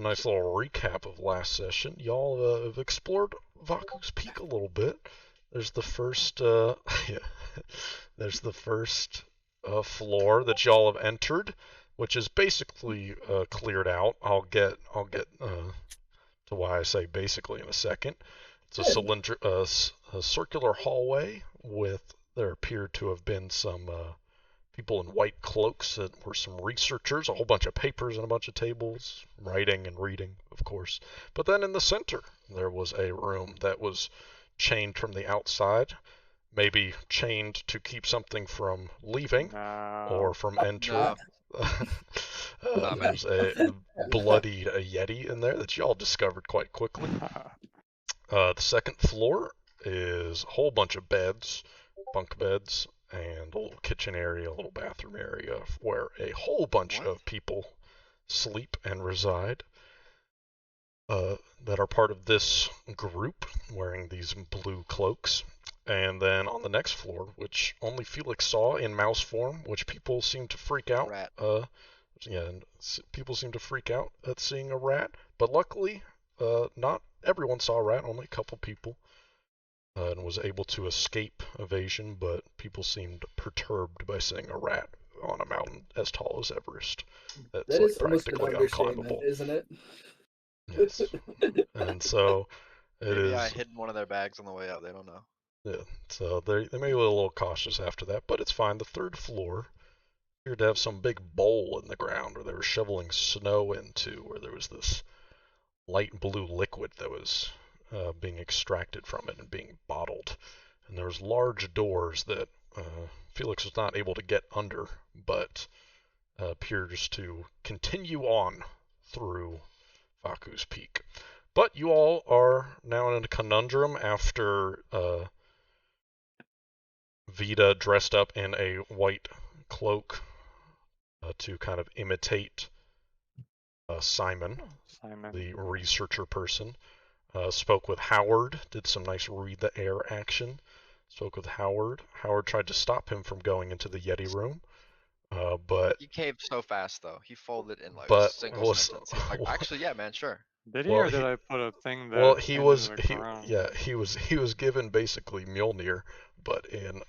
nice little recap of last session. Y'all have explored Vaku's Peak a little bit. There's the first, yeah, there's the first floor that y'all have entered, which is basically cleared out. I'll get to why I say basically in a second. It's a Good. a circular hallway with there appeared to have been some people in white cloaks that were some researchers, a whole bunch of papers and a bunch of tables, writing and reading, of course. But then in the center, there was a room that was chained from the outside, maybe chained to keep something from leaving or No. from Uh, entering. No, nah, man. There's a bloodied a yeti in there that y'all discovered quite quickly. The second floor is a whole bunch of beds, bunk beds, and a little kitchen area, a little bathroom area where a whole bunch What? of people sleep and reside that are part of this group wearing these blue cloaks. And then on the next floor, which only Felix saw in mouse form, which people seem to freak out. Rat. Yeah, people seem to freak out at seeing a rat. But luckily, not everyone saw a rat. Only a couple people, and was able to escape evasion. But people seemed perturbed by seeing a rat on a mountain as tall as Everest. That's that like is almost an practically understatement, unclimbable. isn't it? Yes, and so it Maybe I is. hid in one of their bags on the way out. They don't know. Yeah, so they may be a little cautious after that, but it's fine. The third floor appeared to have some big bowl in the ground where they were shoveling snow into, where there was this light blue liquid that was being extracted from it and being bottled. And there was large doors that Felix was not able to get under, but appears to continue on through Vaku's Peak. But you all are now in a conundrum after Vita dressed up in a white cloak to kind of imitate Simon, Simon. the researcher person. Spoke with Howard, did some nice read the air action. Spoke with Howard. Howard tried to stop him from going into the Yeti room, but He caved so fast though. He folded in like a but single was sentence. He's like, actually, yeah, man, sure. Did he, well or did he I put a thing well that he ended in was the he ground? yeah he was given basically Mjolnir, but in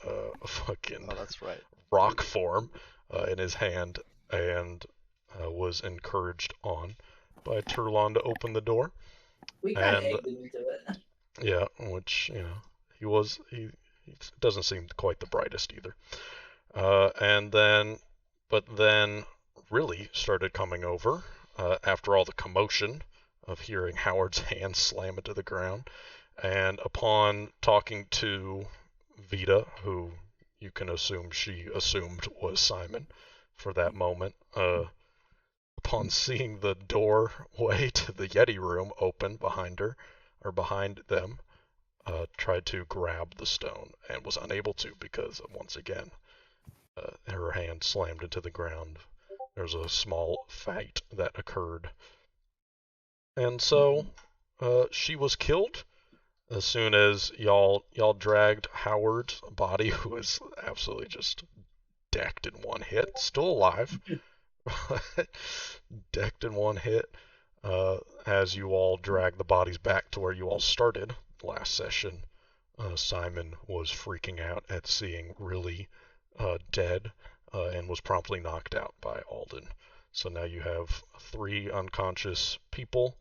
a fucking Oh, that's right. rock form in his hand, and was encouraged on by Turlon to open the door. We kind of And egged him into it. yeah, which he doesn't seem quite the brightest either. And then, but then really started coming over after all the commotion of hearing Howard's hand slam into the ground, and upon talking to Vita, who you can assume she assumed was Simon for that moment, upon seeing the doorway to the Yeti room open behind her, or behind them, tried to grab the stone and was unable to because, once again, her hand slammed into the ground. There was a small fight that occurred. And so she was killed as soon as y'all dragged Howard's body, who was absolutely just decked in one hit, still alive, decked in one hit, as you all drag the bodies back to where you all started last session. Simon was freaking out at seeing Riley dead and was promptly knocked out by Alden. So now you have 3 unconscious people.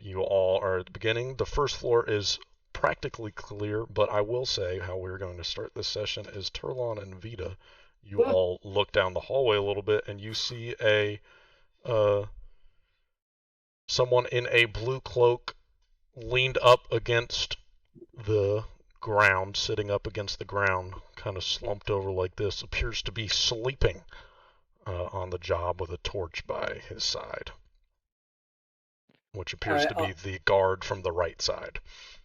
You all are at the beginning. The first floor is practically clear, but I will say how we're going to start this session is Turlon and Vita. You all look down the hallway a little bit and you see a someone in a blue cloak leaned up against the ground, sitting up against the ground, kind of slumped over like this, appears to be sleeping on the job with a torch by his side, which All appears right, to be the guard from the right side.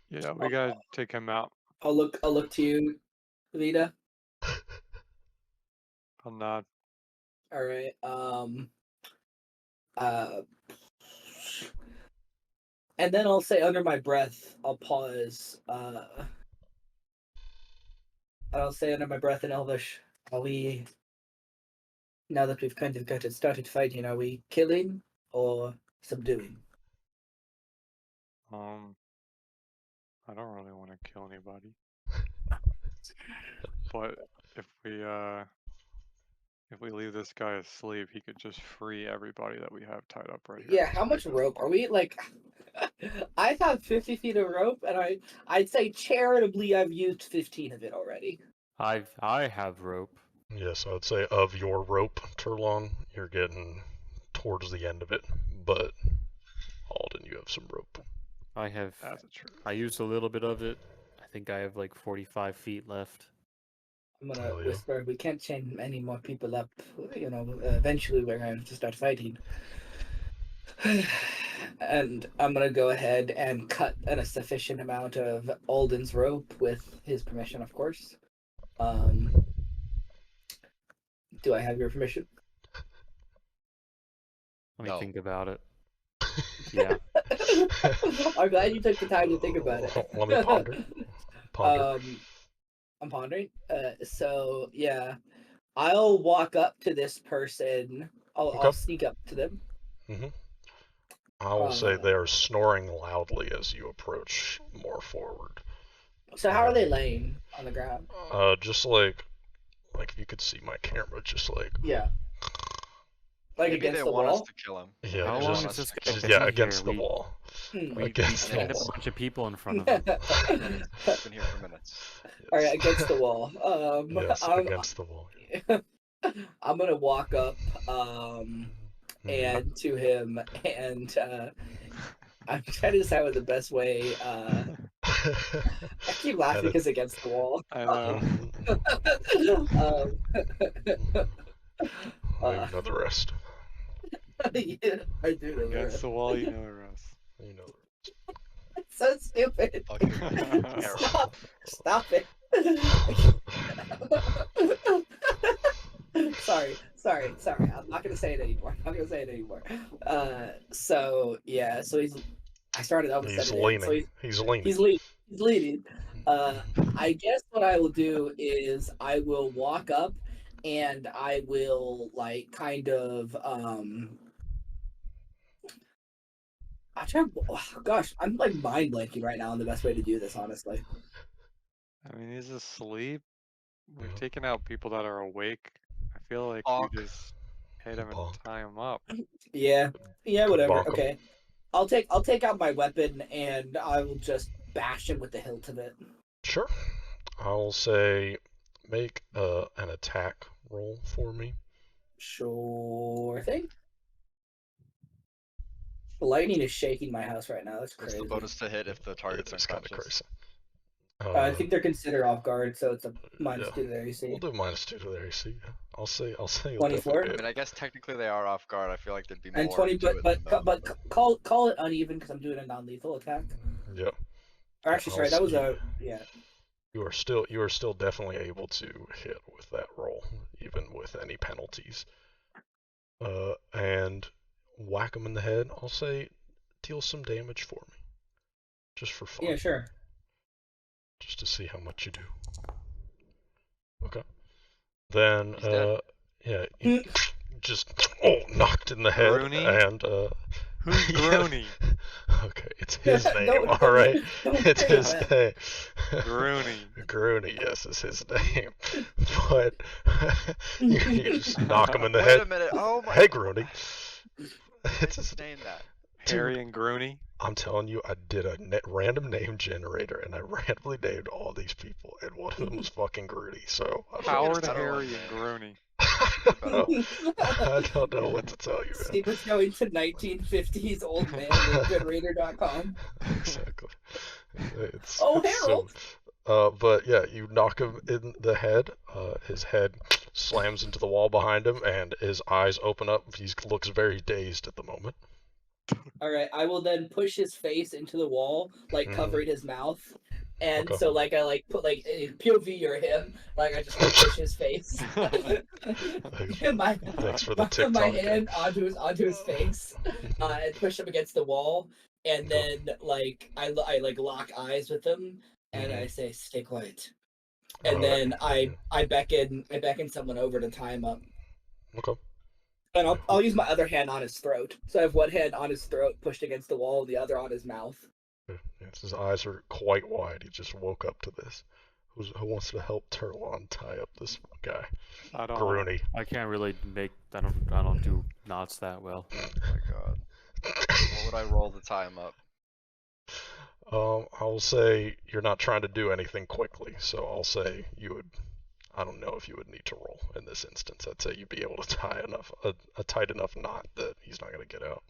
Yeah, we gotta take him out. I'll look to you, Vita. I'll nod. All right. Uh, and then I'll say under my breath, I'll pause. I'll say under my breath in Elvish, are we, now that we've kind of got it started fighting, are we killing or subduing? I don't really want to kill anybody. But if we leave this guy asleep, he could just free everybody that we have tied up right here. Yeah, how much rope are we like? I have 50 feet of rope, and I'd say charitably I've used 15 of it already. I have rope. Yes, I would say of your rope, Turlon, you're getting towards the end of it, but Alden, you have some rope. I have. That's true. I used a little bit of it. I think I have like 45 feet left. I'm gonna Hell yeah. whisper, we can't chain any more people up. You know, eventually we're going to start fighting. And I'm gonna go ahead and cut a sufficient amount of Alden's rope with his permission, of course. Do I have your permission? Let me No. think about it. Yeah. I'm glad you took the time to think about it. Let me ponder. Ponder. I'm pondering. So yeah, I'll walk up to this person. I'll Okay. sneak up to them. I will say they are snoring loudly as you approach more forward. So how are they laying on the ground? Just like if you could see my camera, just like Yeah. Like Maybe against they the want us wall? to kill him. yeah, How just, long is this guy just been yeah, here? against the We- wall. We Against the trained a wall. bunch of people in front of him. He's been here for minutes. All right, against the wall. Yes, against the wall. I'm gonna walk up Mhm. and to him, and I'm trying to decide what the best way. I keep laughing Kinda- because against the wall. I know. You know the rest. Yeah, I do know Against the that. wall, you know the rest. You know. It's so stupid. Fucking terrible. Stop it. Sorry. I'm not gonna say it anymore. So yeah, so I started out with He's 7 in, so leaning. He's leaning. he's leading. I guess what I will do is I will walk up and I will like kind of I try. Oh, gosh, I'm like mind blanking right now on the best way to do this. Honestly, I mean, he's asleep. We've Yeah. taken out people that are awake. I feel like Bonk. we just hit him and Bonk. tie him up. yeah, Could whatever. bonk him. Okay, I'll take out my weapon and I will just bash him with the hilt of it. Sure. I'll say make an attack roll for me. Sure thing. The lightning is shaking my house right now. That's What's crazy. the bonus to hit if the target's It's kind of unconscious? crazy. I think they're considered off guard, so it's a minus yeah. 2 to their AC. We'll do -2 to their AC. Yeah. I'll say you'll 24? definitely I be mean, I guess technically they are off guard. I feel like there'd be more And 20, to it than call it uneven because I'm doing a non-lethal attack. Yep. Or actually, sorry, that was a yeah. You are still definitely able to hit with that roll, even with any penalties. And whack him in the head. I'll say deal some damage for me, just for fun. Yeah, sure. Just to see how much you do. Okay. Then He's dead. yeah, you just knocked in the head Groony? and Who's Groony? Okay, it's his name, Don't- all right. don't It's say his that. name. Groony. Groony, yes, is his name. But you just knock him in the Wait head. a minute. Oh my. Hey, Groony. It's his, Name that. Harry and Groony. I'm telling you, I did a random name generator and I randomly named all these people, and one of them was fucking Groony. So I don't know. Howard, better Harry, one, and Groony. I don't know what to tell you, man. Steven's going to 1950s old man generator.com. Exactly. It's, Oh, it's Harold. but yeah, you knock him in the head. His head slams into the wall behind him, and his eyes open up. He looks very dazed at the moment. All right, I will then push his face into the wall, like Mhm. covering his mouth. And Okay. so, like, I like put like POV or him, like I just push his face. my Thanks for the TikTok. my hand onto his face, and push him against the wall, and Okay. then like I like lock eyes with him, and Mhm. I say, "Stay quiet." And Alright. then I beckon someone over to tie him up. Okay. And I'll use my other hand on his throat. So I have one hand on his throat pushed against the wall, the other on his mouth. His eyes are quite wide. He just woke up to this. Who wants to help Turlon tie up this guy? I don't. Garuni. I can't really make. I don't do knots that well. Oh my god. What would I roll to tie him up? I'll say you're not trying to do anything quickly, so I'll say you would. I don't know if you would need to roll in this instance. I'd say you'd be able to tie a tight enough knot that he's not going to get out.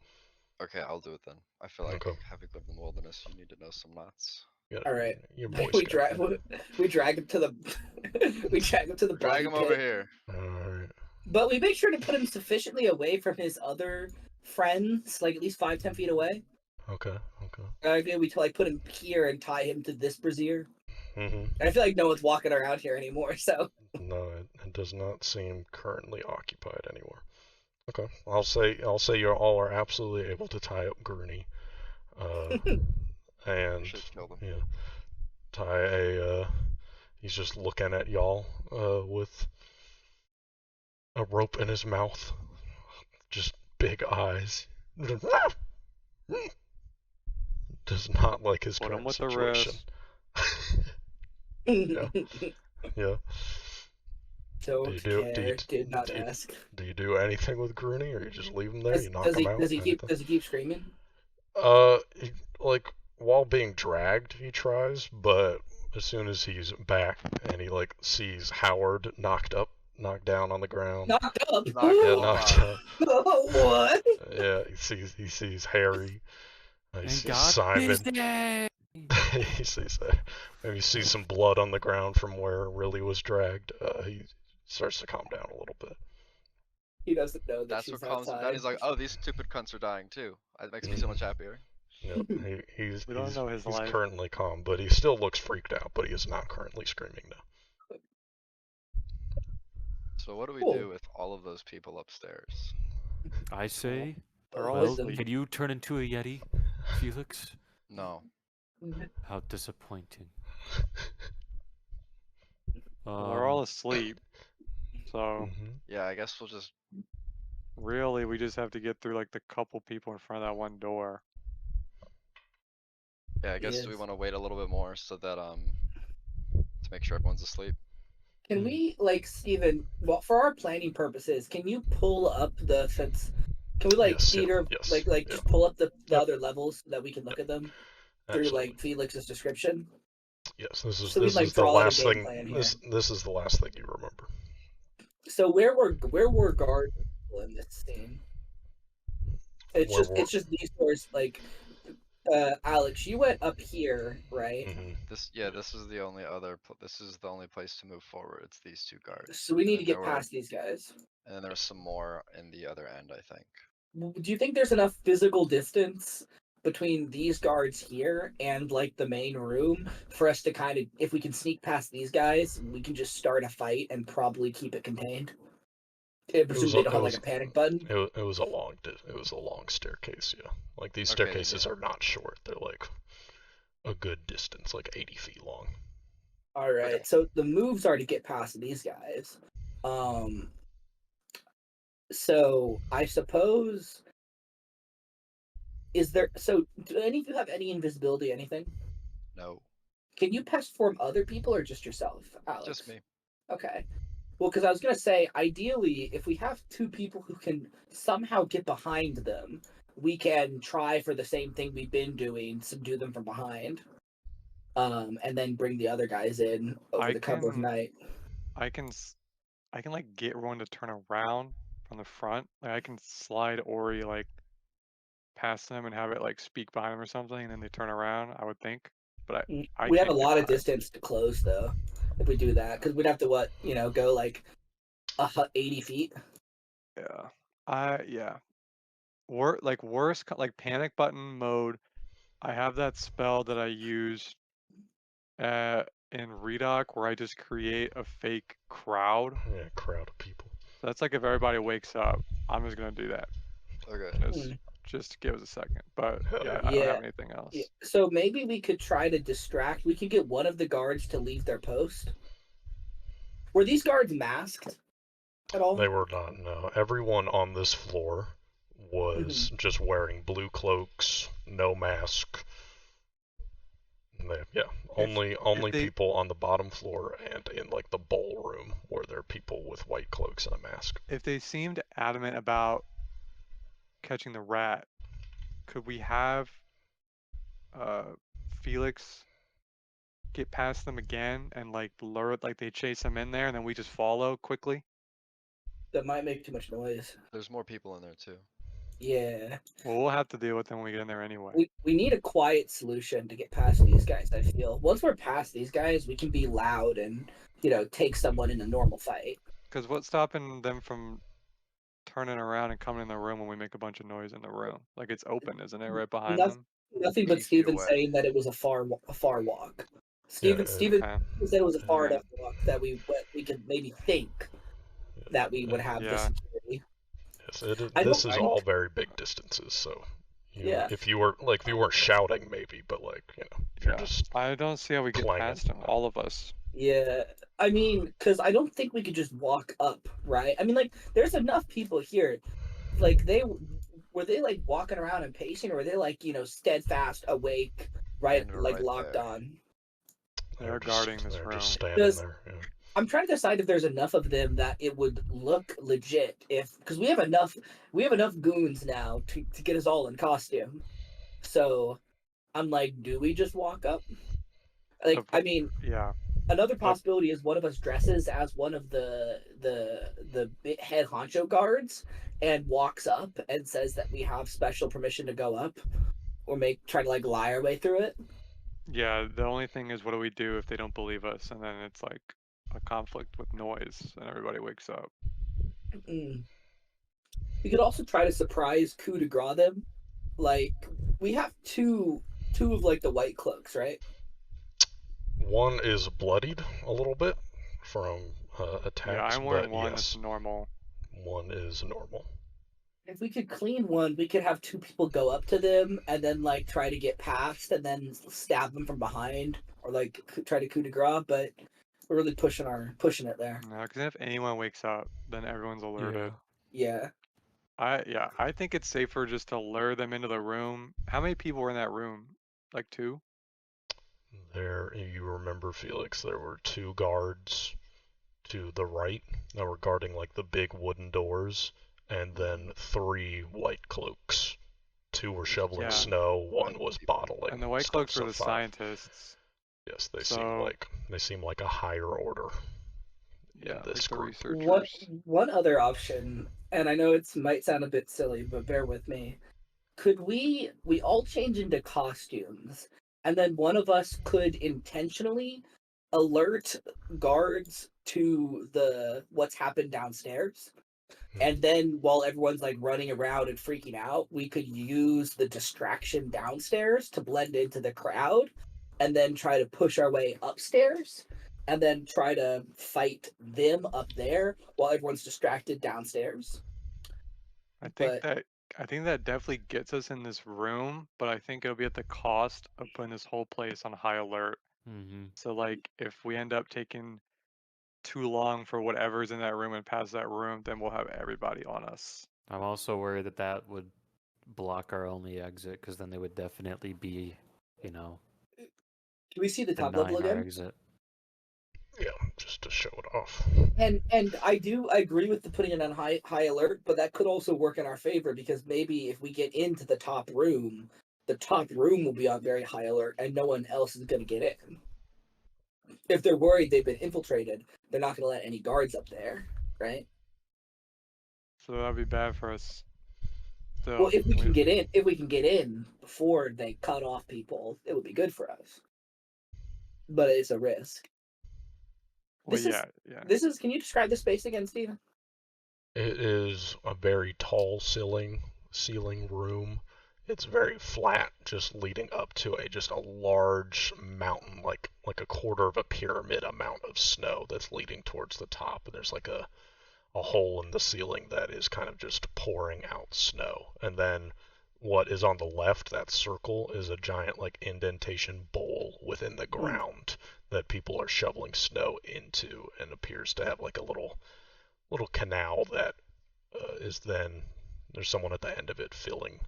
Okay, I'll do it then. I feel like Okay. having lived in the wilderness, you need to know some knots. Yeah, All right. Your Boy We Scout. drag him to the we drag him to the Drag bloody him over pit. here. Alright. But we make sure to put him sufficiently away from his other friends, like at least 5-10 feet away. Okay. We like put him here and tie him to this brazier. Mm-hmm. I feel like no one's walking around here anymore, so No, it does not seem currently occupied anywhere. Okay. I'll say you all are absolutely able to tie up Gurney. And Should kill them. yeah, tie he's just looking at y'all with a rope in his mouth, just big eyes. Does not like his Put him current with the situation. wrist. Yeah. don't care. Did not ask. Do you do anything with Grooney, or you just leave him there? You knock him out? Does he anything? keep screaming? Like while being dragged, he tries, but as soon as he's back and he like sees Howard knocked down on the ground. Knocked up. Yeah, knocked up. What? Yeah, he sees Harry. He Thank sees God. Simon. Disney! He sees that. Maybe sees some blood on the ground from where Riley was dragged. He starts to calm down a little bit. He doesn't know that That's she's what calms him outside. down. He's like, oh, these stupid cunts are dying too. That makes me so much happier. Yeah, he's We don't know his life. currently calm, but he still looks freaked out. But he is not currently screaming now. So what do we Cool. do with all of those people upstairs? I say, They're all well, asleep. can you turn into a Yeti, Felix? No. How disappointing. Well, they're all asleep. So Mhm. Yeah, I guess we'll just. really, we just have to get through like the couple people in front of that one door. Yeah, I guess do we Yes. want to wait a little bit more so that to make sure everyone's asleep? Can we, like, Steven, well, for our planning purposes, can you pull up the fence? Can we, like, Yes, yeah, theater, yes, like, yeah. just pull up the Yep. other levels so that we can look at them through, Absolutely. like, Felix's description? Yes, this is So we, like, the draw out a last game thing. plan This is the last thing you remember. So where were guards in this scene? It's Where just these doors, like, Alex, you went up here, right? Mhm. This is the only this is the only place to move forward. It's these two guards. So we need to And get there were- past these guys. And then there's some more in the other end, I think. Do you think there's enough physical distance between these guards here and like the main room for us to kind of, if we can sneak past these guys, we can just start a fight and probably keep it contained? I presume they don't have like a panic button. It was a long staircase. Yeah, like these Okay, staircases yeah. are not short. They're like a good distance, like 80 feet long. All right, Okay. so the moves are to get past these guys. So I suppose so do any of you have any invisibility, anything? No, Can you pest form other people or just yourself, Alex? just me. Okay. Well, because I was gonna say, ideally, if we have two people who can somehow get behind them, we can try for the same thing we've been doing, subdue them from behind, and then bring the other guys in over the cover of night. I can like get everyone to turn around from the front. Like I can slide Ori like past them and have it like speak behind them or something, and then they turn around. I would think, but I We have a can't get lot of behind. distance to close though, if we do that, because we'd have to go like 80 feet. Yeah. Yeah. Worst like panic button mode. I have that spell that I use in Redoc where I just create a fake crowd. Yeah, crowd of people. So that's like if everybody wakes up, I'm just gonna do that. Okay. Just give us a second. But Hell yeah, yeah. I don't have anything else. Yeah. So maybe we could try to distract. We could get one of the guards to leave their post. Were these guards masked? at all? They were not. No, everyone on this floor was Mhm. just wearing blue cloaks, no mask. Yeah, only they people on the bottom floor and in like the ballroom were there people with white cloaks and a mask. if they seemed adamant about catching the rat, could we have uh Felix get past them again and like lure it, like they chase him in there and then we just follow quickly? That might make too much noise. There's more people in there too. Yeah. Well, we'll have to deal with them when we get in there anyway. We need a quiet solution to get past these guys, I feel. Once we're past these guys, we can be loud and, take someone in a normal fight. Because what's stopping them from turning around and coming in the room when we make a bunch of noise in the room? Like it's open, isn't it, right behind Nothing, them? nothing but 80 feet Steven away. saying that it was a far walk. Yeah, Steven Okay. said it was a far Alright. enough walk that we could maybe think that we would have the Yeah. security. yes, I this don't is think. all very big distances. So, Yeah. if you weren't shouting, maybe, but like, if you're Yeah. just I don't see how we get clanging. past them, all of us. Yeah, I mean, because I don't think we could just walk up, right? I mean, like, there's enough people here. Like, were they like walking around and pacing, or were they like, steadfast, awake, right? And we're Like right locked there. on. They're guarding this room. standing Does there. Yeah. I'm trying to decide if there's enough of them that it would look legit. If because we have enough goons now to get us all in costume. So I'm like, do we just walk up? The Like, I mean, yeah. another The possibility is one of us dresses as one of the head honcho guards and walks up and says that we have special permission to go up, or try to like lie our way through it. yeah, the only thing is what do we do if they don't believe us and then it's like a conflict with noise and everybody wakes up. Mm. We could also try to surprise coup de grace them. Like, we have two of like the white cloaks, right? One is bloodied a little bit from Yeah, attacks, I'm wearing but one that's yes, normal. one is normal. If we could clean one, we could have two people go up to them and then like try to get past and then stab them from behind, or like try to coup de grace. But we're really pushing it there. Yeah, because if anyone wakes up, then everyone's Yeah. alerted. Yeah. I think it's safer just to lure them into the room. How many people were in that room? Like two? There, you remember, Felix, there were two guards to the right that were guarding like the big wooden doors, and then three white cloaks. Two were shoveling Yeah. snow, one was bottling. And the white stuff, cloaks were so the five. scientists. Yes, they So seem like a higher order yeah, in this like the group. researchers. One other option, and I know it might sound a bit silly, but bear with me. Could we all change into costumes, and then one of us could intentionally alert guards to the what's happened downstairs, and then while everyone's like running around and freaking out, we could use the distraction downstairs to blend into the crowd, and then try to push our way upstairs, and then try to fight them up there while everyone's distracted downstairs. I think But that I think that definitely gets us in this room, but I think it'll be at the cost of putting this whole place on high alert. Mm-hmm. So like if we end up taking too long for whatever's in that room and past that room, then we'll have everybody on us. I'm also worried that that would block our only exit because then they would definitely be, can we see the top level denying our again? exit. Yeah, just to show it off. And I agree with the putting it on high alert, but that could also work in our favor, because maybe if we get into the top room will be on very high alert and no one else is going to get in. If they're worried they've been infiltrated, they're not going to let any guards up there, right? So that'd be bad for us. Still, Well, if we can get in before they cut off people, it would be good for us. But it's a risk. well, This yeah. Can you describe the space again, Steven? It is a very tall ceiling room. It's very flat, just leading up to just a large mountain, like a quarter of a pyramid amount of snow that's leading towards the top, and there's like a hole in the ceiling that is kind of just pouring out snow. And then what is on the left, that circle, is a giant like indentation bowl within the ground that people are shoveling snow into, and appears to have like a little little canal that is then there's someone at the end of it filling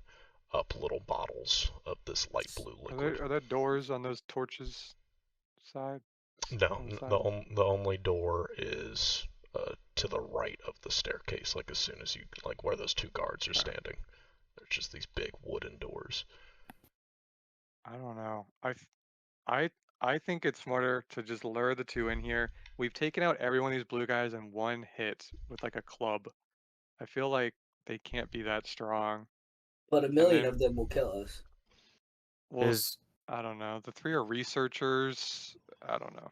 up little bottles of this light blue liquid. Are there doors on those torches side? No, On the side? the only door is to the right of the staircase. Like as soon as you like where those two guards are Okay. standing, there's just these big wooden doors. I don't know. I think it's smarter to just lure the two in here. We've taken out every one of these blue guys in one hit with like a club. I feel like they can't be that strong. But a And million then of them will kill us. well, Is I don't know. The three are researchers. I don't know.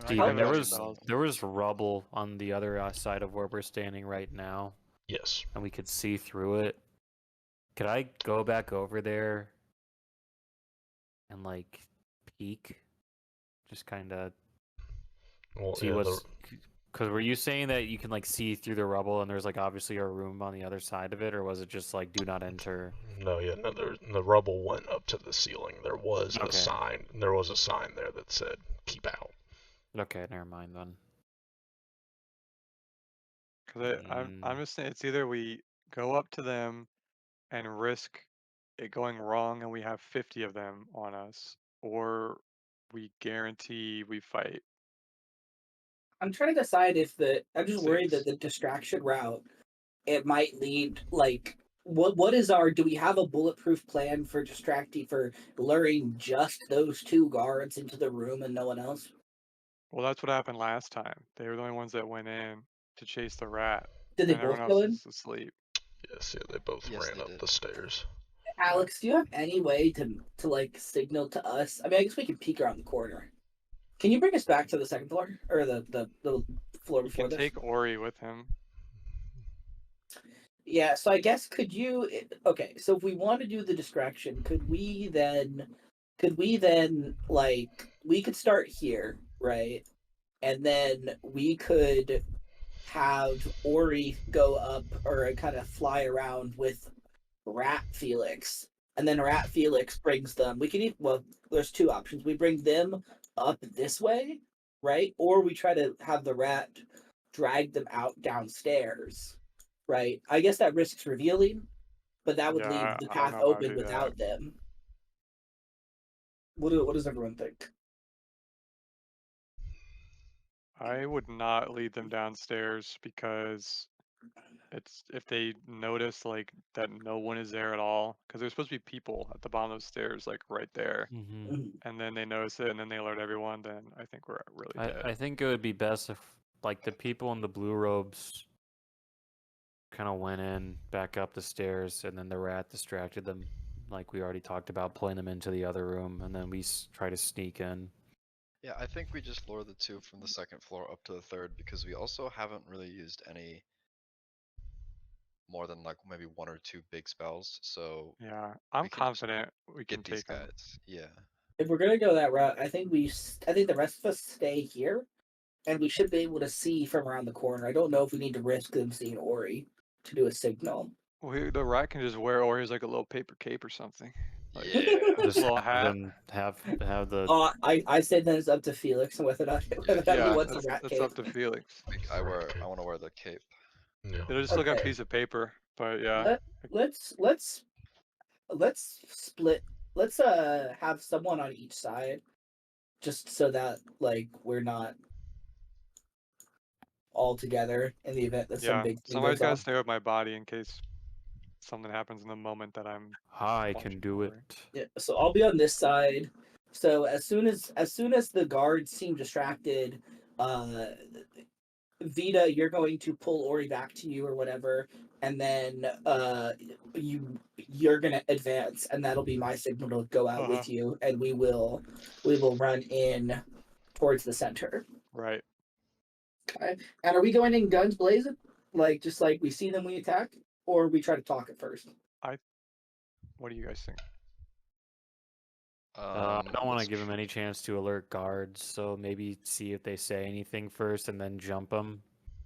I Steven, have there enough was spells. there was rubble on the other side of where we're standing right now, Yes. and we could see through it. Could I go back over there and like peek, just kind of Well, see yeah, what's? Because were you saying that you can like see through the rubble and there's like obviously a room on the other side of it, or was it just like do not enter? no, the rubble went up to the ceiling. There was a Okay. sign. There was a sign there that said "Keep out." Okay, never mind then. Because I'm just saying it's either we go up to them and risk it going wrong and we have 50 of them on us, or we guarantee we fight I'm trying to decide if I'm just worried that 6. the distraction route it might lead like what is our do we have a bulletproof plan for distracting for luring just those two guards into the room and no one else? Well, that's what happened last time. They were the only ones that went in to chase the rat, Did they and everyone both else go in? is asleep. Yes, yeah, they both Yes, ran they up did. the stairs. Alex, do you have any way to like signal to us? I mean, I guess we can peek around the corner. Can you bring us back to the second floor or the floor He before can this? take Ori with him. Yeah, so I guess okay, so if we want to do the distraction, could we then like we could start here, right? And then we could have Ori go up or kind of fly around with Rat Felix. And then Rat Felix brings them. We can well, there's two options. We bring them up this way, right? Or we try to have the rat drag them out downstairs, right? I guess that risks revealing, but that would leave Yeah, the I don't path know about open do that. without them. What does everyone think? I would not lead them downstairs because it's if they notice like that no one is there at all, because there's supposed to be people at the bottom of the stairs, like right there, Mm-hmm. Mhm. and then they notice it and then they alert everyone, then I think we're really dead. I think it would be best if like the people in the blue robes kind of went in back up the stairs, and then the rat distracted them, like we already talked about, pulling them into the other room, and then we try to sneak in. Yeah, I think we just lure the two from the second floor up to the third because we also haven't really used any more than like maybe one or two big spells. So Yeah, I'm we can just confident we can get these take them. guys. Yeah. If we're gonna go that route, I think the rest of us stay here, and we should be able to see from around the corner. I don't know if we need to risk them seeing Ori to do a signal. The rat can just wear Ori's like a little paper cape or something. Like, Yeah. Just little have hat. them have the I said that it's up to Felix and whether or not, whether or not he Yeah, wants a rat that's cape. up to Felix. I want to wear the cape. Yeah. It'll just look like a Okay. piece of paper, but yeah. Let's split. Let's have someone on each side, just so that like we're not all together in the event that some Yeah, big thing somebody's goes gotta off. stay with my body in case something happens in the moment that I'm I watching can do Ori. it. Yeah, so I'll be on this side. So as soon as the guards seem distracted, uh, Vita, you're going to pull Ori back to you or whatever, and then you're gonna advance, and that'll be my signal to go out with you, and we will run in towards the center. Right. Okay. And are we going in guns blazing, like just like we see them we attack, or we try to talk at first? What do you guys think? I don't want let's to give them any chance to alert guards, so maybe see if they say anything first and then jump them.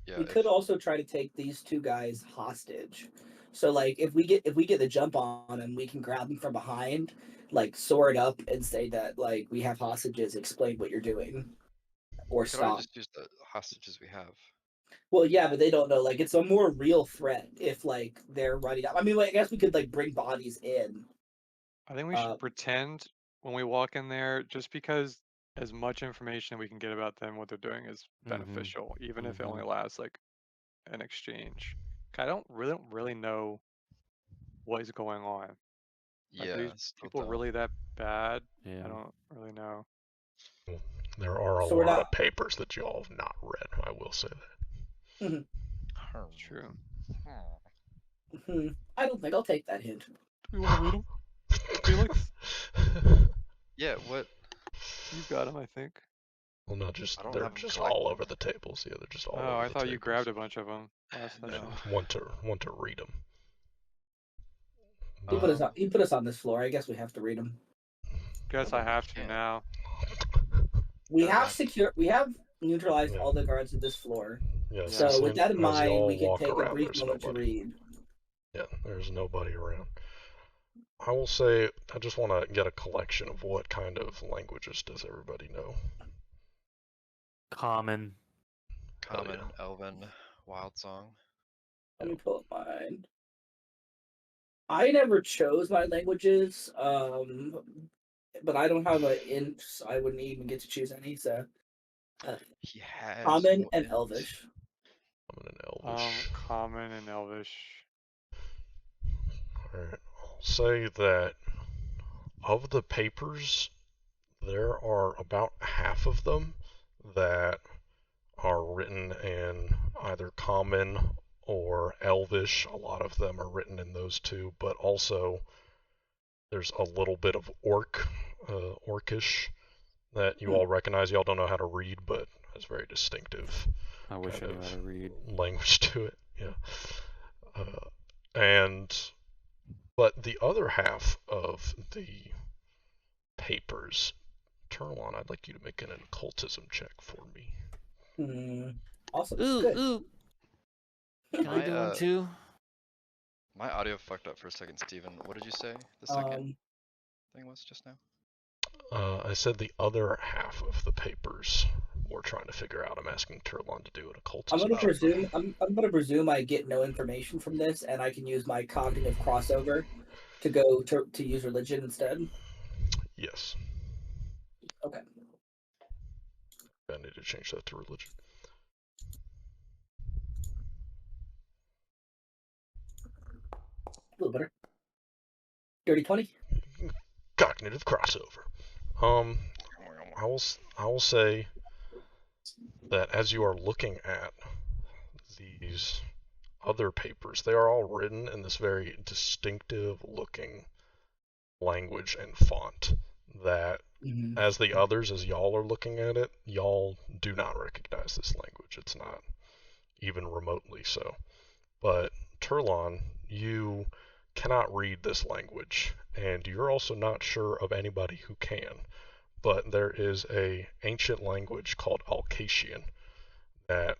Yeah, We could also try to take these two guys hostage. So like if we get the jump on them, we can grab them from behind, like sword up and say that like we have hostages, explain what you're doing. Or we could already stop. just use the hostages we have. Well, yeah, but they don't know. Like, it's a more real threat if like they're running out. I mean, I guess we could like bring bodies in. I think we should pretend when we walk in there, just because as much information we can get about them, what they're doing is beneficial, even if it only lasts like an exchange. 'Cause I don't really know what is going on. Like, are Yeah, these still people don't. really that bad? Yeah. I don't really know. There are a So we're lot not- of papers that y'all have not read. I will say that. It's true. I don't think I'll take that hint. Do we want to read them, Felix? Yeah, what? You got them, I think. Well, not just I don't they're have 'em just collected. all over the tables. Yeah, they're just all Oh, over I the thought you tables. grabbed a bunch of them last No. session. Want to read them. He put us on. He put us on this floor. I guess we have to read them. Guess I have to Yeah. now. We Fair have enough. We have neutralized Yeah. all the guards of this floor. Yeah, So with that in as mind, y'all we can walk take a around, brief there's moment to nobody. read. Yeah, there's nobody around. I will say, I just want to get a collection of what kind of languages does everybody know? Common. Common, Elven, Wild Song. Let me pull up mine. I never chose my languages, but I don't have an int. So I wouldn't even get to choose any. So He has Common and one. Elvish. Common and Elvish. Common and Elvish. Alright, I'll say that of the papers, there are about half of them that are written in either Common or Elvish. A lot of them are written in those two, but also there's a little bit of Orcish that you all recognize. Y'all don't know how to read, but it's very distinctive. I wish I knew how to read. Language to it, yeah. But the other half of the papers, Turlon, I'd like you to make an occultism check for me. Awesome. Ooh, Good. ooh. Can I do one too? My audio fucked up for a second, Steven. What did you say the second thing was just now? I said the other half of the papers we're trying to figure out. I'm asking Turlon to do an occultism. I'm gonna presume I get no information from this, and I can use my cognitive crossover to go to use religion instead. Yes. Okay. I need to change that to religion. A little better. Dirty 20. Cognitive crossover. I will say that as you are looking at these other papers, they are all written in this very distinctive looking language and font that as the others, as y'all are looking at it, y'all do not recognize this language. It's not even remotely so. But Turlon, you cannot read this language, and you're also not sure of anybody who can. But there is a ancient language called Alcatian that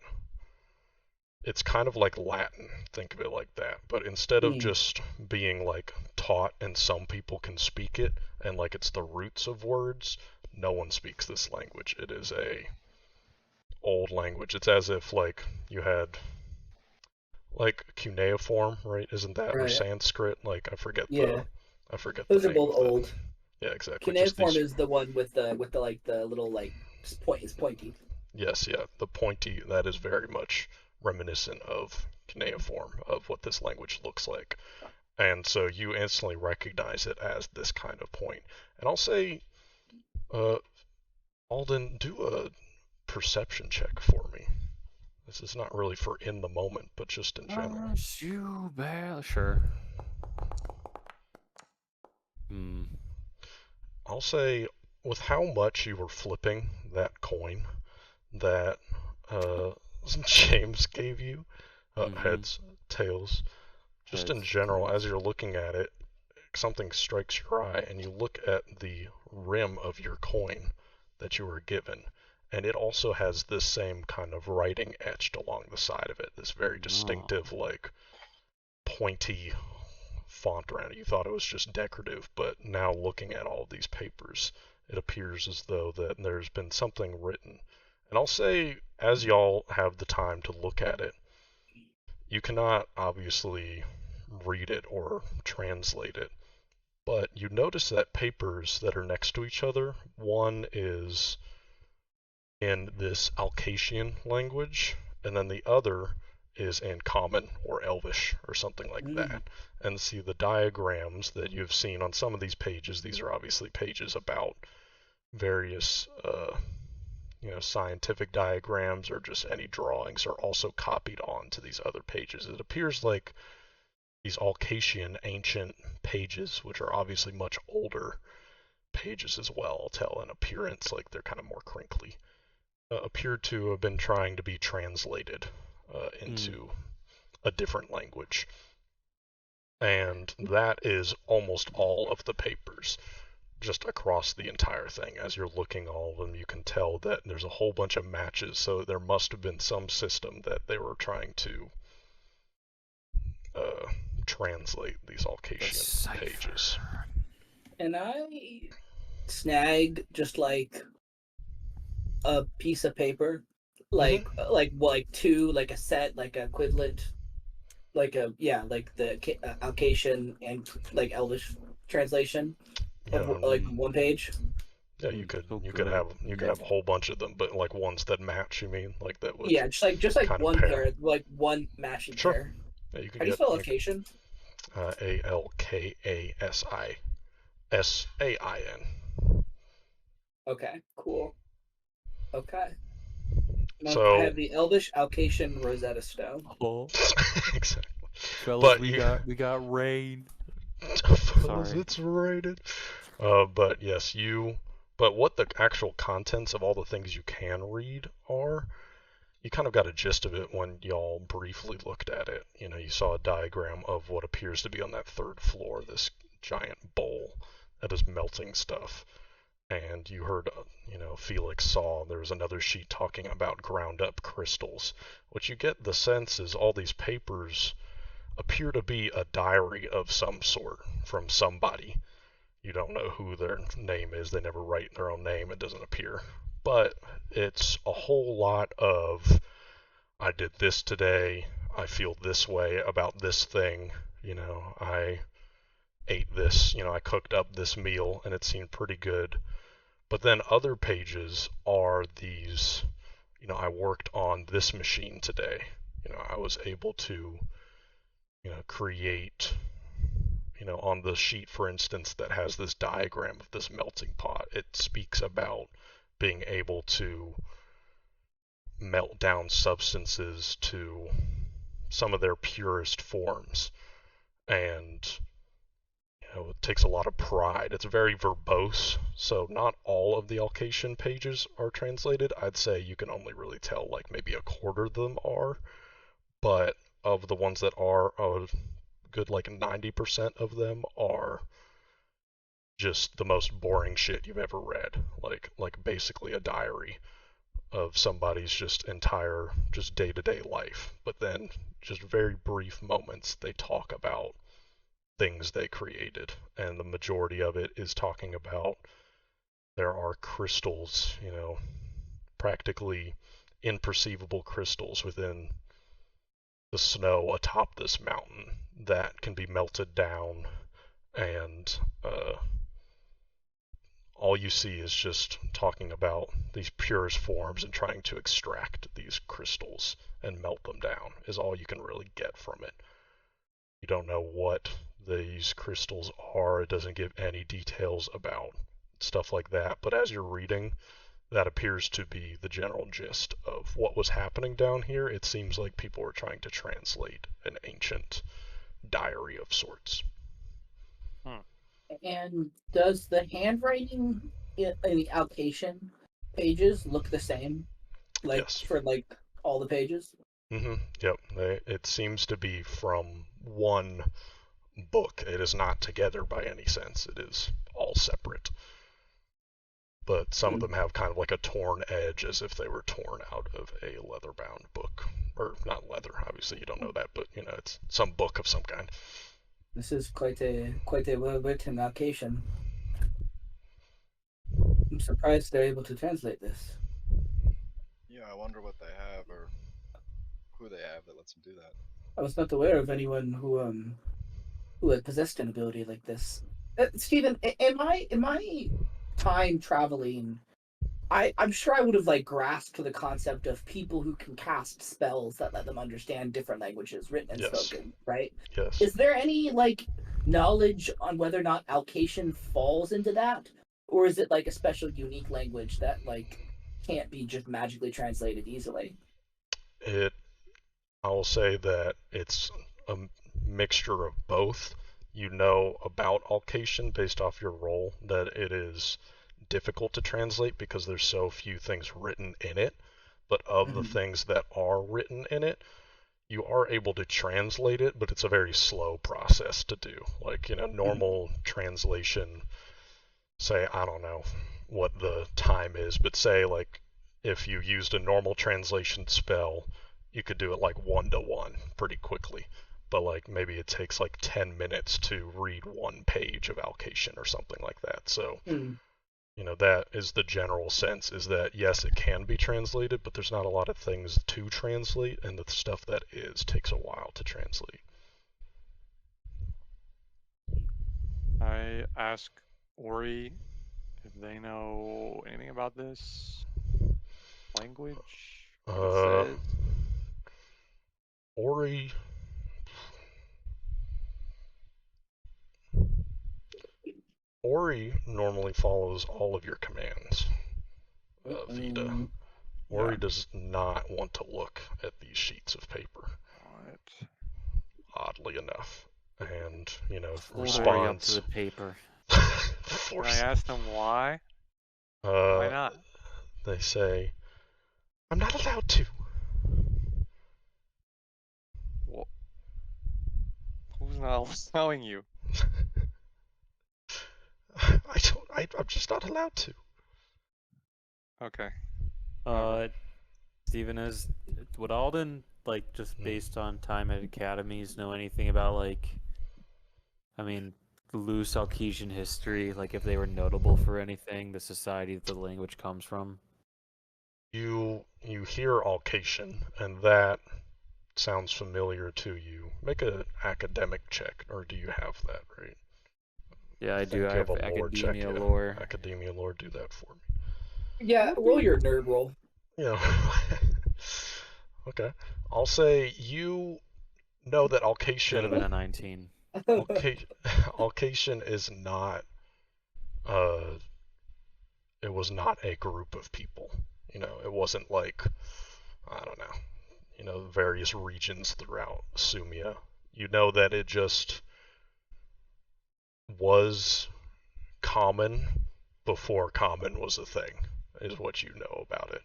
it's kind of like Latin, think of it like that. But instead of just being like taught and some people can speak it and like it's the roots of words, no one speaks this language. It is a old language. It's as if like you had like cuneiform, right? Isn't that or Sanskrit? Like I forget the Those the are name both of that. old. Yeah, exactly. Cuneiform is the one with the like the little like it's pointy. Yes, yeah, the pointy, that is very much reminiscent of cuneiform, of what this language looks like. And so you instantly recognize it as this kind of point. And I'll say, Alden, do a perception check for me. This is not really for in the moment, but just in general. Sure. I'll say, with how much you were flipping that coin that James gave you, heads, tails, just in general, as you're looking at it, something strikes your eye, and you look at the rim of your coin that you were given, and it also has this same kind of writing etched along the side of it, this very distinctive, like, pointy font around it. You thought it was just decorative, but now looking at all of these papers, it appears as though that there's been something written And I'll say, as y'all have the time to look at it, you cannot obviously read it or translate it, but you notice that papers that are next to each other, one is in this Alcatian language, and then the other is in Common or Elvish or something like that. And see the diagrams that you've seen on some of these pages, these are obviously pages about various scientific diagrams or just any drawings are also copied onto these other pages. It appears like these Alcatian ancient pages, which are obviously much older pages as well, tell in appearance like they're kind of more crinkly, appear to have been trying to be translated into a different language. And that is almost all of the papers, just across the entire thing. As you're looking all of them, you can tell that there's a whole bunch of matches, so there must have been some system that they were trying to translate these Alcatian pages. And I snag just like a piece of paper, like two, like a set, like equivalent, like the Alcatian and like Elvish translation of like one page. Yeah, you could have a whole bunch of them, but like ones that match. You mean like that would just like kind of one pair. pair, like one matching pair. Yeah, you could How do you spell Alcatian? Alkasisain. Okay, cool. Okay. So I have the Elvish Alcatian Rosetta Stone. Oh, exactly. fellas, But we got rain. Fellas, it's rated. But yes, But what the actual contents of all the things you can read are, you kind of got a gist of it when y'all briefly looked at it. You saw a diagram of what appears to be on that third floor, this giant bowl that is melting stuff. And you heard, Felix saw there was another sheet talking about ground up crystals. What you get the sense is all these papers appear to be a diary of some sort from somebody. You don't know who their name is. They never write their own name. It doesn't appear. But it's a whole lot of, I did this today. I feel this way about this thing. I ate this. I cooked up this meal and it seemed pretty good. But then other pages are these, I worked on this machine today. I was able to, create, on the sheet, for instance, that has this diagram of this melting pot. It speaks about being able to melt down substances to some of their purest forms. And it takes a lot of pride. It's very verbose, so not all of the Alcatian pages are translated. I'd say you can only really tell like maybe a quarter of them are, but of the ones that are, a good like 90% of them are just the most boring shit you've ever read. Like basically a diary of somebody's just entire just day-to-day life, but then just very brief moments they talk about things they created, and the majority of it is talking about there are crystals, practically imperceivable crystals within the snow atop this mountain that can be melted down, and all you see is just talking about these purest forms and trying to extract these crystals and melt them down is all you can really get from it. You don't know what these crystals are. It doesn't give any details about stuff like that. But as you're reading, that appears to be the general gist of what was happening down here. It seems like people were trying to translate an ancient diary of sorts. And does the handwriting in the Alcatian pages look the same? Like Yes. for like all the pages? Yep. It seems to be from one book. It is not together by any sense. It is all separate. But some of them have kind of like a torn edge, as if they were torn out of a leather-bound book. Or not leather, obviously you don't know that, but it's some book of some kind. This is quite a well-written Alcatian. I'm surprised they're able to translate this. Yeah, I wonder what they have or who they have that lets them do that. I was not aware of anyone who had possessed an ability like this. Stephen, in my time traveling, I'm sure I would have like grasped the concept of people who can cast spells that let them understand different languages, written and Yes. spoken, right? Yes. Is there any like knowledge on whether or not Alcation falls into that, or is it like a special, unique language that like can't be just magically translated easily? I will say that it's a mixture of both. You know about Alcation based off your role that it is difficult to translate because there's so few things written in it. But of the Mhm. things that are written in it, you are able to translate it, but it's a very slow process to do. Like, normal translation, say, I don't know what the time is, but say, like, if you used a normal translation spell, you could do it like 1-to-1 pretty quickly. But, like, maybe it takes like 10 minutes to read one page of Alcation or something like that. So, Mm. that is the general sense, is that yes, it can be translated, but there's not a lot of things to translate, and the stuff that is takes a while to translate. I ask Ori if they know anything about this language, what it Uh, says. Ori normally follows all of your commands, Vita. Ori Yeah. does not want to look at these sheets of paper, What? oddly enough. And, Hold Ori up to responds. the paper. Can I ask them why? Why not? They say, I'm not allowed to. Well, who's not allowing you? I'm just not allowed to. Okay. Steven, would Alden, like, just based on time at academies, know anything about, like, I mean, loose Alkesian history, like if they were notable for anything, the society that the language comes from? You hear Alcation, and that sounds familiar to you. Make an academic check, or do you have that, right? Yeah, I do. think I you have have a lore check, academia yeah. lore. Academia lore, do that for me. Yeah, roll your nerd roll. Okay. I'll say you know that Should have been a Alcation 19. Alcation is not uh it was not a group of people. It wasn't like, I don't know, various regions throughout Sumia. You know that it just was common before common was a thing, is what you know about it.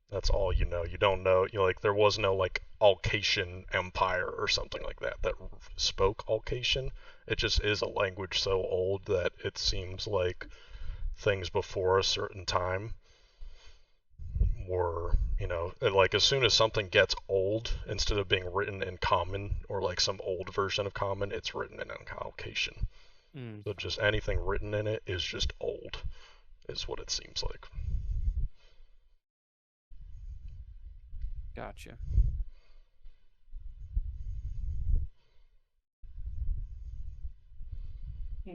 That's all you know. You don't know, like, there was no, like, Alcation Empire or something like that spoke Alcation. It just is a language so old that it seems like things before a certain time were, like, as soon as something gets old, instead of being written in common or like some old version of common, it's written in Alcation. So just anything written in it is just old, is what it seems like. Gotcha. So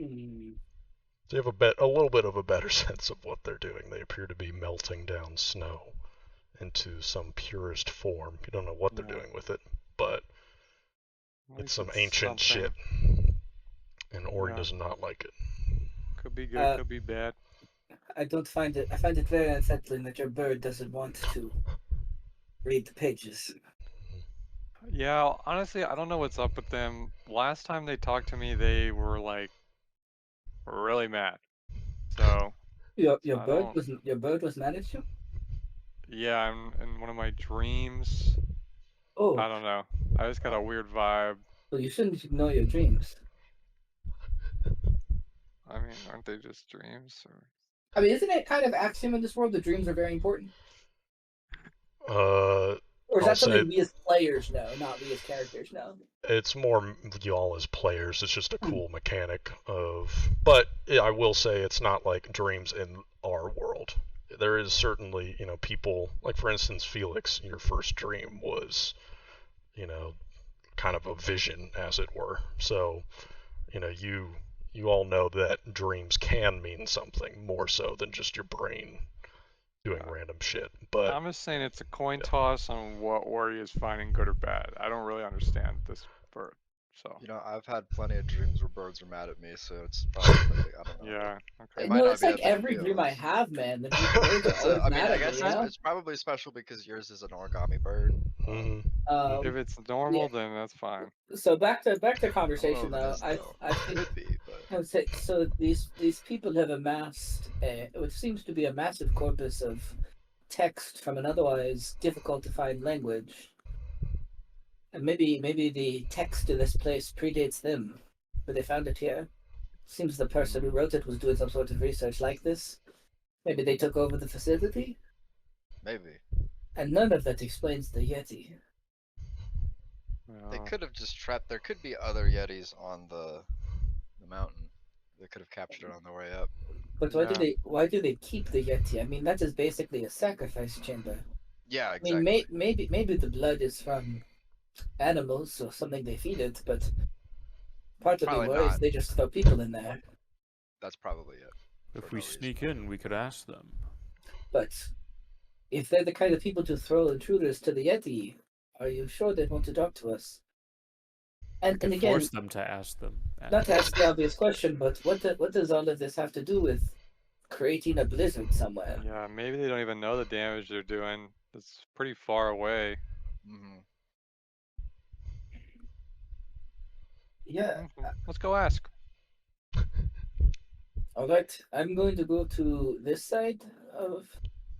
you have a little bit of a better sense of what they're doing. They appear to be melting down snow into some purest form. You don't know what they're doing with it, but At it's least some it's ancient something. shit, and Ori does not like it. Could be good, could be bad. I find it very unsettling that your bird doesn't want to read the pages. Yeah, honestly, I don't know what's up with them. Last time they talked to me, they were like really mad. So Your I don't. your bird was mad at you? Yeah, I'm in one of my dreams. Oh, I don't know. I just got a weird vibe. well, you shouldn't ignore your dreams. I mean, aren't they just dreams? Or... I mean, isn't it kind of axiom in this world that dreams are very important? Or is I'll that say something we as players know, not we as characters know? it's more y'all as players. It's just a cool mechanic of, but I will say it's not like dreams in our world. there is certainly, people, like for instance, Felix, your first dream was, kind of a vision, as it were. So, you all know that dreams can mean something more so than just your brain doing random shit. But I'm just saying it's a coin yeah. toss on what Ori is finding good or bad. I don't really understand this bird. So I've had plenty of dreams where birds are mad at me, so it's probably, I don't know. yeah, okay. It might not It's be like that big a every deal. dream I have, man. The birds are It's always I mean, mad I at me, guess you know? it's probably special because yours is an origami bird. Mhm. If Um, it's normal, then that's fine. so back to I don't know conversation if it though. is though. I think Could be, but I would say so. These people have amassed what seems to be a massive corpus of text from an otherwise difficult to find language, and maybe the text in this place predates them, but they found it here. Seems the person who wrote it was doing some sort of research like this. Maybe they took over the facility, maybe. and none of that explains the Yeti. They Well, could have just trapped. There could be other Yetis on the mountain. They could have captured it on their way up. But yeah. why do they keep the Yeti? I mean, that is basically a sacrifice chamber. Yeah, I mean, exactly. maybe the blood is from animals or something they feed it, but part of me Probably worries not. they just throw people in there. That's probably it. If For we no reason. sneak in, we could ask them. But if they're the kind of people to throw intruders to the Yeti, are you sure they want to talk to us? And Could again, force them to ask them. not to ask the obvious question, but what does all of this have to do with creating a blizzard somewhere? Yeah, maybe they don't even know the damage they're doing. It's pretty far away. Hmm. Yeah. Let's go ask. All right. I'm going to go to this side of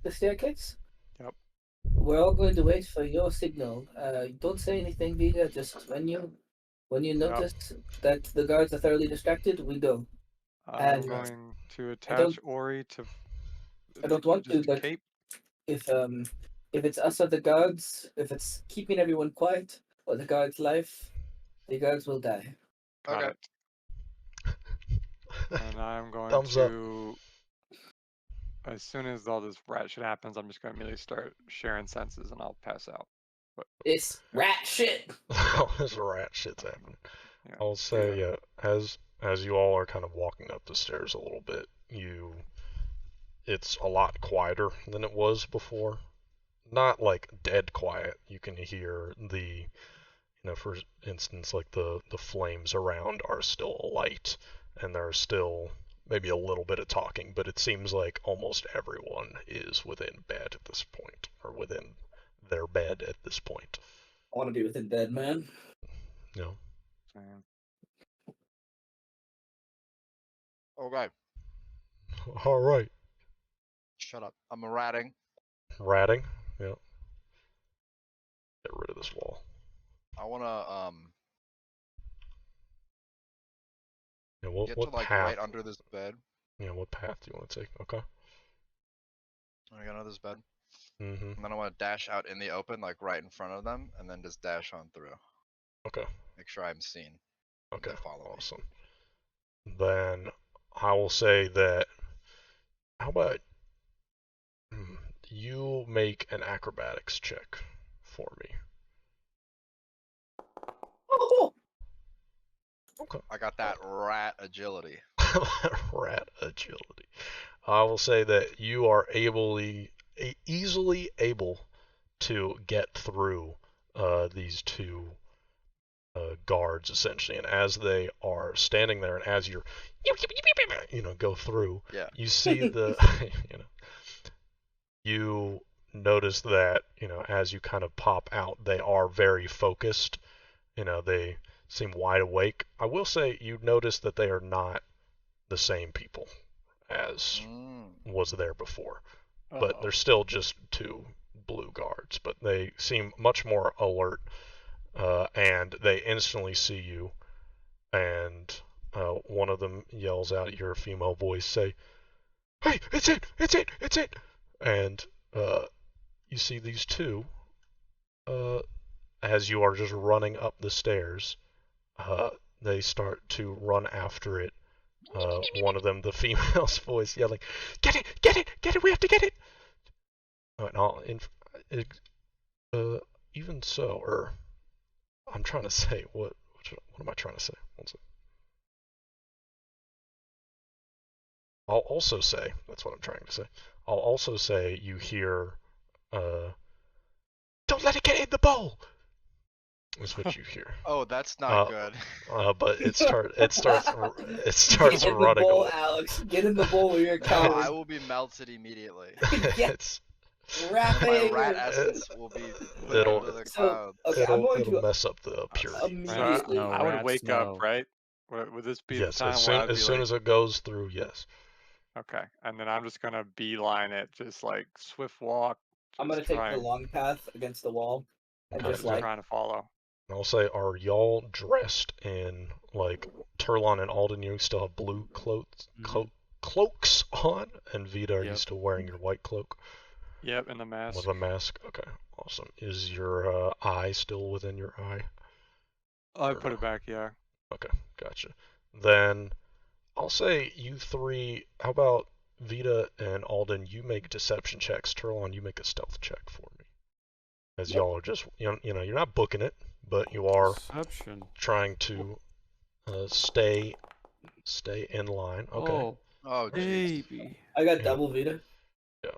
the staircase. Yep. We're all going to wait for your signal. Don't say anything, Vega. Just when you notice that the guards are thoroughly distracted, we go. I'm And going to don't- attach Ori to I don't want just to, a but cape. if it's us or the guards, if it's keeping everyone quiet or the guards' life, the guards will die. Got Okay. it. And I'm going Thumbs up. to, as soon as all this rat shit happens, I'm just going to immediately start sharing senses and I'll pass out. It's rat shit. Oh, this rat shit's happening. Yeah. I'll say, as you all are kind of walking up the stairs a little bit, it's a lot quieter than it was before. Not like dead quiet. You can hear for instance, like the flames around are still alight, and there's still maybe a little bit of talking, but it seems like almost everyone is within bed at this point, or within their bed at this point. I want to be within bed, man. Same. Okay. All right. Shut up. I'm a ratting. Ratting. Yeah. Get rid of this wall. I wanna Yeah, get what to like path? right under this bed. Yeah, what path do you want to take? Okay. I got under this bed. Mm-hmm. And then I want to dash out in the open, like right in front of them, and then just dash on through. Okay. Make sure I'm seen. Okay. They follow me. Awesome. Then I will say that. How about you make an acrobatics check for me? Oh, Okay. I got that rat agility. Rat agility. I will say that you are easily able to get through these two guards essentially, and as they are standing there, and as you're go through, Yeah. you see the you notice that as you kind of pop out, they are very focused. They seem wide awake. I will say you notice that they are not the same people as was there before, but they're still just two blue guards, but they seem much more alert, and they instantly see you, and one of them yells out your female voice, say, "Hey, it's it!" And you see these two, as you are just running up the stairs, they start to run after it. One of them, the female's voice, yelling, "Get it! We have to get it!" Alright, I'll even so, or I'm trying to say what am I trying to say? One second. I'll also say that's what I'm trying to say. I'll also say you hear, don't let it get in the bowl. Is what you hear. Oh, that's not good. But it starts Get in the running bowl, away. Alex. Get in the bowl or you're a No, I coward. will be melted immediately. Yeah. It's Rapping. My rat essence will be put It'll- into the So, cloud. okay, I'm going it'll to mess up the purity. immediately. No, I would rats, wake up, no. right? Would this be the Yes, time as where soon I'd be as soon like, as it goes through, yes. okay, and then I'm just gonna beeline it, just like swift walk. I'm gonna just take try the and- long path against the wall and Okay, just just like trying to follow. I'll say, are y'all dressed in like Turlon and Alden? You still have blue cloaks on, and Vita, are you Yep. still wearing your white cloak Yep, in the mask. with a mask? Okay, awesome. Is your eye still within your eye? I or put no? it back, yeah. Okay, gotcha. Then I'll say you three. How about Vita and Alden? You make deception checks. Turlon, you make a stealth check for me. As Yep. y'all are just, you're not booking it, but you are Deception. trying to stay in line. Okay. Oh, Oh, jeez. baby. I got Yeah. double Vita. Yeah.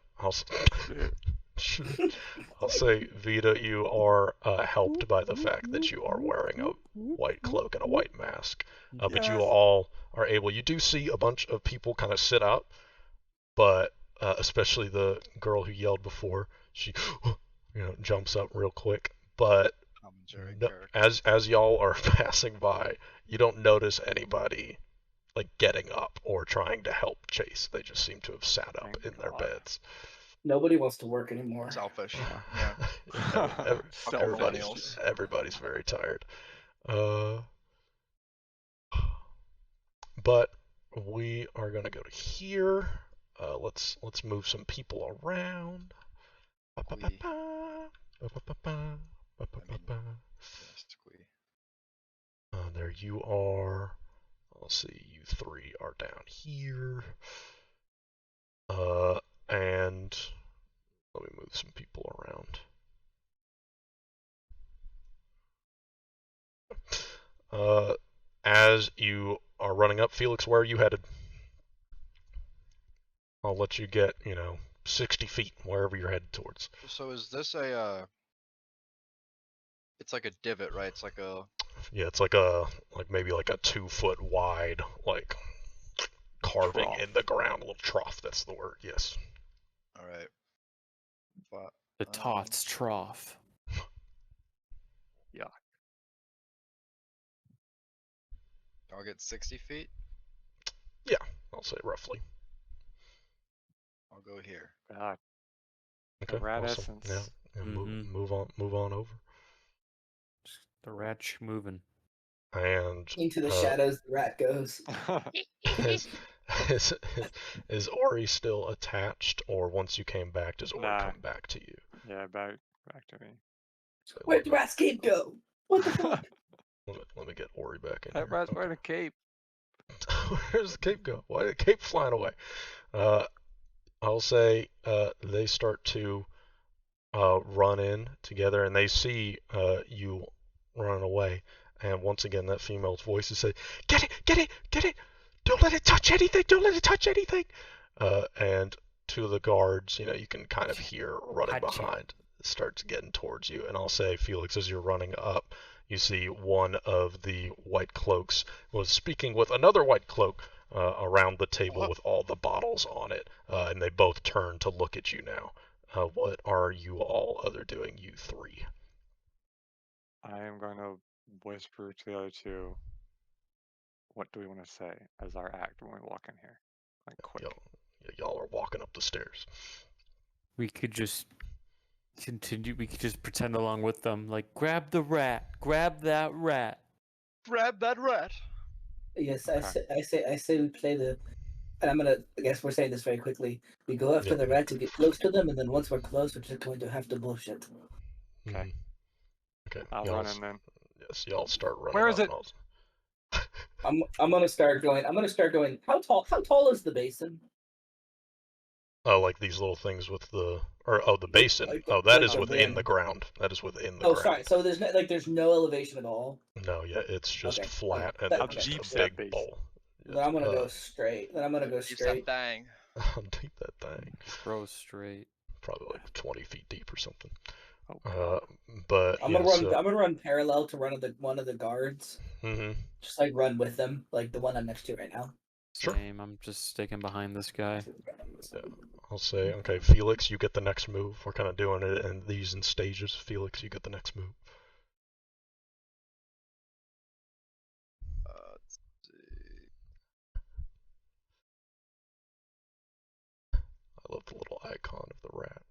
Shit. I'll say, Vita, you are helped by the fact that you are wearing a white cloak and a white mask. But you Yes. all are able. You do see a bunch of people kind of sit up, but especially the girl who yelled before, she jumps up real quick. But Tom and Jerry no, character. as y'all are passing by, you don't notice anybody like getting up or trying to help Chase. They just seem to have sat up Thank in their God. beds. Nobody wants to work anymore. Selfish. Yeah. Yeah. Everybody's Millennials. everybody's very tired. But we are gonna go to here. Let's move some people around. Squee. Yes, squee. There you are. Let's see, you three are down here. And let me move some people around. As you are running up, Felix, where are you headed? I'll let you get, 60 feet, wherever you're headed towards. So is this it's like a divot, right? It's like a... Yeah, it's like maybe like a 2-foot wide, like, carving Trough. in the ground, a little trough, that's the word, yes. Alright. But, The Tots trough. I'll get 60 feet. Yeah, I'll say roughly. I'll go here. God. Okay, rat awesome. essence. Yeah, Mhm. move on over. The rat's moving. And Into the shadows, the rat goes. is Ori still attached, or once you came back, does Ori Nah. come back to you? Yeah, back to me. So Where'd the rat's cape go? What the fuck? let me get Ori back in That here. rat's Okay. wearing a cape. Where's the cape go? Why did the cape flying away? I'll say they start to run in together, and they see you running away. And once again, that female's voice is saying, "Get it, get it, get it! Don't let it touch anything! Don't let it touch anything!" And two of the guards, you can kind of hear running Gotcha. behind, starts getting towards you. And I'll say, Felix, as you're running up, you see one of the white cloaks was speaking with another white cloak around the table with all the bottles on it, and they both turn to look at you now. What are you all other doing, you three? I am going to whisper to the other two. What do we want to say as our act when we walk in here? Like quick. Y'all are walking up the stairs. We could just continue. We could just pretend along with them. Like, grab the rat. Grab that rat. Grab that rat! Yes, Okay. I say we play the. And I guess we're saying this very quickly. We go after Yeah. the rat to get close to them, and then once we're close, we're just going to have to bullshit. Okay. Mhm. Okay. I'll y'all run in then. Yes, y'all start running. Where is up it? I'm gonna start going. How tall is the basin? like these little things with the the basin. Like That like is the within rim. the ground. That is within the Oh, ground. sorry. So there's no elevation at all. No, yeah, it's just Okay, flat okay. and That- then How just deep's a that big basin? bowl. Then I'm gonna go straight. Keeps that thing. Deep that thing. Bro, straight. Probably like 20 feet deep or something. Oh god. But I'm yeah, gonna run. so I'm gonna run parallel to one of the guards. mhm. Just like run with them, like the one I'm next to right now. Sure. Same. I'm just sticking behind this guy. Yeah. I'll say, okay, Felix, you get the next move. We're kind of doing it in these in stages. Felix, you get the next move. Let's see. I love the little icon of the rat.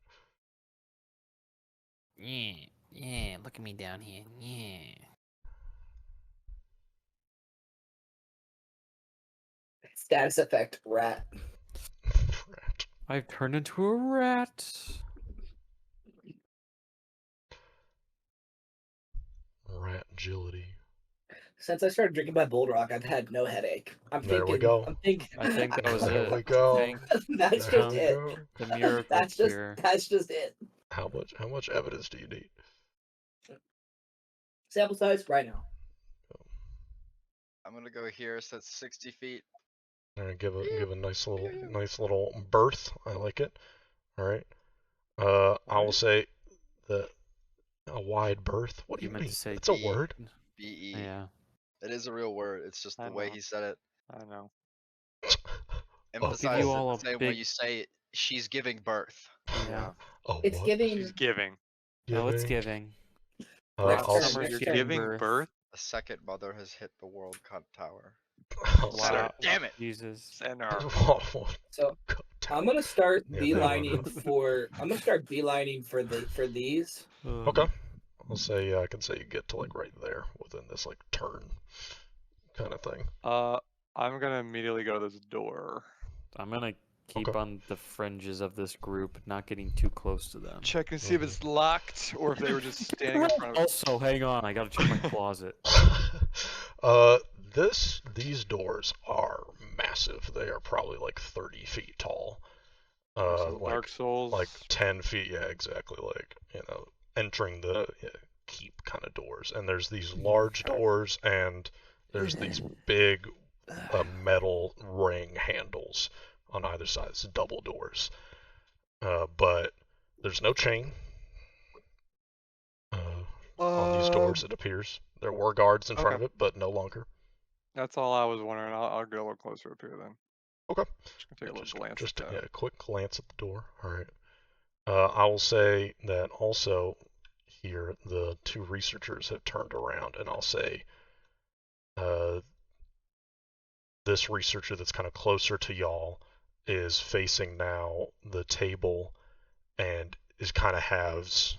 Yeah, look at me down here. Yeah. Status effect rat. Rat. I've turned into a rat. Rat agility. Since I started drinking my Bull Rock, I've had no headache. There we go. I'm thinking. I think that was There it. we go. I think That's There just we it. go. the miracle That's just cure. it. How much evidence do you need? Sample size right now. I'm gonna go here, so that's 60 feet. All right, give a nice little berth. I like it. All right. I will say that a wide berth. What do You you meant mean? to say It's a B. word. BE. Yeah. It is a real word. It's just I the way know. he said it. I know. Emphasize you it all the a same way big- you say she's giving birth. Yeah. Oh, It's what? giving. She's giving. Oh, it's giving. Next I'll turn, say, Summer, next she's turn. Giving giving birth? The second mother has hit the World Cup tower. I'll say. Wow. Damn it! Jesus. Sinner. So I'm gonna start beelining for. I'm gonna start beelining for these. Okay. I'll say I can say you get to like right there within this like turn kind of thing. I'm gonna immediately go to this door. I'm gonna keep Okay. on the fringes of this group, not getting too close to them. Check and see if it's locked or if they were just standing in front of it. Also, hang on, I gotta check my closet. These doors are massive. They are probably like 30 feet tall. Some Dark Souls. Like 10 feet. Yeah, exactly. Like entering the keep kind of doors. And there's these large doors and there's these big metal ring handles on either side. It's double doors. But there's no chain on these doors, it appears. There were guards in front of it, but no longer. That's all I was wondering. I'll go a little closer up here then. Okay. Just gonna take a little glance. Just at a quick glance at the door. All right. I will say that also here the two researchers have turned around, and I'll say this researcher that's kind of closer to y'all is facing now the table and is kind of has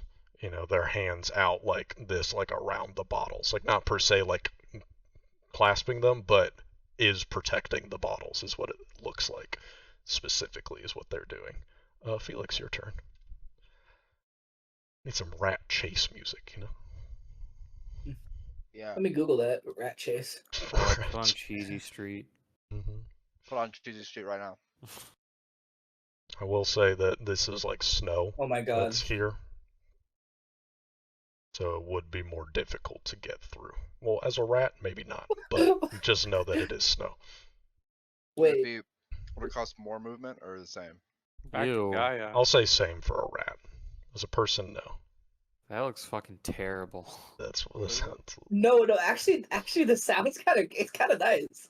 their hands out like this, like around the bottles, like not per se like clasping them, but is protecting the bottles is what it looks like specifically is what they're doing. Felix, your turn. Need some rat chase music, Yeah. Let me Google that rat chase. Put on Cheesy Street. Mm-hmm. Put on Cheesy Street right now. I will say that this is like snow Oh my god. that's here, so it would be more difficult to get through. Well, as a rat, maybe not, but just know that it is snow. Wait. Would it cost more movement or the same? Back to Ew. Gaia. I'll say same for a rat. As a person, no. That looks fucking terrible. That's what this sounds. No. Actually, the sound's kind of nice.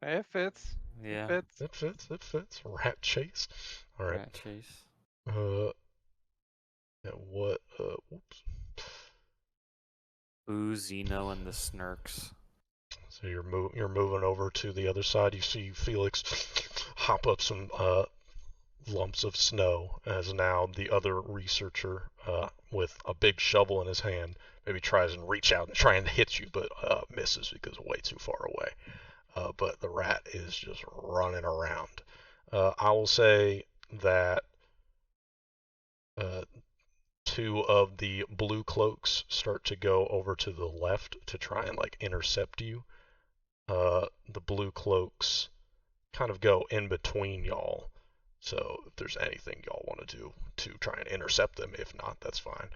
It fits. Yeah. It fits. It fits. Rat chase. All right. Rat chase. Yeah, what? Whoops. Ooh, Xeno and the Snurks. So you're moving over to the other side. You see Felix hop up some lumps of snow as now the other researcher with a big shovel in his hand maybe tries and reach out and try and hit you, but misses because way too far away. But the rat is just running around. I will say that two of the blue cloaks start to go over to the left to try and like intercept you. The blue cloaks kind of go in between y'all. So if there's anything y'all want to do to try and intercept them, if not, that's fine.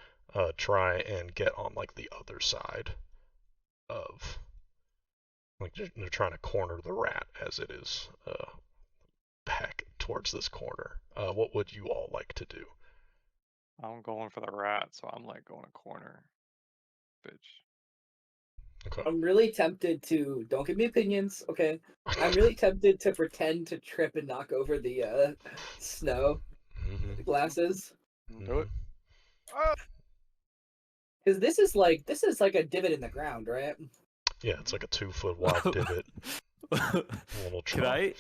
Try and get on like the other side of, like they're trying to corner the rat as it is back towards this corner. What would you all like to do? I'm going for the rat, so I'm like going a corner. Bitch. Okay. I'm really tempted to, don't give me opinions, okay? I'm really tempted to pretend to trip and knock over the snow Mhm. glasses. Do it. Ah! Because this is like a divot in the ground, right? Yeah, it's like a 2-foot wide divot. A little Can trough. I?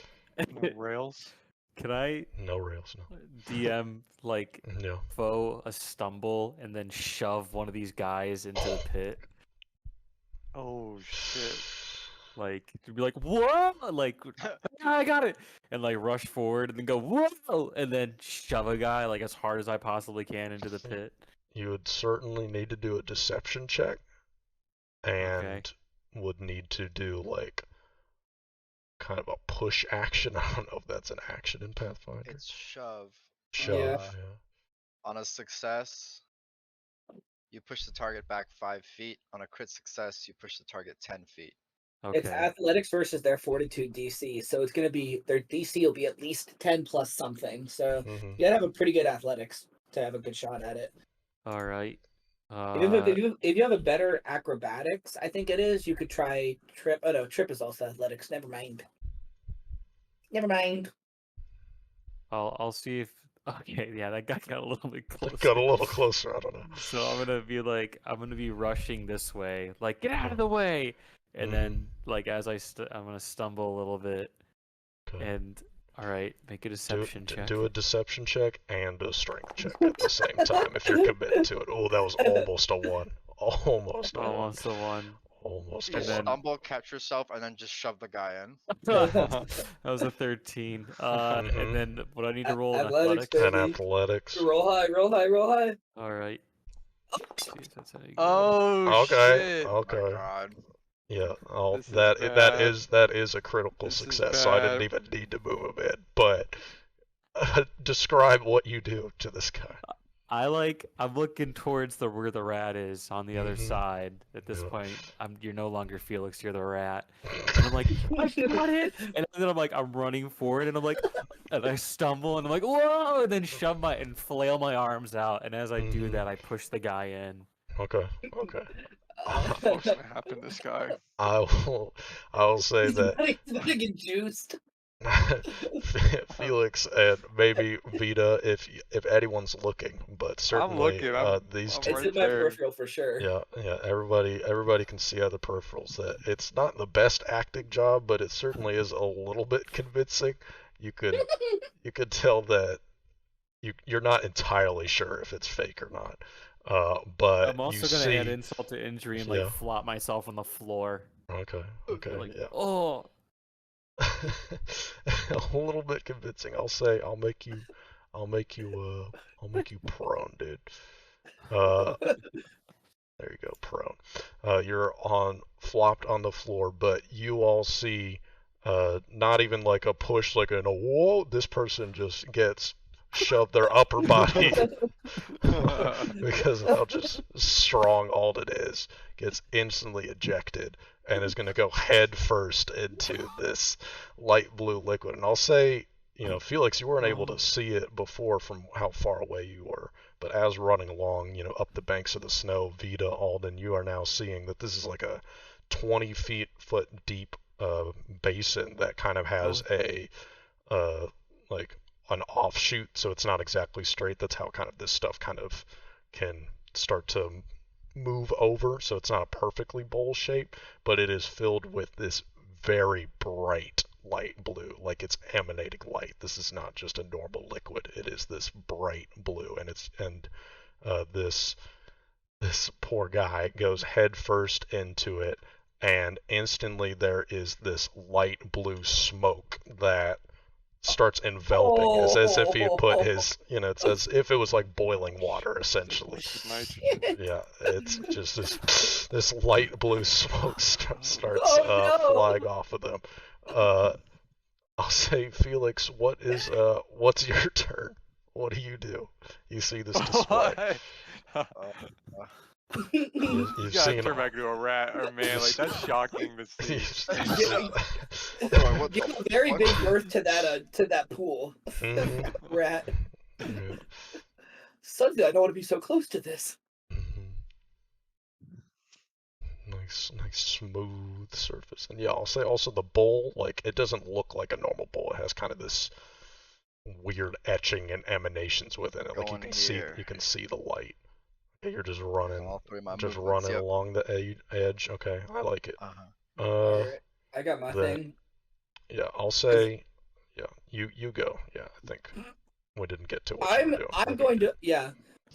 No rails. Can I No rails, no. DM like No. foe a stumble and then shove one of these guys into the pit? Oh shit. Like to be like, whoa, like I got it, and like rush forward and then go whoa, and then shove a guy like as hard as I possibly can into the pit. You would certainly need to do a deception check, and would need to do like kind of a push action. I don't know if that's an action in Pathfinder. It's shove. Shove, Yeah. yeah. On a success, you push the target back 5 feet. On a crit success, you push the target 10 feet. It's Okay. athletics versus their fortitude DC, so it's gonna be their DC will be at least 10 plus something. So Mm-hmm. you gotta have a pretty good athletics to have a good shot at it. All right. If you have a better acrobatics, I think it is, you could try trip. Oh no, trip is also athletics. Never mind. Never mind. I'll see if. Okay, yeah, that guy got a little bit closer. Got a little closer, I don't know. So I'm gonna be rushing this way, like get out of the way, and then like as I'm gonna stumble a little bit, Okay. and all right, make a deception check. Do a deception check and a strength check at the same time if you're committed to it. Oh, that was almost a 1. Almost a 1. Almost a 1. Almost You a And 1. then- stumble, catch yourself, and then just shove the guy in. That was a 13. Mhm. And then what do I need to roll in Athletics, athletics? And baby. athletics. Roll high, roll high, roll high. All right. See if that's how you go. Oh Okay. shit. Oh my Okay. god. Yeah. This is That bad. is a critical This is success. So I didn't bad. even need to move him in. But describe what you do to this guy. I'm looking towards where the rat is on the other Mhm. side. At this Yeah. point, you're no longer Felix, you're the rat. And I'm like, I got it! And then I'm running forward and and I stumble and I'm like, whoa! And then and flail my arms out. And as I do Mhm. that, I push the guy in. Okay. Okay. What the fuck's gonna happen to this guy? I will say He's that about to get juiced. Felix and maybe Vita, if anyone's looking, but certainly looking, these I'm two. It's right in my there. peripheral for sure. Yeah, yeah. Everybody can see other peripherals that it's not the best acting job, but it certainly is a little bit convincing. You could tell that you're not entirely sure if it's fake or not. But I'm also you gonna see. add insult to injury and Yeah. flop myself on the floor. Okay. Okay. Yeah. Oh, A little bit convincing. I'll make you prone, dude. There you go, prone. You're flopped on the floor, but you all see not even like a push, like a whoa. This person just gets shoved their upper body because of how just strong Alden is, gets instantly ejected and is going to go head first into this light blue liquid. And I'll say, Felix, you weren't able to see it before from how far away you were, but as running along, up the banks of the snow, Vita, Alden, you are now seeing that this is like a 20 foot deep basin that kind of has a like an offshoot, so it's not exactly straight. That's how kind of this stuff kind of can start to move over, so it's not a perfectly bowl shape, but it is filled with this very bright light blue, like it's emanating light. This is not just a normal liquid, it is this bright blue, and this poor guy goes head first into it, and instantly there is this light blue smoke that starts enveloping, as if he had put his, it's as if it was like boiling water, essentially. Yeah, it's just this light blue smoke starts flying off of them. I'll say, Felix, what's your turn? What do you do? You see this display. What? Uh, You've You gotta seen turn back into a rat or man, like that's shocking to see. Leroy, what Give the a very fuck? big birth to that pool. Mhm. Rat. Yeah. Suddenly, I don't want to be so close to this. Mhm. Nice smooth surface. And yeah, I'll say also the bowl, like it doesn't look like a normal bowl. It has kind of this weird etching and emanations within it. Like Going here. you can see the light. Yeah, you're just Using running all three of my just movements, running yep. along the edge. Okay, I like it. Uh-huh. Alright, I got my Then thing. yeah, I'll say yeah, you go. Yeah, I think we didn't get to what you were doing. I'm going to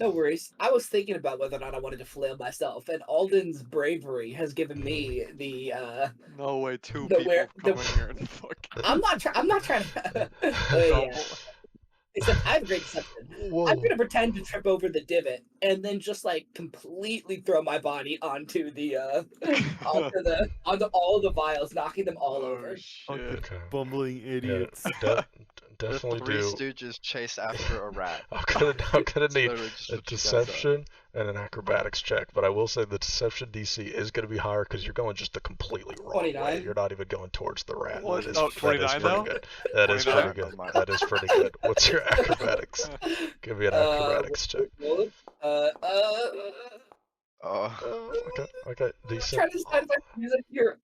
no worries. I was thinking about whether or not I wanted to flail myself, and Alden's bravery has given me the No way, two the people where the come in here and fuck. I'm not trying to yeah. Double. Except I have great deception. Whoa. I'm gonna pretend to trip over the divot and then just like completely throw my body onto the onto all the vials, knocking them all Oh over. shit. Okay. Bumbling Yeah, idiots. The definitely Three do. Stooges chase after a rat. I'm gonna It's need literally just a what you guys are. deception and an acrobatics check, but I will say the deception DC is gonna be higher because you're going just the completely wrong way. 29. You're not even going towards the rat. What? That is, Oh, that is 29 pretty though? good. That is 29? pretty good. That is pretty good. What's your acrobatics? Give me an acrobatics check. Roll it. Okay, I'm decent. trying to decide if I can use it here.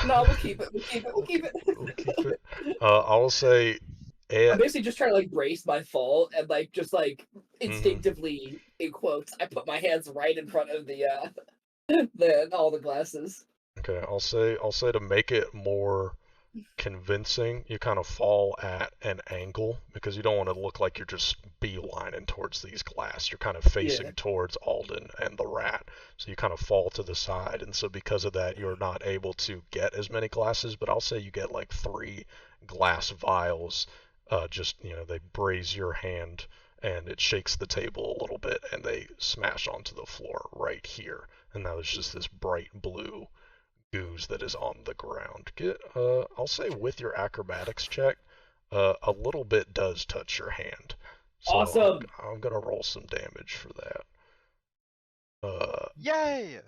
No, we'll keep it. We'll keep it. We'll keep it. We'll keep it. I will say, I'm basically just trying to like brace my fall and like just like instinctively in quotes, I put my hands right in front of the all the glasses. okay, I'll say to make it more convincing, you kind of fall at an angle because you don't want to look like you're just beelining towards these glass. You're kind of facing Yeah. towards Alden and the rat, so you kind of fall to the side, and so because of that, you're not able to get as many glasses. But I'll say you get like 3 glass vials. They braze your hand and it shakes the table a little bit, and they smash onto the floor right here. And now there's just this bright blue ooze that is on the ground. I'll say with your acrobatics check, a little bit does touch your hand. So Awesome. I'm gonna roll some damage for that. Yay!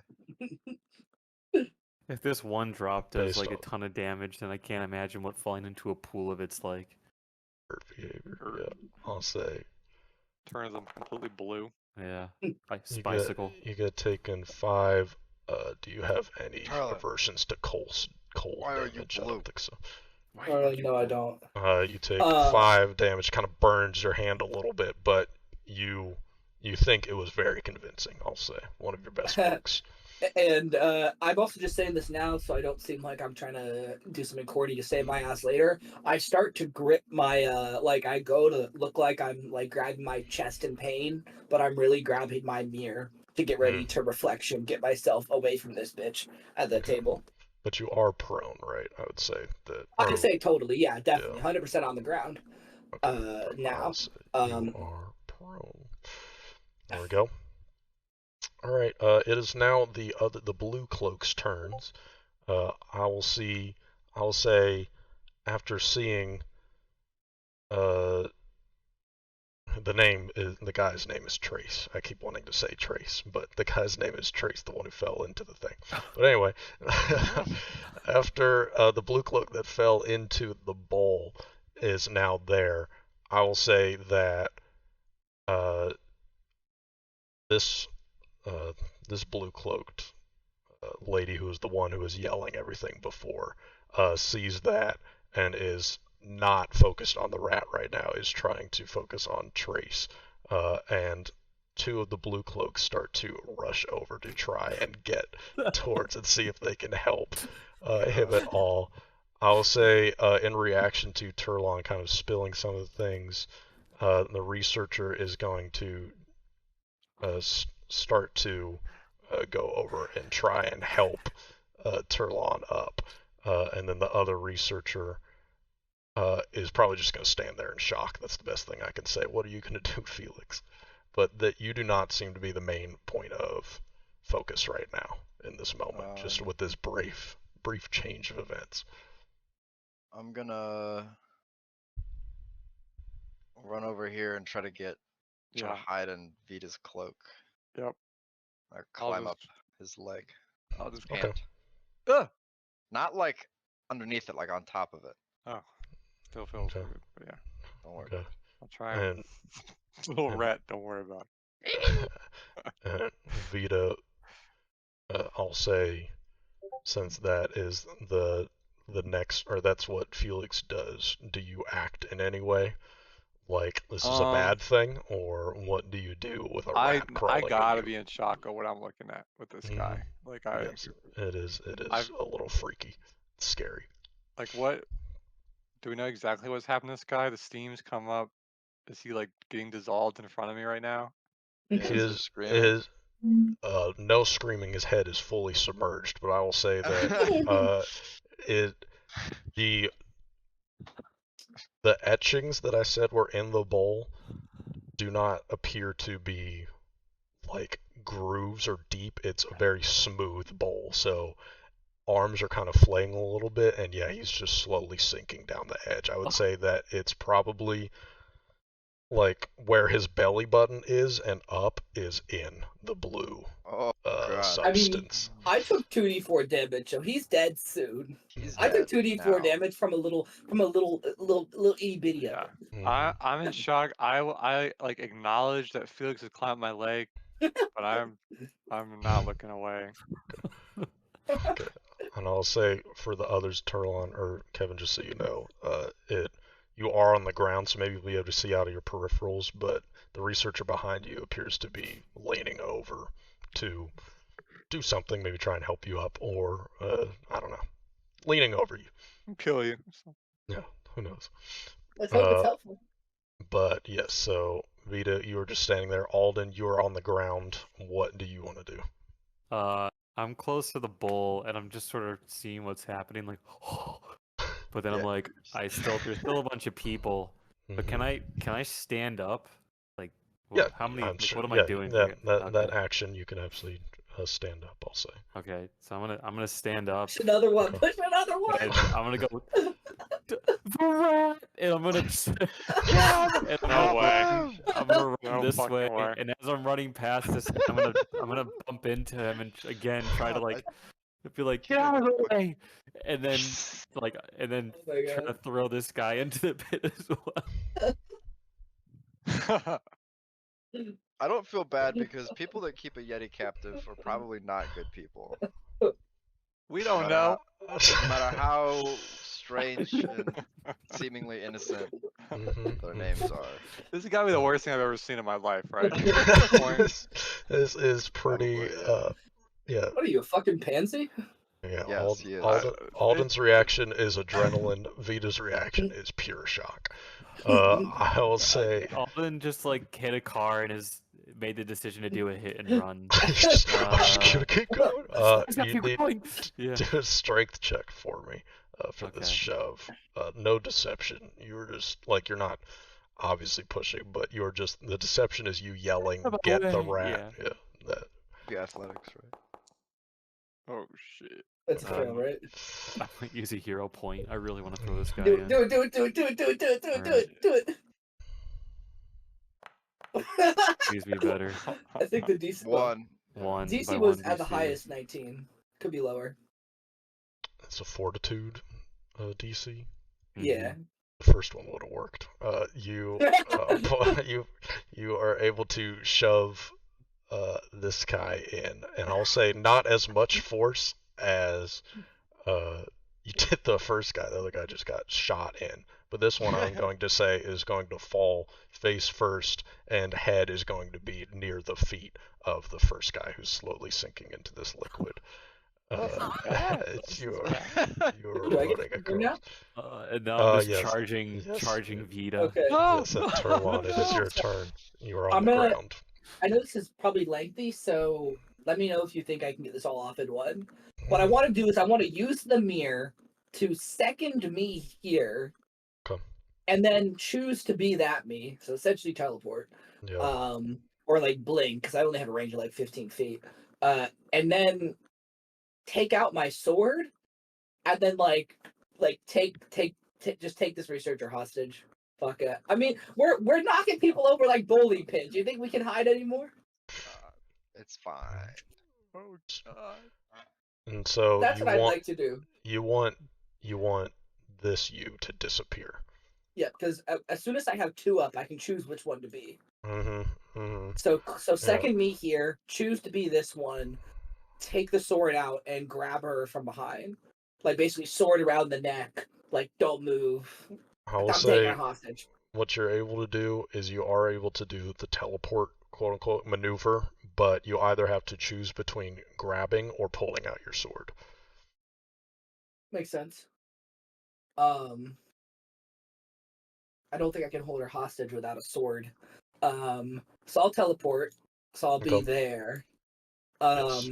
If this one drop does Based like a on- ton of damage, then I can't imagine what falling into a pool of it's like. behavior. Yeah, I'll say Turns them completely blue. Yeah, like you spicicle. you get taken 5. Do you have any Tyler, aversions to cold why are you damage? I blue? don't think so. No, I don't. You take Uh, 5 damage, kind of burns your hand a little bit, but you think it was very convincing. I'll say one of your best works. And I'm also just saying this now, so I don't seem like I'm trying to do something corny to save my ass later. I start to grip my like I go to look like I'm like grabbing my chest in pain, but I'm really grabbing my mirror to get ready to reflection, get myself away from this bitch at the table. But you are prone, right? I would say that. I or- can say totally, yeah, definitely, Yeah. 100% on the ground. okay, Now, I'll say you are prone. There we go. All right. It is now the blue cloak's turns. I will say after seeing the guy's name is Trace. I keep wanting to say Trace, but the guy's name is Trace, the one who fell into the thing. But anyway, after the blue cloak that fell into the bowl is now there, I will say that this this blue cloaked lady who is the one who was yelling everything before sees that and is not focused on the rat right now, is trying to focus on Trace, and 2 of the blue cloaks start to rush over to try and get towards and see if they can help him at all. I'll say in reaction to Turlon kind of spilling some of the things, the researcher is going to start to go over and try and help Turlon up. And then the other researcher is probably just going to stand there in shock. That's the best thing I can say. What are you going to do, Felix? But that you do not seem to be the main point of focus right now in this moment, just with this brief change of events. I'm gonna run over here and try to Yeah. hide in Vita's cloak. Yep. Or I'll climb up just- his leg. I'll just. Okay. Pant. Ugh! Not like underneath it, like on top of it. Oh, still feels Okay. weird, but yeah. Don't worry. Okay. I'll try him. And It's a little and- rat. Don't worry about Vita, I'll say, since that is the next, or that's what Felix does, do you act in any way like this is a bad thing, or what do you do with a I rat crawling gotta at be in shock of what I'm looking at with this Mhm. guy. Like you? Yes, it is I've- a little freaky. It's scary. like what? Do we know exactly what's happened to this guy? The steam's come up. Is he like getting dissolved in front of me right now? His no screaming, his head is fully submerged, but I will say that the etchings that I said were in the bowl do not appear to be like grooves or deep. It's a very smooth bowl, so arms are kind of flaying a little bit, and yeah, he's just slowly sinking down the edge. I would say that it's probably like where his belly button is and up is in the blue Oh, God. substance. I took 2d4 damage, so he's dead soon. He's I took dead 2d4 now. damage from a little itty bitty of it. Mhm. I'm in shock. I like acknowledge that Felix has climbed my leg, but I'm not looking away. Okay. And I'll say for the others, Turlon or Kevin, just so you know, you are on the ground, so maybe you'll be able to see out of your peripherals, but the researcher behind you appears to be leaning over to do something, maybe try and help you up, or I don't know, leaning over you. I'll kill you. Yeah, who knows? Let's hope it's Uh, helpful. But yes, so Vita, you were just standing there. Alden, you are on the ground. What do you want to do? I'm close to the bowl and I'm just sort of seeing what's happening, like, but then I'm Yeah. like, there's still a bunch of people. But can I stand up? Like, Yeah, how many? I'm Like, sure. what am Yeah, I doing that here? that Okay. action you can absolutely stand up. I'll say. Okay, so I'm gonna stand up. Push another one. Okay. Push another one. And I'm gonna go the rat, and I'm gonna and No way. I'm gonna run No this fucking way, way. and as I'm running past this, I'm gonna bump into him and again try to like be like, get out of the way, and then Oh my try to God. throw this guy into the pit as well. I don't feel bad because people that keep a Yeti captive are probably not good people. We No don't matter know. No matter how strange and seemingly innocent their names are. This has got to be the worst thing I've ever seen in my life, right? This is pretty. Probably, Yeah. What are you, a fucking pansy? Yeah. Yes, he is. Alden's reaction is adrenaline. Vita's reaction is pure shock. I will say. Alden just like hit a car and has made the decision to do a hit and run. I'm just gonna keep going. You Keep need going. to Yeah. do a strength check for me for this Okay. shove. No deception. You're just like you're not obviously pushing, but you're just the deception is you yelling, Get out of "Get the the way," rat!" Yeah. That. Be athletics, right? Oh shit. That's a fail, right? I might use a hero point. I really want to throw this guy Do in. it, do it, do it, do it, do it, do it, do it, do it, do it, do it. Please be better. I think the DC One. One. DC by was one at the DC. highest 19. Could be lower. It's a fortitude DC. Yeah. The first one would have worked. You are able to shove this guy in, and I'll say not as much force as you did the first guy. The other guy just got shot in. But this one I'm going to say is going to fall face first, and head is going to be near the feet of the first guy who's slowly sinking into this liquid. You are Do I get running to turn now? across. And now I'm just yes. charging Yes. Vita. Okay. Yes, Turlon, it is your turn. You are on I'm the gonna- ground. I know this is probably lengthy, so let me know if you think I can get this all off in one. What I want to do is I want to use the mirror to second me here, Okay. and then choose to be that me. So essentially teleport, Yeah. or like blink because I only have a range of like 15 feet. And then take out my sword, and then like take just take this researcher hostage. Fuck it. I mean, we're knocking people over like bowling pins. Do you think we can hide anymore? It's fine. Oh god. And so That's you what I'd want like to do. you want this you to disappear. Yeah, because as soon as I have 2 up, I can choose which one to be. Mm-hmm. So second me here, choose to be this one, take the sword out and grab her from behind, like basically sword around the neck, like don't move. I will I'm taking her say hostage. what you're able to do is you are able to do the teleport quote unquote maneuver, but you either have to choose between grabbing or pulling out your sword. Makes sense. I don't think I can hold her hostage without a sword. So I'll teleport. So I'll be Okay. there. Yes.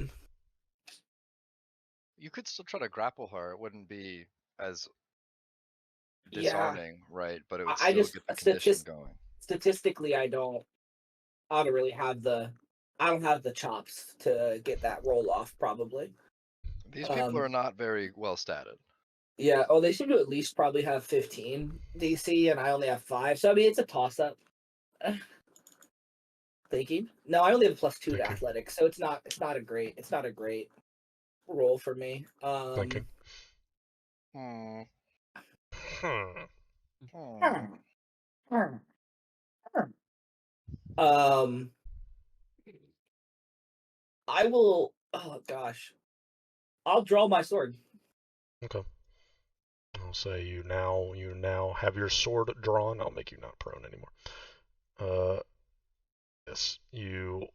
You could still try to grapple her. It wouldn't be as Yeah. disarming, right? But it would I still just get the condition going. statistically, I don't really have the. I don't have the chops to get that roll off. Probably. These people are not very well statted. Yeah. Oh, they seem to at least probably have 15 DC, and I only have 5. So I mean, it's a toss up. Thinking. No, I only have a +2 to Thinking. athletics, so it's not a great roll for me. Thinking. Hmm. Hmm. I will. Oh gosh, I'll draw my sword. Okay. I'll say you now have your sword drawn. I'll make you not prone anymore. Yes, you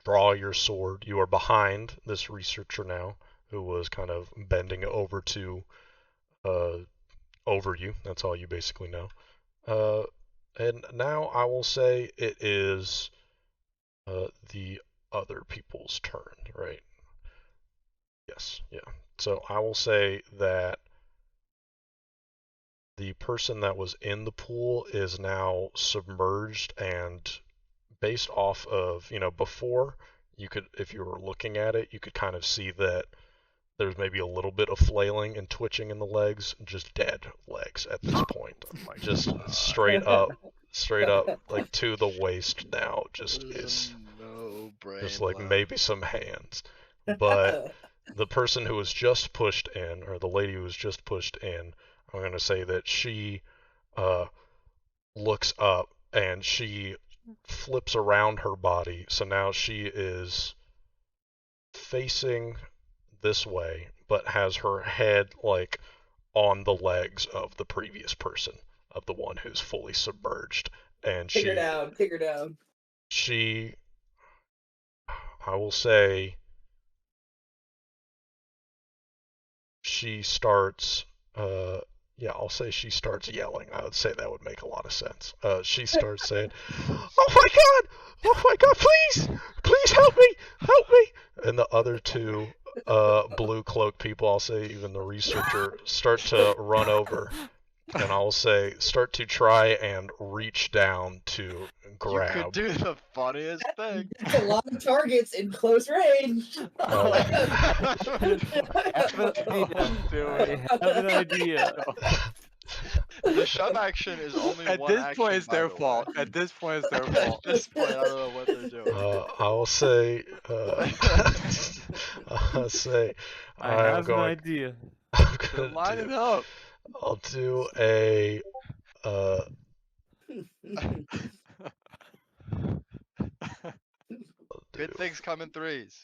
draw your sword. You are behind this researcher now, who was kind of bending over to over you. That's all you basically know. And now I will say it is the other people's turn, right? Yes, yeah. So I will say that the person that was in the pool is now submerged, and based off of, before, you could, if you were looking at it, you could kind of see that there's maybe a little bit of flailing and twitching in the legs, just dead legs at this point. Just straight up, like to the waist now, just is no brain just like left. maybe some hands. But the person who was just pushed in, or the lady who was just pushed in, I'm going to say that she looks up and she flips around her body. So now she is facing this way, but has her head like on the legs of the previous person, of the one who's fully submerged. And Take her down. She, I will say, she starts, I'll say she starts yelling. I would say that would make a lot of sense. She starts saying, oh my god, please help me. And the other two blue cloak people, I'll say even the researcher, start to run over. And I'll say, start to try and reach down to grab. You could do the funniest thing. That's a lot of targets in close range. I have an idea. The shove action is only At one this action, point, it's by their the way. fault. At this point, it's their At fault. this point, I don't know what they're doing. I'll say, I have an idea. I'm They're gonna lining do, up. I'll do a Good things come in threes.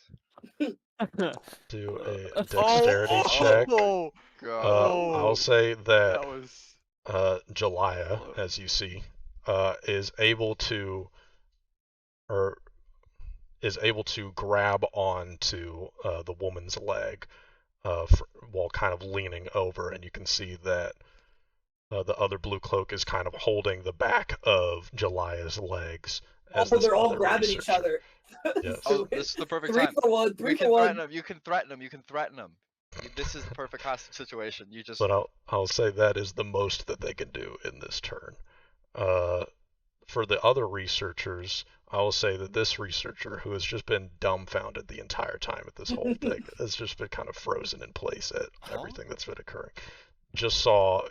do a dexterity check. Oh, God. I'll say that that was. Jelaya, as you see, is able to grab onto the woman's leg while kind of leaning over, and you can see that the other blue cloak is kind of holding the back of Jelaya's legs. As they're all grabbing each other. Yes. Oh, this is the perfect 3 time. for 1. 3 for 1. You can threaten them. This is the perfect hostage situation. You just. But I'll say that is the most that they can do in this turn. For the other researchers, I will say that this researcher, who has just been dumbfounded the entire time at this whole thing, has just been kind of frozen in place at everything that's been occurring, just saw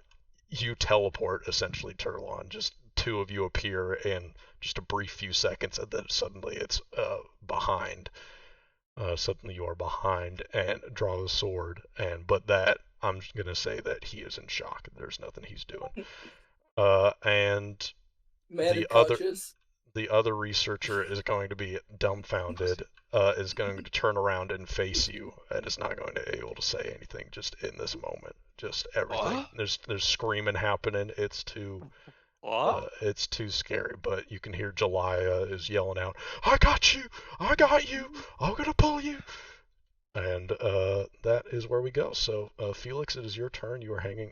you teleport essentially, Turlon. Just two of you appear in just a brief few seconds, and then suddenly it's behind. Suddenly you are behind and draw the sword, but that I'm gonna say that he is in shock. There's nothing he's doing. And Man the other unconscious. the other researcher is going to be dumbfounded, is going to turn around and face you, and is not going to be able to say anything just in this moment. Just everything. What? There's screaming happening. It's too scary, but you can hear Jelaya is yelling out, I got you! I got you! I'm gonna pull you! And that is where we go. So, Felix, it is your turn. You are hanging,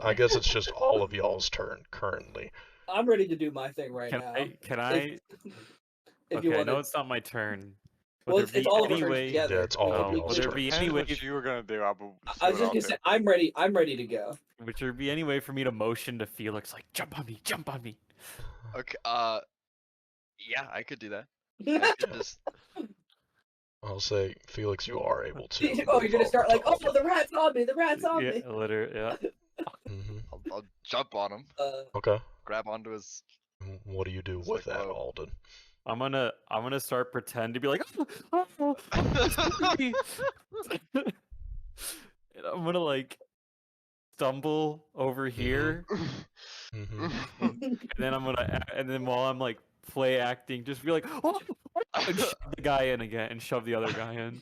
I guess it's just all of y'all's turn currently. I'm ready to do my thing right now. Can I? If you Okay, I want know to. it's not my turn. Well, Would it's there be all of our any turns way? together. Yeah, it's all of Oh, y'all's would there turn. be Depends any way? what you were gonna do. I was just gonna say, I'm ready to go. Would there be any way for me to motion to Felix like jump on me, jump on me? Okay, yeah, I could do that. I could just, I'll say, Felix, you are able to. Oh, you're gonna start like, oh, to- the rat's on me, the rat's on me. Yeah, literally, yeah. Mhm. I'll jump on him, Okay. grab onto his. What do you do It's with like, that, whoa. Alden? I'm gonna start pretend to be like, oh, it's me." And I'm gonna like stumble over here, Mm-hmm. and then and then while I'm like play acting, just be like, oh, and shove the guy in again, and shove the other guy in.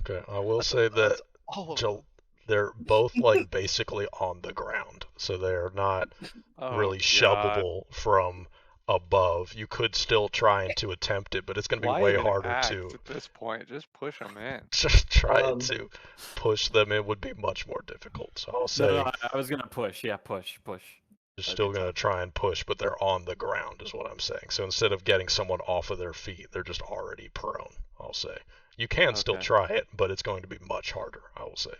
Okay, I will say that That's all of them. they're both like basically on the ground, so they're not really shovable from above. You could still try to attempt it, but it's going to be Why way even harder act to at this point? Just push them in. just try to push them in would be much more difficult. So I'll say No, I was gonna push. Yeah, push. you're That'd still be going to tough. try and push, but they're on the ground is what I'm saying. So instead of getting someone off of their feet, they're just already prone, I'll say. You can still Okay. try it, but it's going to be much harder, I will say.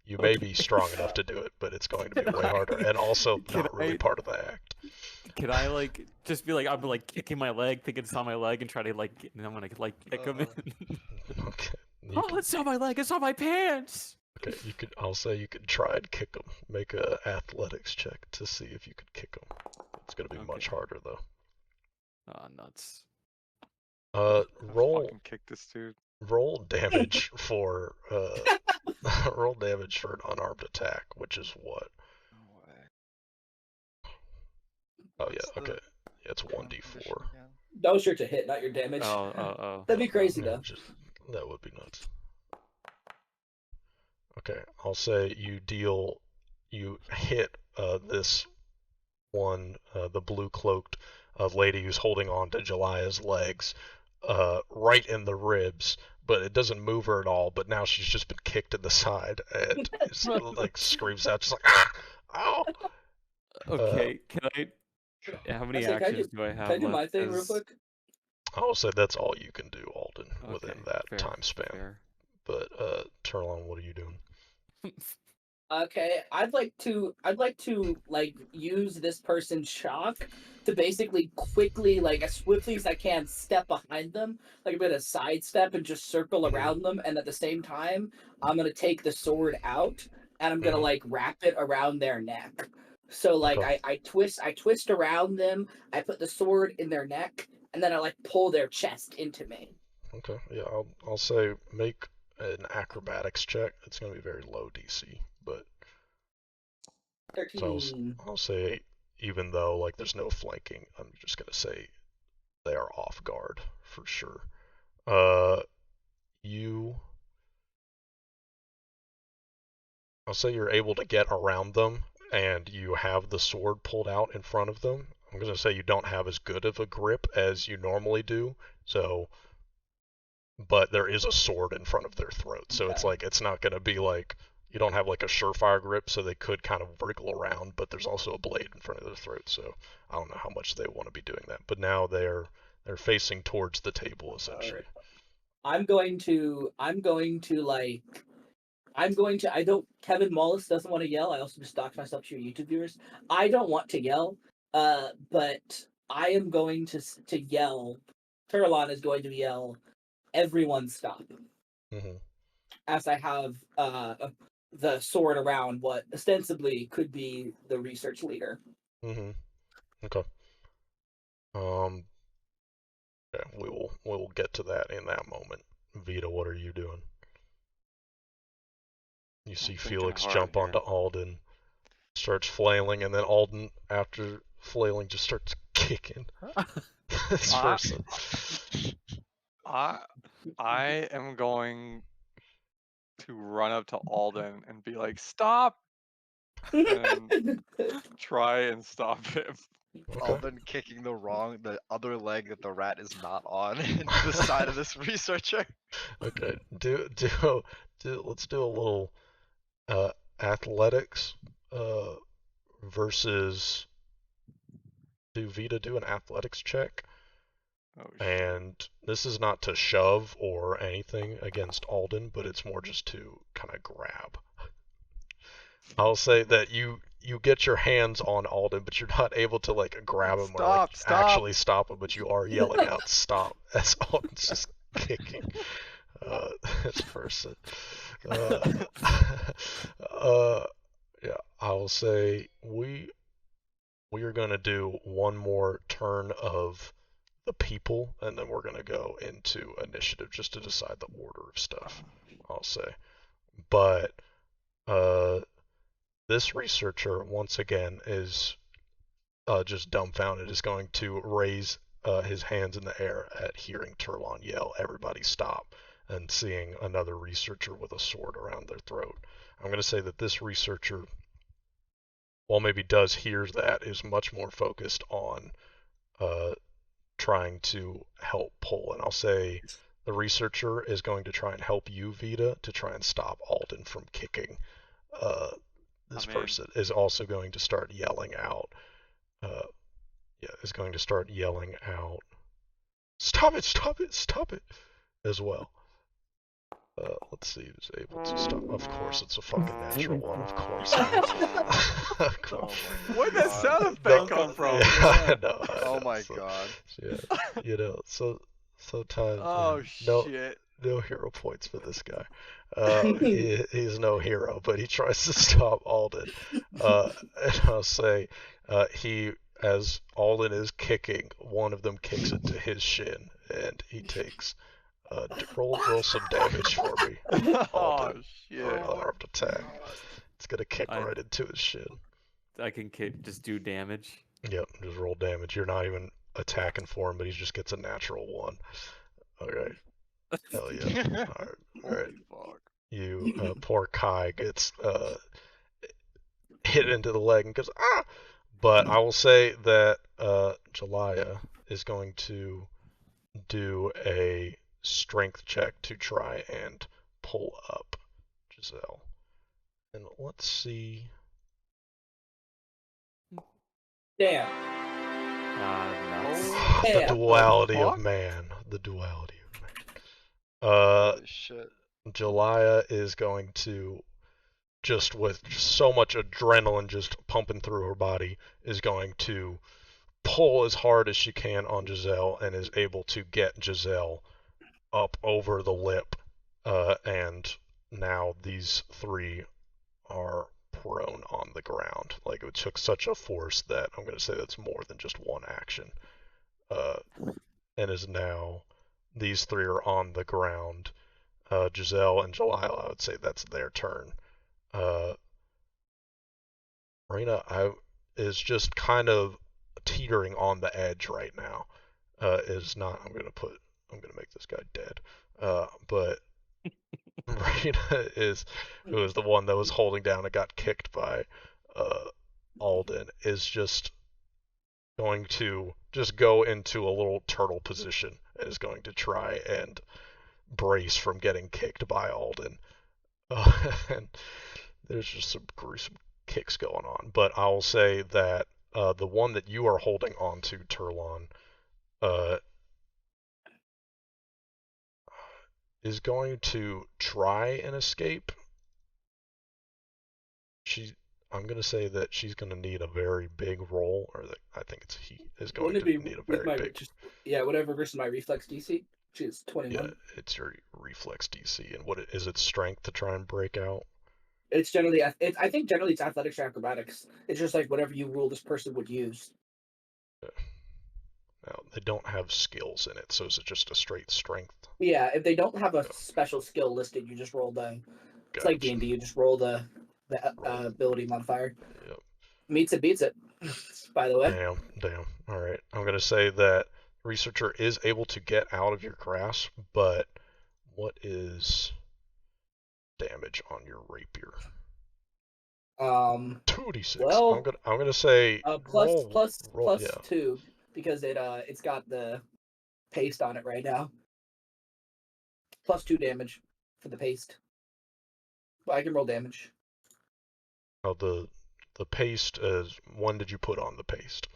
You may be strong enough to do it, but it's going to be Can way harder, and also can not really I- part of the act. Can I like just be like I'm like kicking my leg, thinking it's on my leg, and try to like and I'm gonna like kick him in. Okay. Oh, it's on my leg. It's on my pants. Okay, I'll say you could try and kick him. Make a athletics check to see if you could kick him. It's gonna be much Okay. harder though. Oh, nuts. Roll Fucking kick this dude. roll damage for roll damage for an unarmed attack, which is what? No way. Oh What's yeah, okay. the Yeah, it's condition 1d4. again? That was sure to hit, not your damage. Oh. That'd be crazy Yeah, though. that would be nuts. Okay, I'll say you hit this one, the blue cloaked lady who's holding on to Jelia's legs, right in the ribs, but it doesn't move her at all. But now she's just been kicked in the side and like screams out, just like ah, ow. Okay, can I? How many Actually, actions do I have Can I do left? my thing real 'Cause- quick? I'll say that's all you can do, Alden, within Okay, that fair, time span. fair. But Turlon, what are you doing? Okay, I'd like to like use this person's shock to basically quickly, like as swiftly as I can, step behind them, like a bit of sidestep and just circle Mhm. around them, and at the same time, I'm gonna take the sword out and I'm gonna Mhm. like wrap it around their neck. So like Okay. I twist around them, I put the sword in their neck, and then I like pull their chest into me. Okay, yeah, I'll say make an acrobatics check. It's gonna be very low DC, but so 13. I'll say even though like there's no flanking, I'm just gonna say they are off guard for sure. I'll say you're able to get around them, and you have the sword pulled out in front of them. I'm gonna say you don't have as good of a grip as you normally do, so. But there is a sword in front of their throat, so it's Okay. like it's not gonna be like you don't have like a surefire grip, so they could kind of wriggle around, but there's also a blade in front of their throat, so I don't know how much they want to be doing that. But now they're facing towards the table essentially. I'm going to I don't Kevin Mullis doesn't want to yell. I also just doxed myself to your YouTube viewers. I don't want to yell, but I am going to yell. Turlon is going to yell, everyone stop. Mm-hmm. As I have the sword around what ostensibly could be the research leader. Mm-hmm. Okay. Yeah, we'll get to that in that moment. Vita, what are you doing? You see thinking Felix hard jump here. onto Alden, starts flailing, and then Alden, after flailing, just starts kicking this I- person. I am going to run up to Alden and be like, "Stop!" and try and stop him. Okay. Alden kicking the other leg that the rat is not on into the side of this researcher. Okay. Let's do a little athletics versus. Do Vita do an athletics check? Oh shit. And this is not to shove or anything against Alden, but it's more just to kind of grab. I'll say that you get your hands on Alden, but you're not able to like grab him or like Stop! actually stop him, but you are yelling out "stop" as Alden's just kicking this person. Yeah, I'll say we are gonna do one more turn of the people, and then we're gonna go into initiative just to decide the order of stuff. I'll say, but this researcher once again is just dumbfounded. Is going to raise his hands in the air at hearing Turlon yell, "Everybody stop!" and seeing another researcher with a sword around their throat. I'm going to say that this researcher, while maybe does hear that, is much more focused on trying to help pull. And I'll say the researcher is going to try and help you, Vita, to try and stop Alden from kicking. This person is also going to start yelling out. Is going to start yelling out, "Stop it! Stop it! Stop it!" as well. Let's see who's able to stop. Of course, it's a fucking natural one. Of course. Of course. Where'd that sound effect come from? Yeah, I know. Oh my god. Yeah, sometimes. Oh No, shit. no hero points for this guy. He's no hero, but he tries to stop Alden. And I'll say, as Alden is kicking, one of them kicks into his shin, and he takes. Roll some damage for me. Oh Alden. shit. Unarmed attack. It's gonna kick I- right into his shin. I can just do damage. Yep, just roll damage. You're not even attacking for him, but he just gets a natural 1. Alright. Hell yeah. Alright. Holy fuck. You, poor Kai gets hit into the leg and goes, "Ah!" But I will say that Jalaya is going to do a strength check to try and pull up Giselle. And let's see. Damn. Nuts. The Yeah. duality What of the man. The duality of man. Holy shit. Jalaya is going to, just with so much adrenaline just pumping through her body, is going to pull as hard as she can on Giselle and is able to get Giselle up over the lip. And now these 3 are prone on the ground. Like, it took such a force that I'm going to say that's more than just one action. And is now, these 3 are on the ground. Giselle and Jalila, I would say that's their turn. Reina is just kind of teetering on the edge right now. Is not, I'm going to make this guy dead. But Reina who is the one that was holding down and got kicked by Alden, is just going to just go into a little turtle position and is going to try and brace from getting kicked by Alden. And there's just some gruesome kicks going on. But I'll say that the one that you are holding on to, Turlon, is going to try and escape. I'm going to say that she's going to need a very big roll, or that I think he is going to need a very big. Whatever versus my reflex DC, which is 21. Yeah, it's your reflex DC, and what is it? Strength to try and break out? It's generally, I think generally it's athletics or acrobatics. It's just like whatever you rule this person would use. Now, they don't have skills in it, so is it just a straight strength? Yeah, if they don't have a special skill listed, you just roll the. It's like Gotcha. D&D. You just roll the Roll. ability modifier. Yep. Meets it, beats it. By the way. Damn. All right. I'm gonna say that researcher is able to get out of your grasp, but what is damage on your rapier? 2d6. Well, I'm gonna say plus roll. Yeah. 2 because it's got the paste on it right now. Plus 2 damage for the paste. But I can roll damage. Oh, the paste is when did you put on the paste?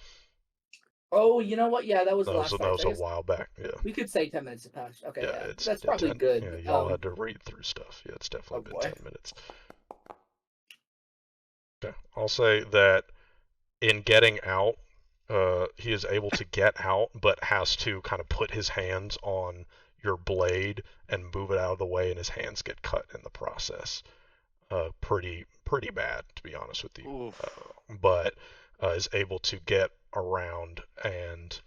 Oh, you know what? Yeah, that was the last That fight. was So I a guess while back. Yeah. we could say 10 minutes have passed. Okay, Yeah, yeah, it's that's probably 10. good. Yeah, y'all had to read through stuff. Yeah, it's definitely been boy. 10 minutes. Okay, I'll say that in getting out, he is able to get out, but has to kind of put his hands on your blade and move it out of the way, and his hands get cut in the process. Pretty bad, to be honest with you. But is able to get around and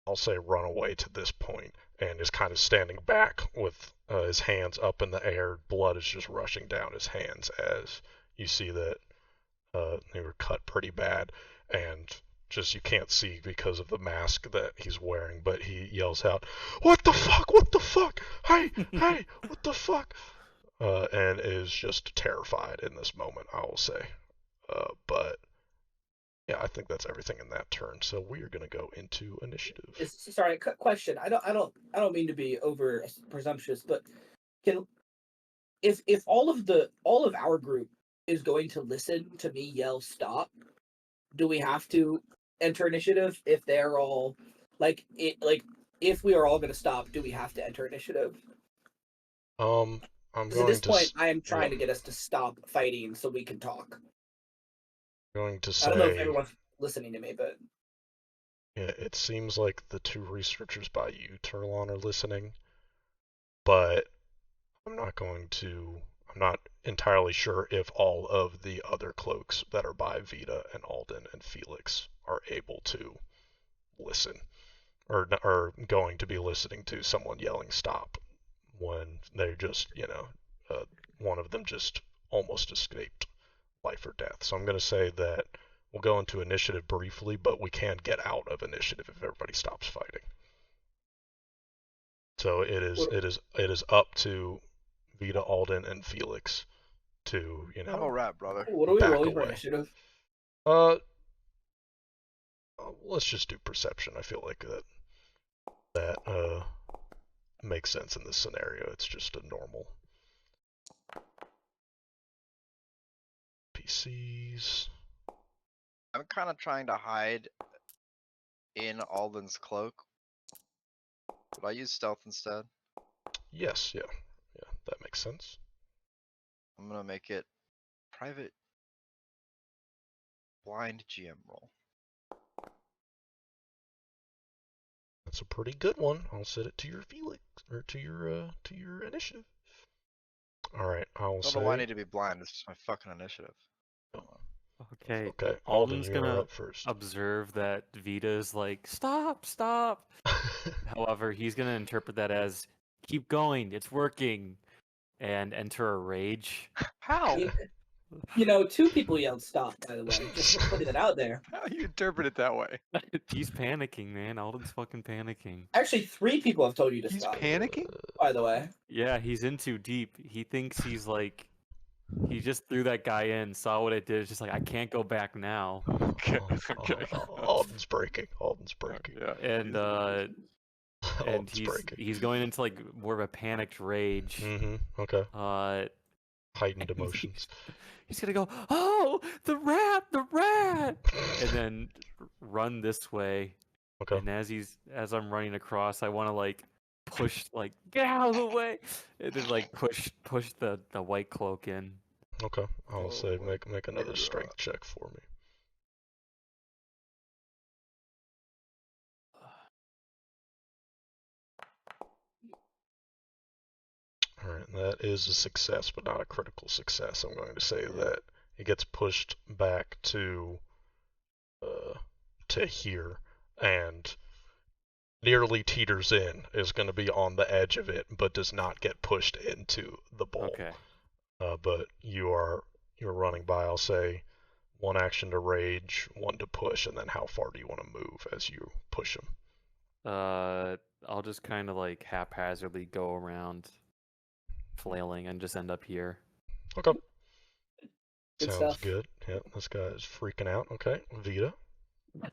I'll say run away to this point, and is kind of standing back with his hands up in the air. Blood is just rushing down his hands as you see that they were cut pretty bad, and just you can't see because of the mask that he's wearing, but he yells out, "What the fuck? What the fuck? Hey, hey, what the fuck?" And is just terrified in this moment, I will say. But yeah, I think that's everything in that turn. So we are gonna go into initiative. Sorry, question. I don't mean to be over presumptuous, but can if all of our group is going to listen to me yell stop, do we have to enter initiative if they're all like if we are all going to stop, do we have to enter initiative? I'm Because at this going point, to I am trying yeah, to get us to stop fighting so we can talk. going to I don't know if say everyone's listening to me, but yeah, it seems like the two researchers by you, Turlon, are listening, but I'm not entirely sure if all of the other cloaks that are by Vita and Alden and Felix are able to listen or are going to be listening to someone yelling stop when they're just, one of them just almost escaped life or death. So I'm going to say that we'll go into initiative briefly, but we can get out of initiative if everybody stops fighting. So it is up to Vita, Alden, and Felix to, Have a rap, brother. what are we back rolling for away. initiative? Let's just do perception. I feel like that makes sense in this scenario. It's just a normal PCs. I'm kind of trying to hide in Alden's cloak. Would I use stealth instead? Yes, yeah, that makes sense. I'm gonna make it private blind GM roll. That's a pretty good one. I'll set it to your Felix or to your initiative. All right, I'll I say. don't know why I need to be blind. It's just my fucking initiative. Okay. Okay, Alden's you are gonna up first. observe that Vita's like, stop, stop. However, he's gonna interpret that as keep going, it's working, and enter a rage. How? Two people yelled stop, by the way. Just putting it out there. How you interpret it that way? He's panicking, man. Alden's fucking panicking. Actually, 3 people have told you to He's stop, panicking? by the way. Yeah, he's in too deep. He thinks he's like, he just threw that guy in, saw what it did. It's just like, I can't go back now. Okay. Okay. Alden's breaking. Yeah. And Alden's he's breaking. going into like more of a panicked rage. Okay. Uh, Heightened emotions. He's gonna go, oh, the rat, and then run this way. Okay. And as I'm running across, I want to like push, like get out of the way, and then like push the white cloak in. Okay. I'll say my make another God. strength check for me. All right, That is a success, but not a critical success. I'm going to say that it gets pushed back to here, and nearly teeters in, is going to be on the edge of it, but does not get pushed into the bowl. Okay. But you're running by. I'll say 1 action to rage, 1 to push, and then how far do you want to move as you push him? I'll just kind of like haphazardly go around flailing and just end up here. Okay. Good Sounds stuff. good. Yep, this guy is freaking out. Okay, Vita. Steven,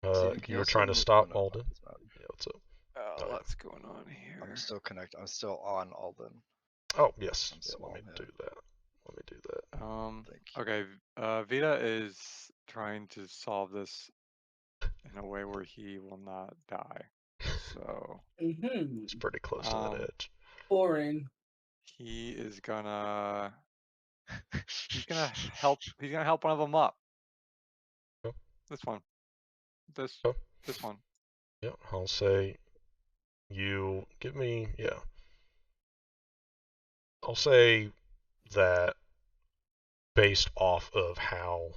can You you were also trying to move- stop oh, no, Alden? it's not. Yeah, what's up? Oh, yeah. what's going on here? I'm still connected. I'm still on Alden. Oh, yes. I'm Yeah, let me small, do that. Let me do that. Thank you. Okay. Vita is trying to solve this in a way where he will not die. So Mm-hmm. It's pretty close to that edge. Boring. he is gonna he's gonna help one of them up. Oh. This one. This Oh. this one. Yeah, I'll say you give me, yeah. I'll say that based off of how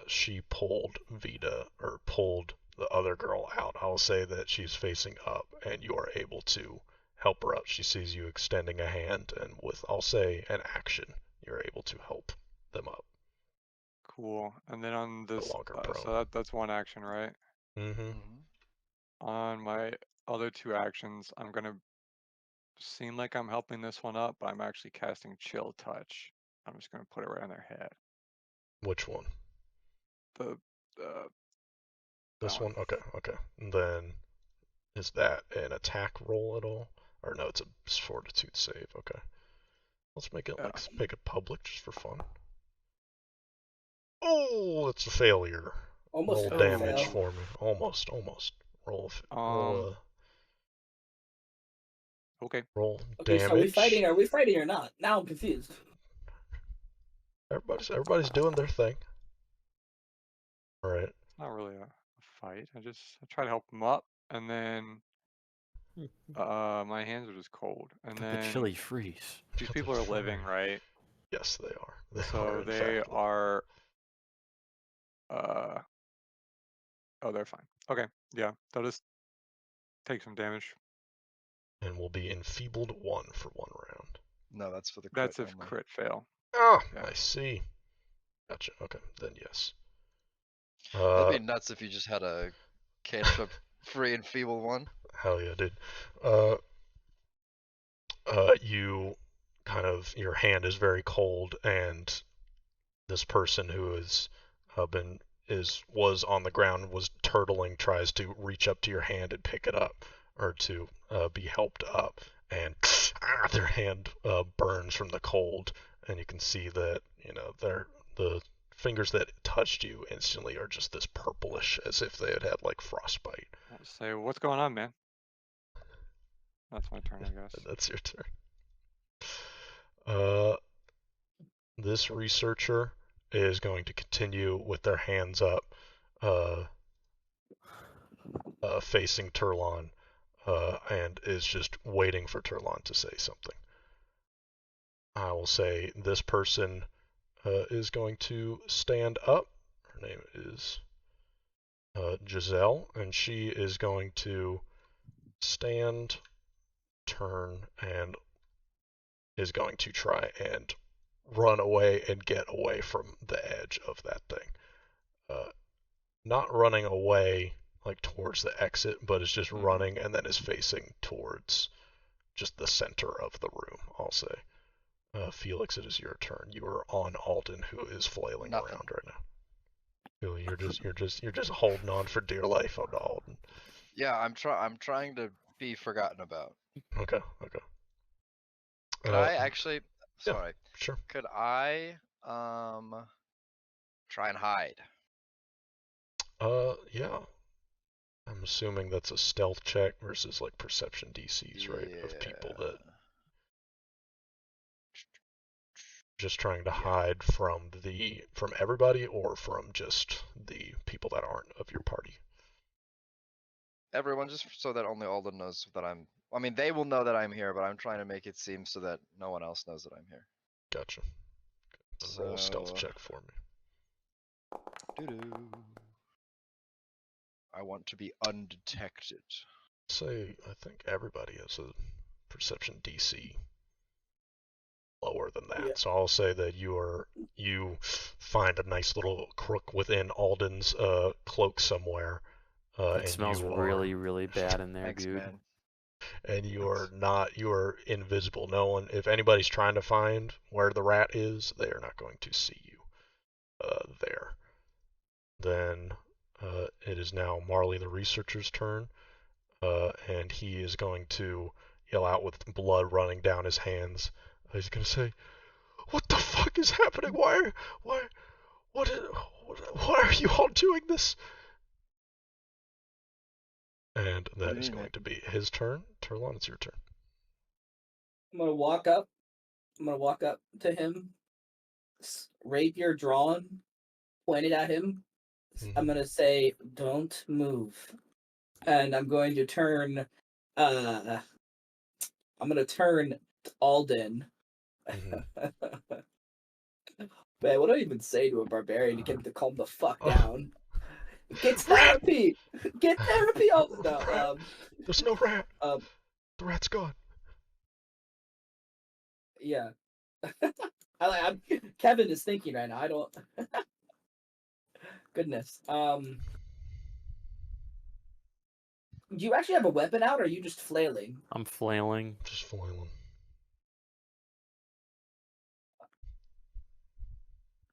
she pulled Vita, or pulled the other girl out, I'll say that she's facing up and you are able to help her up. She sees you extending a hand, and with, I'll say, an action, you're able to help them up. Cool. And then on this longer so prone. that's one action, right? Mm-hmm. On my other 2 actions, I'm gonna seem like I'm helping this one up, but I'm actually casting Chill Touch. I'm just gonna put it right on their head. Which one? The This that one? Okay. And then, is that an attack roll at all? Or no, it's a fortitude save. Okay. Let's make it make it public just for fun. Oh, it's a failure. Almost Roll a damage fail. for me. Almost. Roll Okay. roll Okay, damage. so are we fighting or not? Now I'm confused. Everybody's doing their thing. All right. It's not really a fight. I try to help them up, and then my hands are just cold. And The then chilly freeze. these people are living, right? Yes, they are. They So are. In they fact, are. Oh, they're fine. Okay. Yeah, they'll just take some damage. and will be enfeebled 1 for 1 round. No, that's for the crit That's if only. crit fail. Ah, Yeah. I see. Gotcha. Okay, then yes. That'd be nuts if you just had a cantrip free and feeble 1. Hell yeah, dude. You kind of, your hand is very cold, and this person who is was on the ground, was turtling, tries to reach up to your hand and pick it up, or to be helped up, and their hand burns from the cold, and you can see that the fingers that touched you instantly are just this purplish, as if they had had like frostbite. I'll say, what's going on, man? That's my turn, I guess. That's your turn. This researcher is going to continue with their hands up, facing Turlon, and is just waiting for Turlon to say something. I will say this person is going to stand up. Her name is Giselle, and she is going to stand, turn, and is going to try and run away and get away from the edge of that thing. Not running away like towards the exit, but is just running and then is facing towards just the center of the room, I'll say. Felix, it is your turn. You are on Alden, who is flailing around right now. You're just holding on for dear life on Alden. Yeah, I'm trying to be forgotten about. Okay. Could I actually? Sorry. Yeah, sure. Could I try and hide? Yeah. I'm assuming that's a stealth check versus like perception DCs, right? Of people that just trying to hide from everybody, or from just the people that aren't of your party. Everyone, just so that only Alden knows that I'm I mean, they will know that I'm here, but I'm trying to make it seem so that no one else knows that I'm here. Gotcha. And roll a stealth check for me. Doo-doo. I want to be undetected. Say, I think everybody has a perception DC lower than that. Yeah. So I'll say that you find a nice little crook within Alden's cloak somewhere. It And smells you really, really bad in there, Thanks, dude. man. and you are invisible. No one, if anybody's trying to find where the rat is, they are not going to see you there. Then it is now Marley the researcher's turn, and he is going to yell out with blood running down his hands. He's going to say, "What the fuck is happening? Why, what are you all doing this?" And What that do is you mean, going to be his turn. Turlon, it's your turn. I'm gonna walk up. I'm gonna walk up to him, rapier drawn, pointed at him. I'm Mhm. gonna say, "Don't move," and I'm going to turn. I'm gonna turn Alden. Mhm. Man, what do I even say to a barbarian to get him to calm the fuck Oh. down? Get Rat! therapy. Get therapy. Oh no. Rat! There's no rat. Um. The rat's gone. Yeah. I'm Kevin is thinking right now. I don't. Goodness. Do you actually have a weapon out, or are you just flailing? I'm flailing. Just flailing.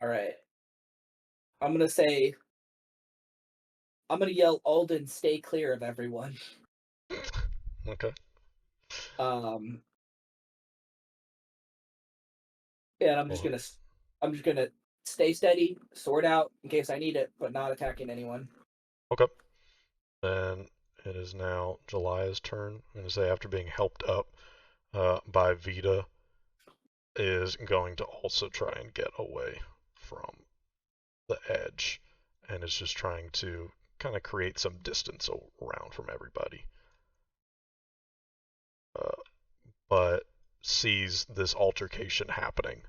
All right. I'm gonna say. I'm gonna yell, Alden, stay clear of everyone. Okay. Um. And I'm Well, just gonna stay steady, sword out in case I need it, but not attacking anyone. okay. Then it is now Jelia's turn. I'm going to say after being helped up by Vita, is going to also try and get away from the edge, and is just trying to kind of create some distance around from everybody. But sees this altercation happening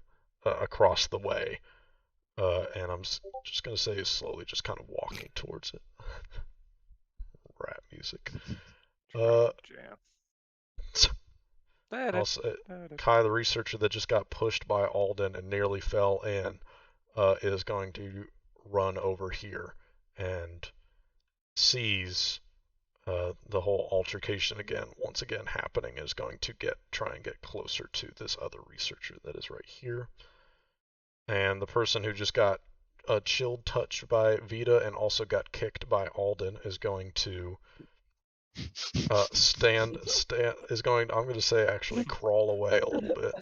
across the way, and I'm just going to say is slowly just kind of walking towards it. Rap music. Jam. I'll say Kai, the researcher that just got pushed by Alden and nearly fell in, is going to run over here and sees the whole altercation once again happening, is going to try and get closer to this other researcher that is right here. And the person who just got a chilled touch by Vita and also got kicked by Alden is going to is going. I'm going to say actually crawl away a little bit,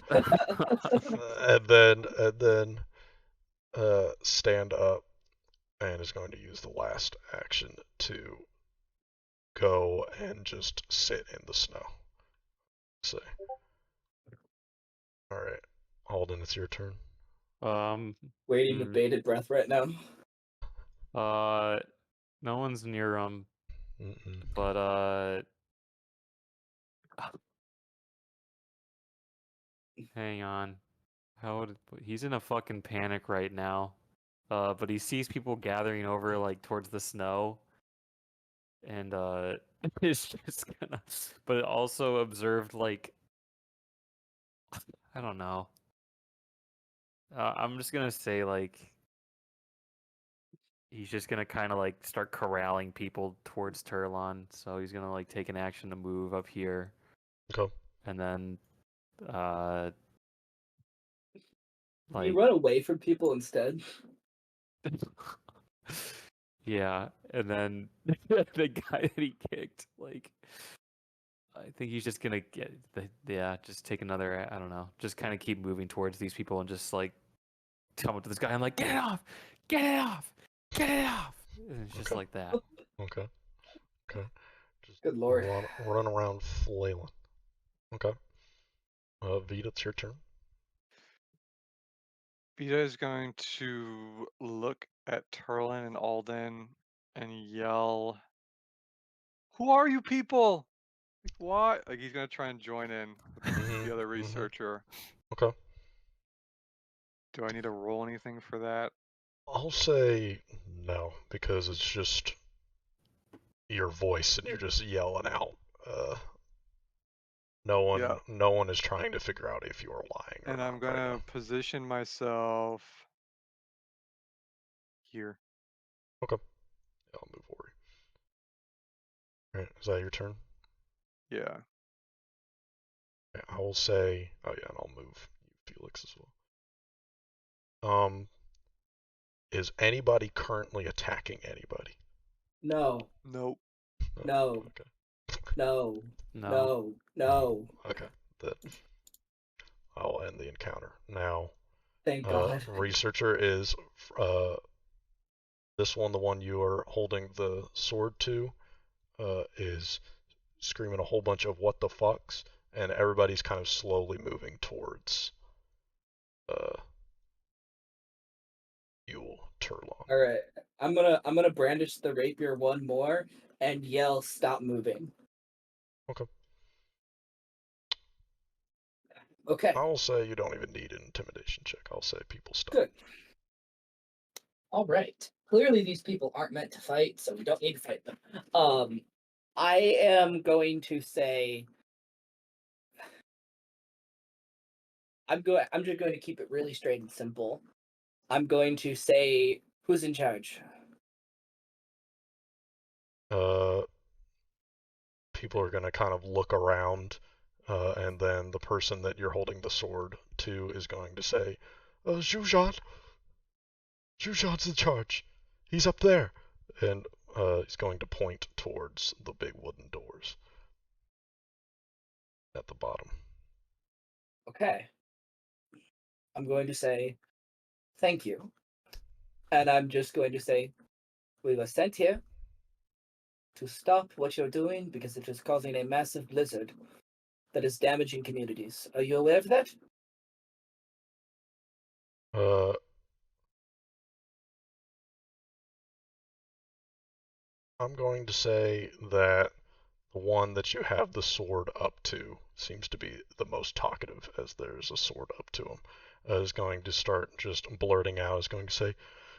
and then stand up, and is going to use the last action to go and just sit in the snow. Say, all right, Alden, it's your turn. Waiting with bated breath right now. No one's near him, Mm-mm. but hang on. He's in a fucking panic right now. But he sees people gathering over like towards the snow, and is just gonna. But it also observed like I don't know. I'm just gonna say like he's just gonna kind of like start corralling people towards Turlon. So he's gonna like take an action to move up here, Okay. and then Can you like run away from people instead? yeah, and then the guy that he kicked, like I think he's just gonna just take another. I don't know, just kind of keep moving towards these people and just like come up to this guy. I'm like, get it off, get it off, get it off. And it's just Okay. like that. Okay. Okay. Just Good lord. run around flailing. Okay. Vita, it's your turn. Vita is going to look at Turlin and Alden and yell, "Who are you people? Like, what? Like, he's gonna try and join in with Mhm, the other mhm. researcher. Okay. Do I need to roll anything for that? I'll say no, because it's just your voice and you're just yelling out. No Yeah. one is trying to figure out if you are lying or And I'm not right gonna now. position myself here. Okay. Yeah, I'll move over. Alright, is that your turn? Yeah. Yeah, I will say. Oh yeah, and I'll move you, Felix, as well. Is anybody currently attacking anybody? No, Nope. no, Okay. no, No. no, no. Okay. That I'll end the encounter now. Thank God. Researcher is this one, the one you are holding the sword to, is screaming a whole bunch of what the fucks, and everybody's kind of slowly moving towards Yule Turlong. All right, I'm gonna brandish the rapier one more and yell, "Stop moving!" Okay. Okay, I'll say you don't even need an intimidation check. I'll say people stop. good. All right. Clearly, these people aren't meant to fight, so we don't need to fight them. I am going to say I'm just going to keep it really straight and simple. I'm going to say who's in charge. People are going to kind of look around, and then the person that you're holding the sword to is going to say, Zhujan. Zhujan's in charge. He's up there. And he's going to point towards the big wooden doors at the bottom. Okay. I'm going to say thank you. And I'm just going to say we were sent here to stop what you're doing because it is causing a massive blizzard that is damaging communities. Are you aware of that? Uh, I'm going to say that the one that you have the sword up to seems to be the most talkative, as there's a sword up to him. Is going to start just blurting out. Is going to say,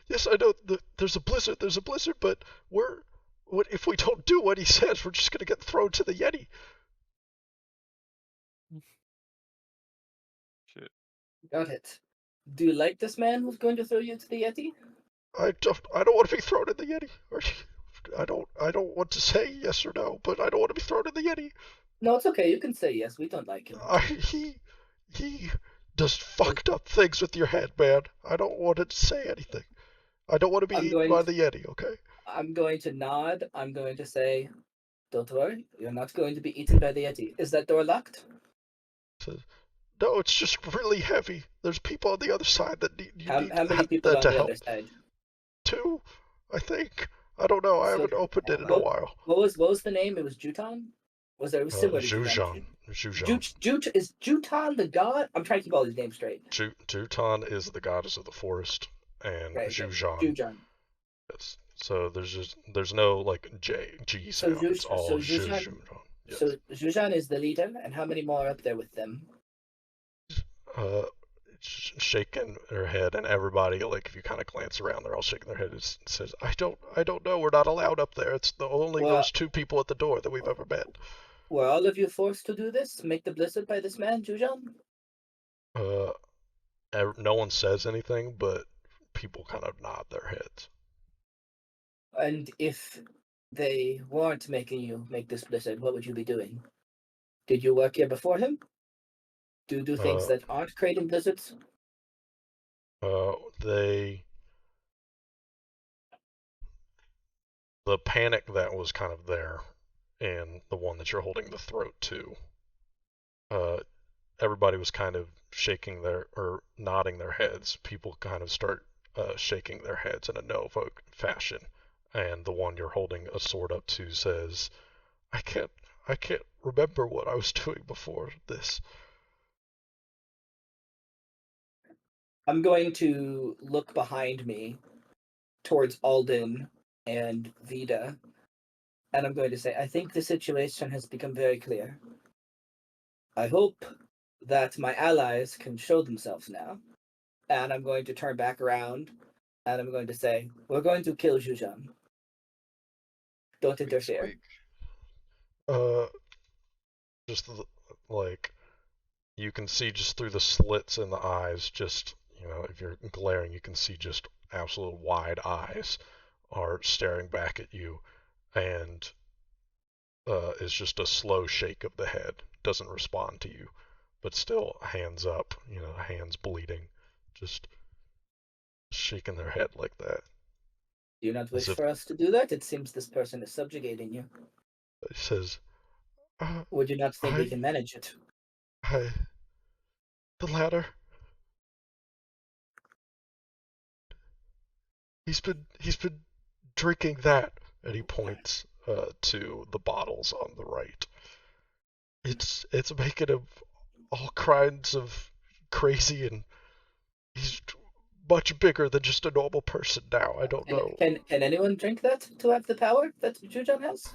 "Yes, I know. There's a blizzard. There's a blizzard, but what if we don't do what he says? We're just going to get thrown to the Yeti." Shit. Got it. Do you like this man who's going to throw you to the Yeti? I don't want to be thrown in the Yeti. I don't want to say yes or no, but I don't want to be thrown in the Yeti. No, it's okay. You can say yes. We don't like him. He does fucked up things with your head, man. I don't want to say anything. I don't want to be I'm eaten going by to, the Yeti, okay? I'm going to nod. I'm going to say, don't worry, you're not going to be eaten by the Yeti. Is that door locked? So, no, it's just really heavy. There's people on the other side that you need How many people on to the other help. side? Two, I think. I don't know. I So haven't opened it in a what while. what was the name? It was Juton? It was similar to Juton? Zhujan. Is Juton the god? I'm trying to keep all these names straight. Juton is the goddess of the forest, and Right, okay. Zhujan. Jujon. Yes. So there's no like G sound. It's all Zhujan. Yes. So Jujan is the leader, and how many more are up there with them? Uh, shaking her head, and everybody, like, if you kind of glance around, they're all shaking their head. It says, I don't know. We're not allowed up there. It's only Well, those two people at the door that we've ever met. were all of you forced to do this? Make the blizzard by this man, Jujan? Uh, no one says anything, but people kind of nod their heads. And if they weren't making you make this blizzard, what would you be doing? Did you work here before him? Do you do things Uh, that aren't creating blizzards? they the panic that was kind of there, and the one that you're holding the throat to. Everybody was kind of shaking their or nodding their heads. People kind of start shaking their heads in a no vote fashion, and the one you're holding a sword up to says, "I can't remember what I was doing before this." I'm going to look behind me towards Alden and Vida, and I'm going to say, I think the situation has become very clear. I hope that my allies can show themselves now. And I'm going to turn back around and I'm going to say, we're going to kill Zhujiang. Don't Squeak, interfere. squeak. Just like you can see just through the slits in the eyes, just if you're glaring, you can see just absolute wide eyes are staring back at you, and is just a slow shake of the head. Doesn't respond to you, but still hands up, hands bleeding, just shaking their head like that. Do you not wish As if for us to do that? It seems this person is subjugating you. he says, Would you not think we I, can manage it? the latter. He's been drinking that, and he points to the bottles on the right. It's making him all kinds of crazy, and he's much bigger than just a normal person now. I don't And know. can anyone drink that to have the power that Zhujiang has?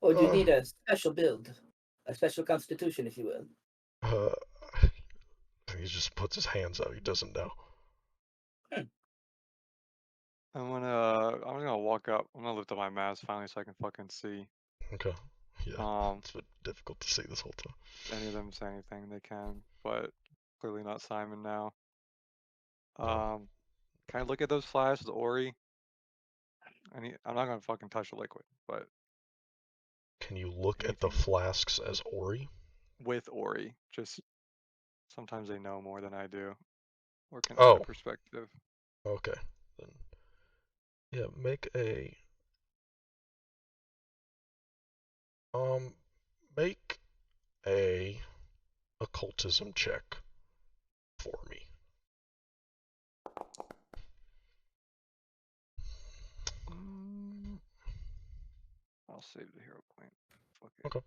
Or do you need a special build? A special constitution, if you will? Uh, he just puts his hands up. He doesn't know. I'm just gonna walk up. I'm gonna lift up my mask finally so I can fucking see. Okay. Yeah. It's been difficult to see this whole time. If any of them say anything, they can, but clearly not Simon now. No. Can I look at those flasks, Ori? I'm not gonna fucking touch the liquid, but Can you look at the anything flasks as Ori? with Ori, just sometimes they know more than I do, or can add a Oh, perspective. okay. Then yeah, make a um make a occultism check for me. I'll save the hero point. Fuck it. Okay.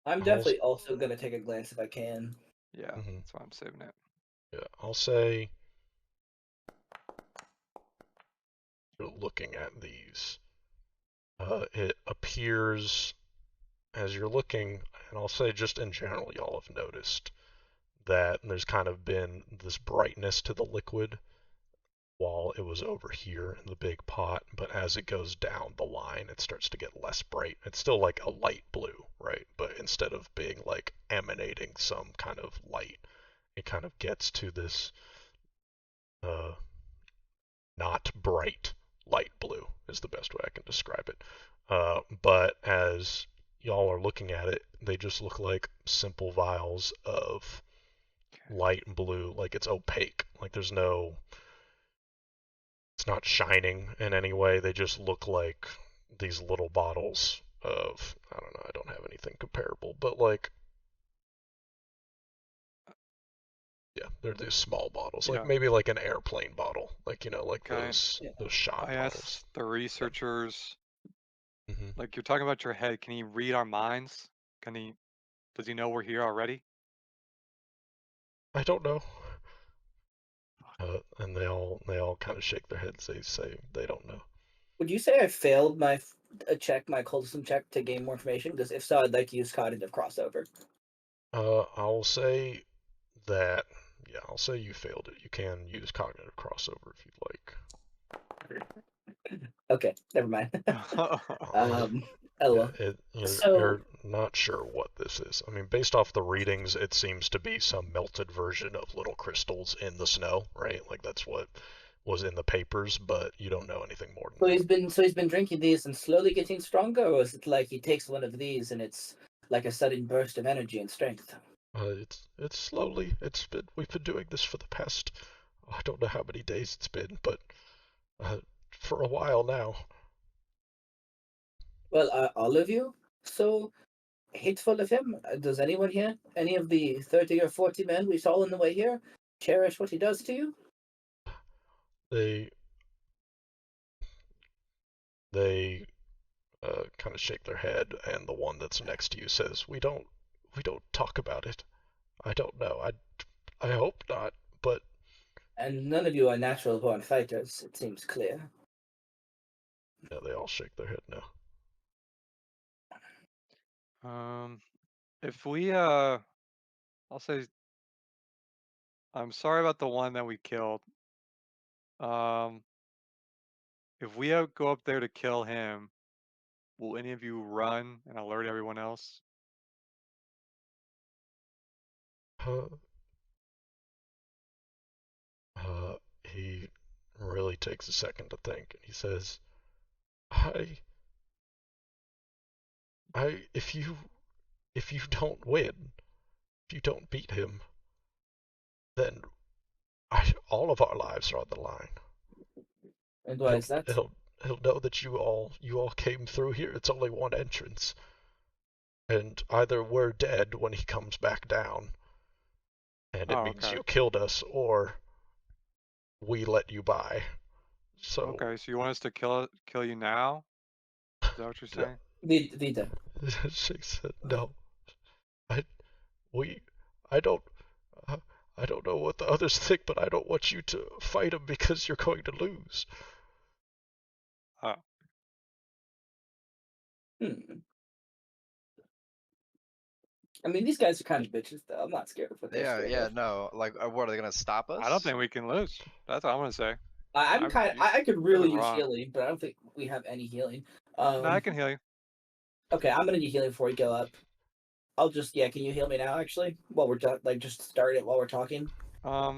I'm I'll definitely also going to take a glance if I can. Yeah, Mhm. that's why I'm saving it. Yeah, I'll say you're looking at these. It appears as you're looking, and I'll say just in general, y'all have noticed that there's kind of been this brightness to the liquid while it was over here in the big pot, but as it goes down the line, it starts to get less bright. It's still like a light blue, right? But instead of being like emanating some kind of light, it kind of gets to this not bright light blue is the best way I can describe it. But as y'all are looking at it, they just look like simple vials of light blue, like it's opaque. Like there's no, it's not shining in any way. They just look like these little bottles of, I don't know, I don't have anything comparable, but like, yeah, they're these small bottles, like Yeah. maybe like an airplane bottle, like like Okay. those Yeah. shot I bottles. asked the researchers, Hmm. like you're talking about your head. Can he read our minds? Does he know we're here already? I don't know. And they all kind of shake their heads. They say they don't know. Would you say I failed my my cultism check to gain more information? Because if so, I'd like to use cognitive crossover. I'll say that. Yeah, I'll say you failed it. You can use cognitive crossover if you'd like. Okay, never mind. Yeah, LOL. you're, So you're not sure what this is. I mean, based off the readings, it seems to be some melted version of little crystals in the snow, right? Like that's what was in the papers, but you don't know anything more than that. he's been drinking these and slowly getting stronger, or is it like he takes one of these and it's like a sudden burst of energy and strength? It's slowly. We've been doing this for the past, I don't know how many days it's been, but for a while now. Well, all of you so hateful of him? Does anyone here, any of the 30 or 40 men we saw on the way here, cherish what he does to you? They they kind of shake their head, and the one that's next to you says, "We don't talk about it. I don't know. I hope not, but And none of you are natural born fighters, it seems clear. yeah." They all shake their head no. If we I'll say I'm sorry about the one that we killed. If we go up there to kill him, will any of you run and alert everyone else? Uh, he really takes a second to think, and he says, I, if you don't win, if you don't beat him, then all of our lives are on the line. And why is that? He'll know that you all came through here. It's only one entrance, and either we're dead when he comes back down, and it means Okay. you killed us, or we let you by. So Okay, so you want us to kill you now? Is that what you're saying? Vita. she said, "No, I we I don't I don't know what the others think, but I don't want you to fight him because you're going to lose." Oh. I mean, these guys are kind of bitches, though. I'm not scared of what they're Yeah, scared yeah, of. no. Like, what are they gonna stop us? I don't think we can lose. That's what I'm gonna say. I could You really guys are use wrong. healing, but I don't think we have any healing. No, I can heal you. Okay, I'm gonna need healing before we go up. I'll just can you heal me now? Actually, while we're just start it while we're talking. How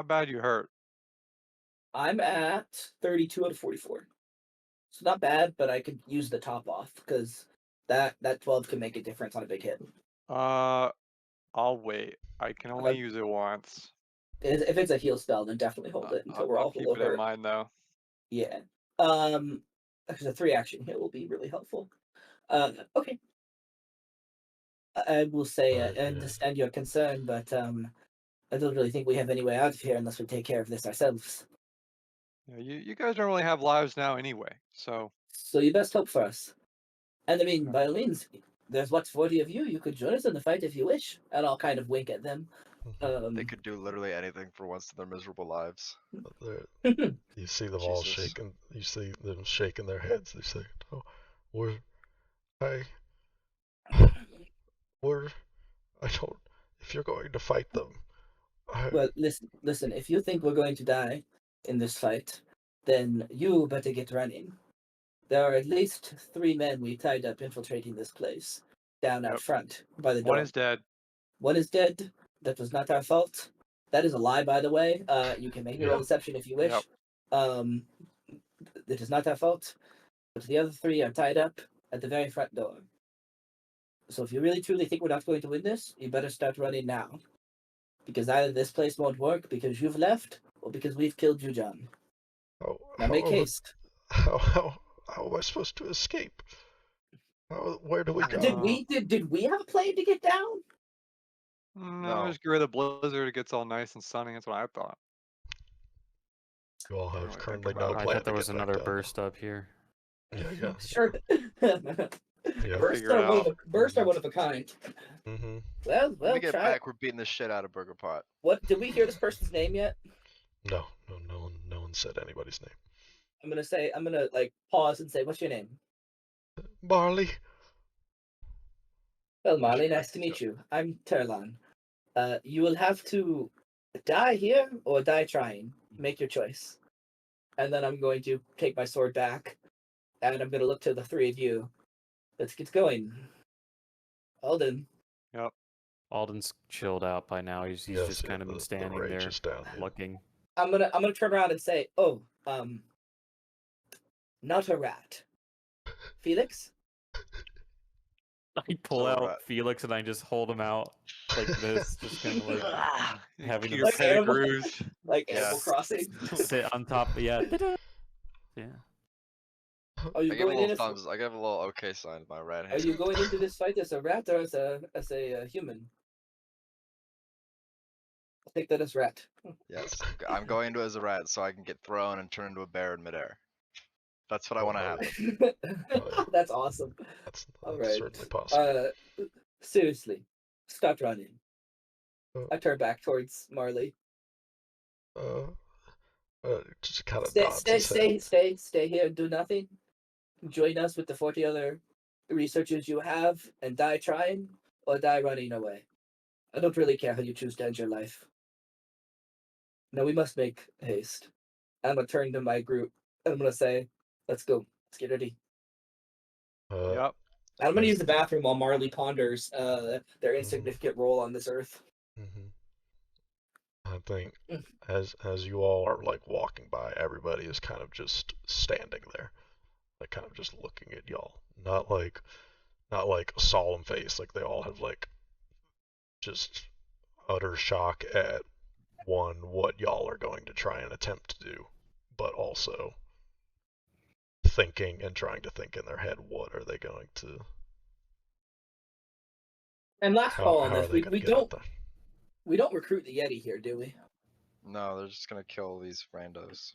bad you hurt? I'm at 32 out of 44. So not bad, but I could use the top off because that 12 can make a difference on a big hit. I'll wait. I can only use it once. If it's a heal spell, then definitely hold it until we're I'll all keep below it in her. mind though. Yeah. Because a 3-action hit will be really helpful. Okay. I will say I understand your concern, but I don't really think we have any way out of here unless we take care of this ourselves. Yeah, you guys don't really have lives now anyway, so. So you best hope for us. And I mean, Okay. by all means, there's 40 of you. You could join us in the fight if you wish. And I'll kind of wink at them. They could do literally anything for once in their miserable lives. You see them all Jesus. shaking. You see them shaking their heads. They say, "Oh, I don't. If you're going to fight them, Well, listen. If you think we're going to die in this fight, then you better get running. There are at least 3 men we tied up infiltrating this place down out Yep. front by the door. One is dead. One is dead. That was not our fault. That is a lie, by the way. You can make me roll deception if you wish. Yep. It is not our fault. But the other 3 are tied up at the very front door. So if you really truly think we're not going to win this, you better start running now. Because either this place won't work because you've left, or because we've killed you, John. Now make haste. How am I supposed to escape? Where do we go? Did we have a plan to get down? No, just get rid of the blizzard. It gets all nice and sunny. That's what I thought. You all have really currently think no about it. I plan thought there to was get back another down. burst up here. Yeah. Sure. Yeah. Bursts are one of a kind. Mm-hmm. Well, When we get try. back, we're beating the shit out of Burger Pot. What did we hear this person's name yet? No one said anybody's name. I'm gonna pause and say, what's your name? Marley. Well, Marley, nice to meet you. I'm Terlan. You will have to die here or die trying. Make your choice. And then I'm going to take my sword back, and I'm going to look to the 3 of you. Let's get going. Alden. Yep. Alden's chilled out by now. He's just kind of been standing rage there is down. looking. I'm gonna turn around and say, "Oh, not a rat, Felix." I pull So, out Felix and I just hold him out like this, just kind of like having him Your Like Animal- pettigrews. like Yeah. Animal Crossing. sit on top. Yeah. Yeah. Are I you give a going in? little thumbs. I give a little okay sign with my right Are hand. you going into this fight as a rat or as a human? I'll take that as rat. Yes, I'm going into it as a rat so I can get thrown and turn into a bear in midair. That's what I want to happen. That's awesome. That's All right. certainly possible. Seriously, stop running. Uh, I turn back towards Marley. Just kind of nods his head. Stay here. Do nothing. Join us with the 40 other researches you have and die trying or die running away. I don't really care how you choose to end your life. No, we must make haste. I'm gonna turn to my group and I'm gonna say, let's go. Let's get ready. Yep. I'm gonna Nice. use the bathroom while Marley ponders their insignificant role on this earth. Mm-hmm. I think as you all are like walking by, everybody is kind of just standing there, like kind of just looking at y'all. Not like a solemn face, like they all have like just utter shock at one, what y'all are going to try and attempt to do, but also thinking and trying to think in their head, what are they going to And last call on how are this, they going to get out there? we don't recruit the Yeti here, do we? No, they're just gonna kill these randos.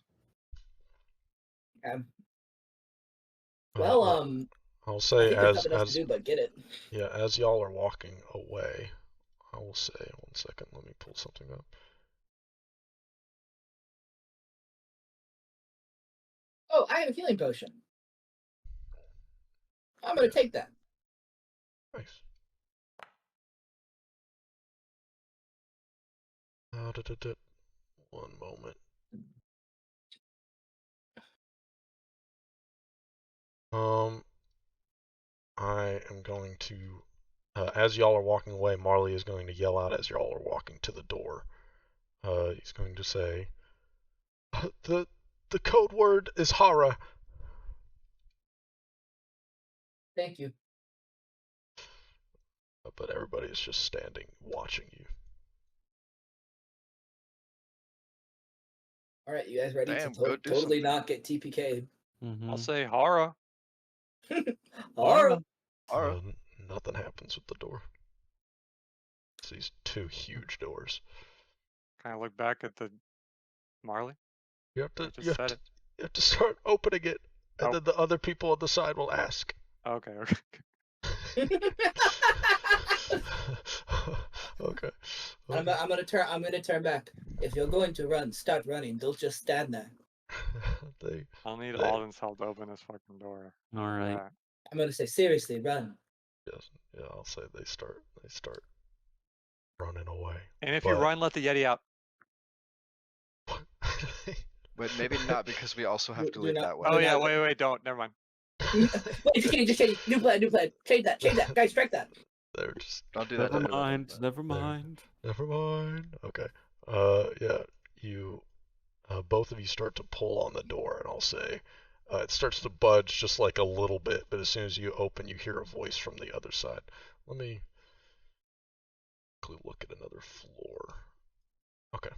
Well, I'll I say think there's nothing else to do but get it. yeah, as y'all are walking away, I will say, 1 second, let me pull something up. Oh, I have a healing potion. I'm gonna take that. Nice. One moment. I am going to, as y'all are walking away, Marley is going to yell out as y'all are walking to the door. He's going to say, the code word is Hara. Thank you. But everybody is just standing, watching you. All right, you guys ready Damn, to go do totally something. not get TPK? I'll say Hara. Or Nothing happens with the door. It's these two huge doors. Kind of look back at the Marley. You have to, I just you have said to, it. you have to start opening it, and Oh. then the other people on the side will ask. Okay. Okay. I'm gonna turn back. If you're going to run, start running. Don't just stand there. I'll need they- Alden's help to open this fucking door. All right. I'm gonna say seriously, run. Yes, yeah, I'll say they start running away. And if you run, let the Yeti out. But maybe not because we also have to Do leave not- that way. Oh do yeah, not- wait, don't. Never mind. Wait, just change. New plan. Change that. Guys, strike that. They're just Don't do that. Never don't do that, don't do mind. that. Never mind. never mind. Okay. Yeah, you both of you start to pull on the door, and I'll say it starts to budge just like a little bit, but as soon as you open, you hear a voice from the other side. Let me quickly look at another floor. Okay.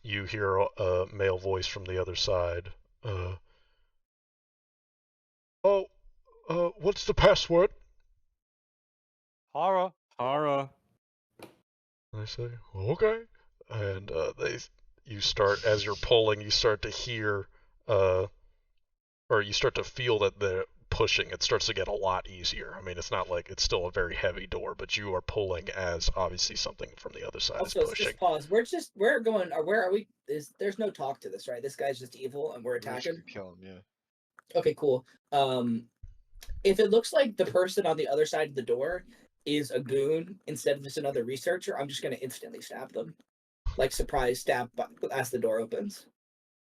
You hear a male voice from the other side. What's the password? Hara. Hara. And I say, okay. And you start, as you're pulling, you start to hear, or you start to feel that they're pushing. It starts to get a lot easier. I mean, it's not like it's still a very heavy door, but you are pulling as obviously something from the other side Also, is let's pushing. just pause. We're going. Or where are we? There's no talk to this, right? This guy's just evil, and we're We just attacking. could kill him, yeah. Okay, cool. If it looks like the person on the other side of the door is a goon instead of just another researcher, I'm just gonna instantly stab them, like surprise stab as the door opens.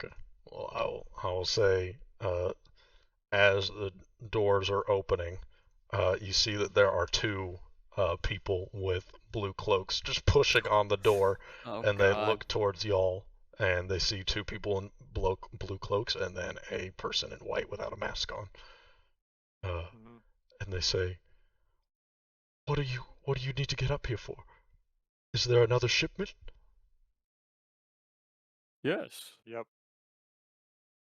Okay. Well, I will say, as the doors are opening, you see that there are two people with blue cloaks just pushing on the door, Oh, and God. they look towards y'all, and they see two people in blue cloaks, and then a person in white without a mask on. And they say, "What do you need to get up here for? Is there another shipment?" Yes. Yep.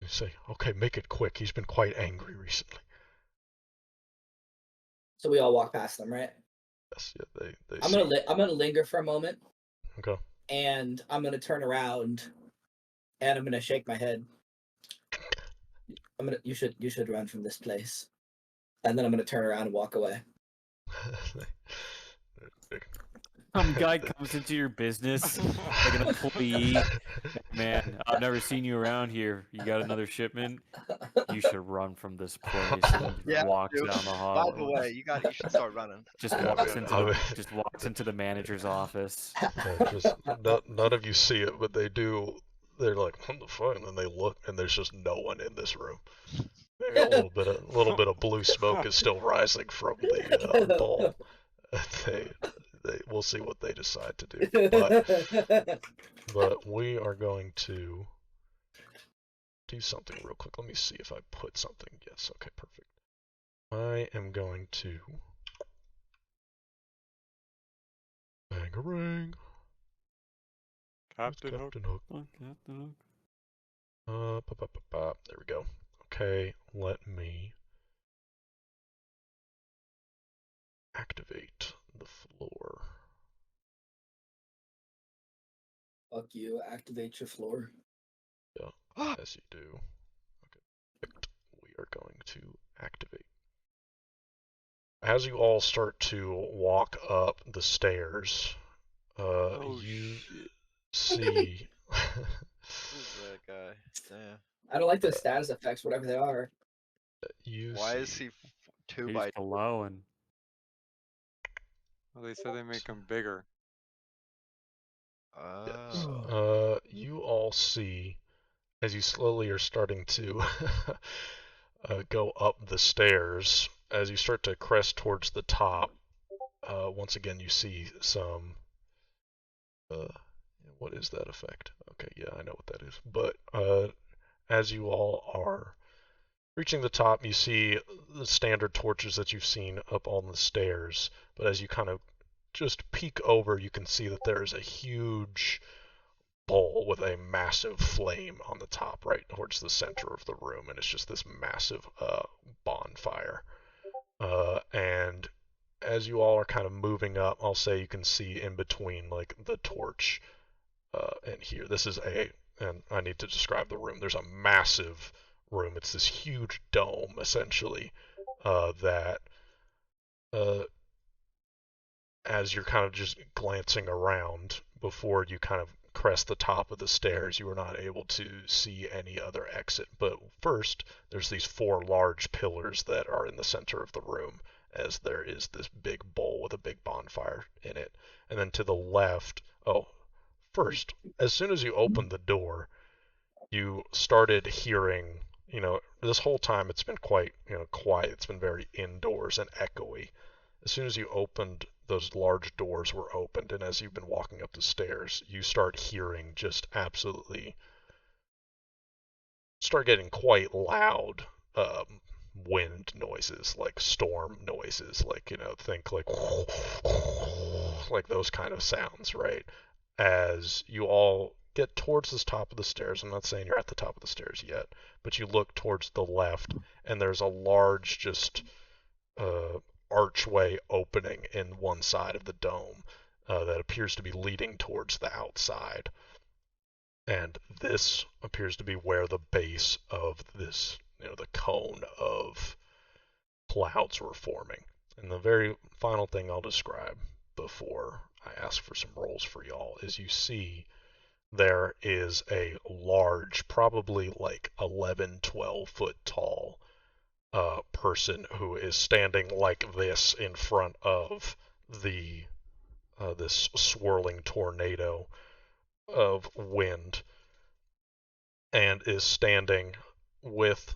You say, "Okay, make it quick. He's been quite angry recently." So we all walk past them, right? Yes, yeah, they I'm see. gonna linger for a moment, Okay. and I'm gonna turn around, and I'm gonna shake my head. You should run from this place, and then I'm gonna turn around and walk away. Some guy comes into your business like an employee. Man, I've never seen you around here. You got another shipment? You should run from this place. And then just Yeah, walks dude. down the By hallway. the way, you should start running. Just I walks mean- into I the mean- just walks into the manager's office. just none of you see it, but they do. They're like, what the fuck? And then they look, and there's just no one in this room. Maybe a little bit of blue smoke is still rising from the ball. We'll see what they decide to do. But we are going to do something real quick. Let me see if I put something. Yes, okay, perfect. I am going to bangarang. Captain Hook. Captain Hook. Oh, Captain Hook. There we go. Okay, let me activate the floor. Fuck you. Activate your floor. As you do. Okay, perfect. We are going to activate. As you all start to walk up the stairs, Oh, you shit. see. Who's that guy? Damn. I don't like the status effects, whatever they are. you Why see. is he 2 He's by glowing. Well, they said they make them bigger. Yes. Oh. You all see, as you slowly are starting to go up the stairs, as you start to crest towards the top, once again you see some. What is that effect? Okay, yeah, I know what that is. But as you all are reaching the top, you see the standard torches that you've seen up on the stairs. But as you kind of just peek over, you can see that there is a huge bowl with a massive flame on the top, right towards the center of the room, and it's just this massive bonfire. And as you all are kind of moving up, I'll say you can see in between like the torch and here. This is and I need to describe the room. There's a massive room. It's this huge dome essentially that as you're kind of just glancing around before you kind of crest the top of the stairs, you are not able to see any other exit. But first, there's these 4 large pillars that are in the center of the room, as there is this big bowl with a big bonfire in it. And then to the left, first, as soon as you opened the door, you started hearing, this whole time it's been quite, quiet. It's been very indoors and echoey. As soon as you opened, those large doors were opened, and as you've been walking up the stairs, you start hearing just absolutely start getting quite loud wind noises, like storm noises, like think like those kind of sounds, right? As you all get towards this top of the stairs, I'm not saying you're at the top of the stairs yet, but you look towards the left, and there's a large just archway opening in one side of the dome that appears to be leading towards the outside. And this appears to be where the base of this, the cone of clouds were forming. And the very final thing I'll describe before I ask for some rolls for y'all is you see there is a large, probably like 11, 12 foot tall person who is standing like this in front of the this swirling tornado of wind, and is standing with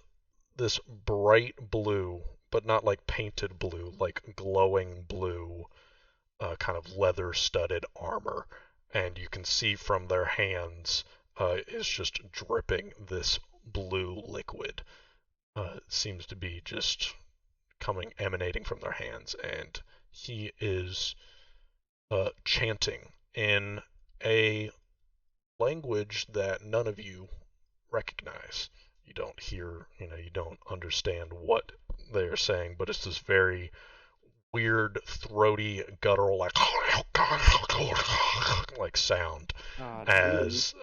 this bright blue, but not like painted blue, like glowing blue, kind of leather studded armor. And you can see from their hands is just dripping this blue liquid. It seems to be just emanating from their hands, and he is chanting in a language that none of you recognize. You don't hear, you don't understand what they're saying, but it's this very weird, throaty, guttural, like sound God, as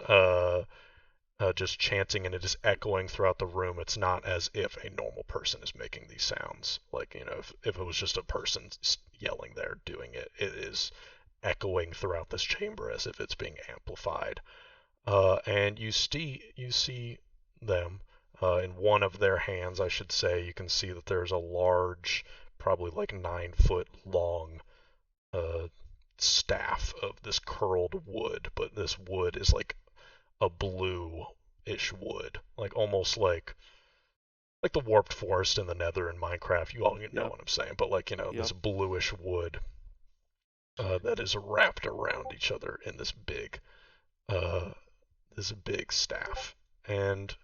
just chanting, and it is echoing throughout the room. It's not as if a normal person is making these sounds. Like, if it was just a person yelling there doing it, it is echoing throughout this chamber as if it's being amplified. And you see them in one of their hands, I should say. You can see that there's a large, probably like 9-foot long staff of this curled wood, but this wood is like a blue-ish wood, like almost like the warped forest in the Nether in Minecraft. You all know what I'm saying, but like this bluish wood that is wrapped around each other in this big staff, and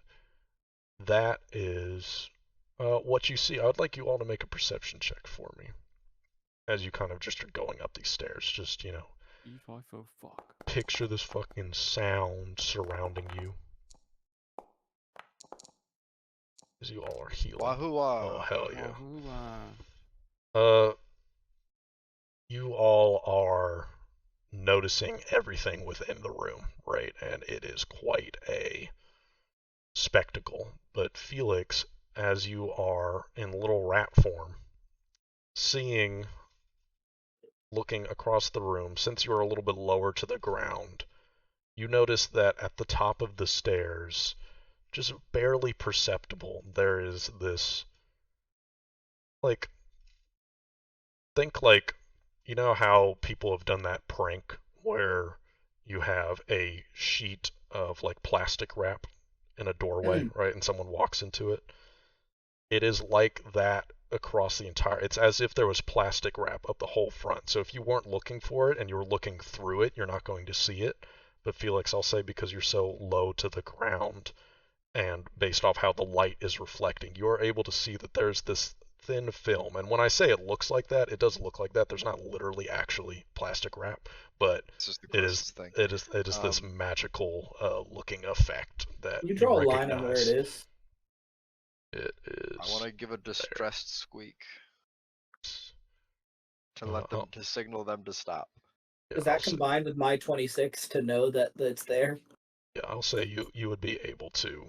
that is what you see. I would like you all to make a perception check for me as you kind of just are going up these stairs. Just fuck. picture this fucking sound surrounding you as you all are healing. Wahoo! Oh hell yeah! Wahoo! You all are noticing everything within the room, right? And it is quite a spectacle. But Felix, as you are in little rat form, looking across the room, since you're a little bit lower to the ground, you notice that at the top of the stairs, just barely perceptible, there is this, like, think like, you know how people have done that prank where you have a sheet of like plastic wrap in a doorway, right? And someone walks into it. It is like that across the entire. It's as if there was plastic wrap up the whole front. So if you weren't looking for it and you were looking through it, you're not going to see it. But Felix, I'll say because you're so low to the ground and based off how the light is reflecting, you're able to see that there's this thin film. And when I say it looks like that, it does look like that. There's not literally actually plastic wrap, but It's just the closest thing. it is this magical looking effect that You draw a recognize. line on where it is. It is. I want to give a distressed squeak to let them to signal them to stop. Is that combined with my 26 to know that it's there? Yeah, I'll say you would be able to.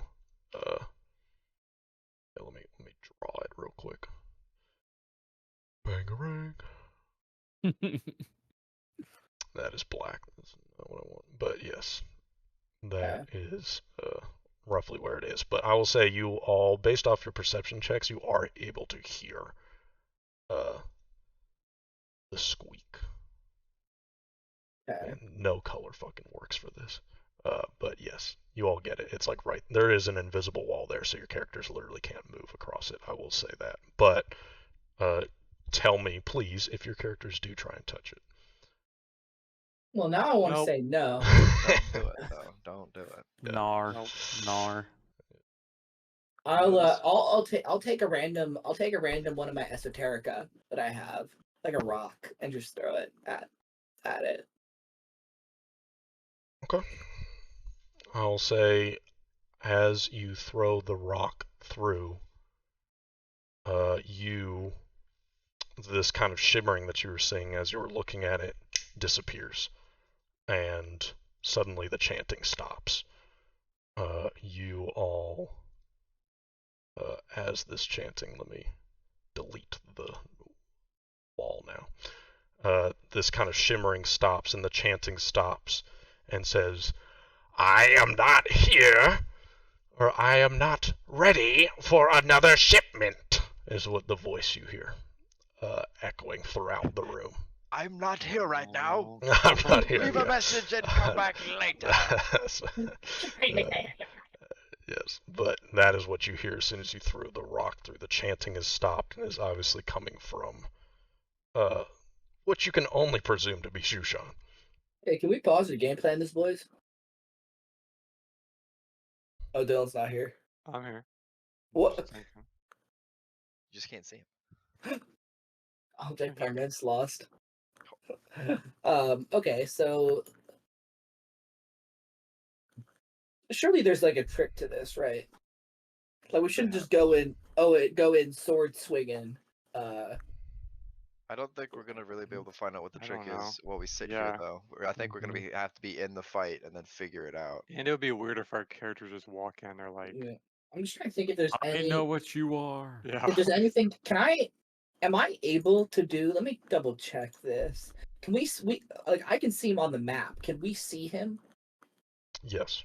Let me draw it real quick. Bangarang. That is black. That's not what I want. But yes, that is roughly where it is. But I will say you all, based off your perception checks, you are able to hear the squeak. And no color fucking works for this. But yes, you all get it. It's like right there is an invisible wall there, so your characters literally can't move across it. I will say that. But tell me, please, if your characters do try and touch it. Well, now I want to say no. Don't do it though. Don't do it. Yeah. Nar. I'll take a random one of my esoterica that I have, like a rock, and just throw it at it. Okay. I'll say as you throw the rock through, this kind of shimmering that you were seeing as you were looking at it disappears, and suddenly the chanting stops. You all, as this chanting, let me delete the wall now. This kind of shimmering stops and the chanting stops and says, "I am not here, or I am not ready for another shipment," is what the voice you hear echoing throughout the room. I'm not here right now. I'm not here. Leave a message and come back later. Yes, but that is what you hear as soon as you threw the rock through. The chanting is stopped and is obviously coming from what you can only presume to be Shushan. Hey, can we pause the game plan this, boys? Oh, Dylan's not here. I'm here. What? You just can't see him. Object permanence lost. Okay, so surely there's like a trick to this, right? Like we shouldn't just go in sword swinging. I don't think we're gonna really be able to find out what the I trick don't know. is while we sit Yeah. here though. I think we're gonna have to be in the fight and then figure it out. And it would be weird if our characters just walk in. They're like, Yeah. I'm just trying to think if there's I any. know what you are. yeah. If there's anything, am I able to do? Let me double check this. Can we like I can see him on the map? Can we see him? Yes.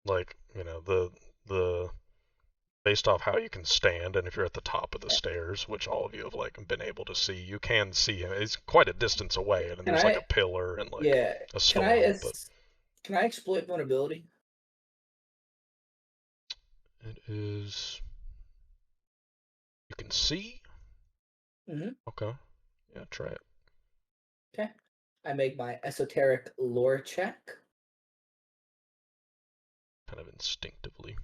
Like, the based off how you can stand, and if you're at the top of the stairs, which all of you have like been able to see, you can see him. He's quite a distance away, and Can there's like I? a pillar and like Yeah. a Can storm, but can I exploit vulnerability? it is. You can see. Mm-hmm. Okay. Yeah, try it. Okay. I make my esoteric lore check. Kind of instinctively.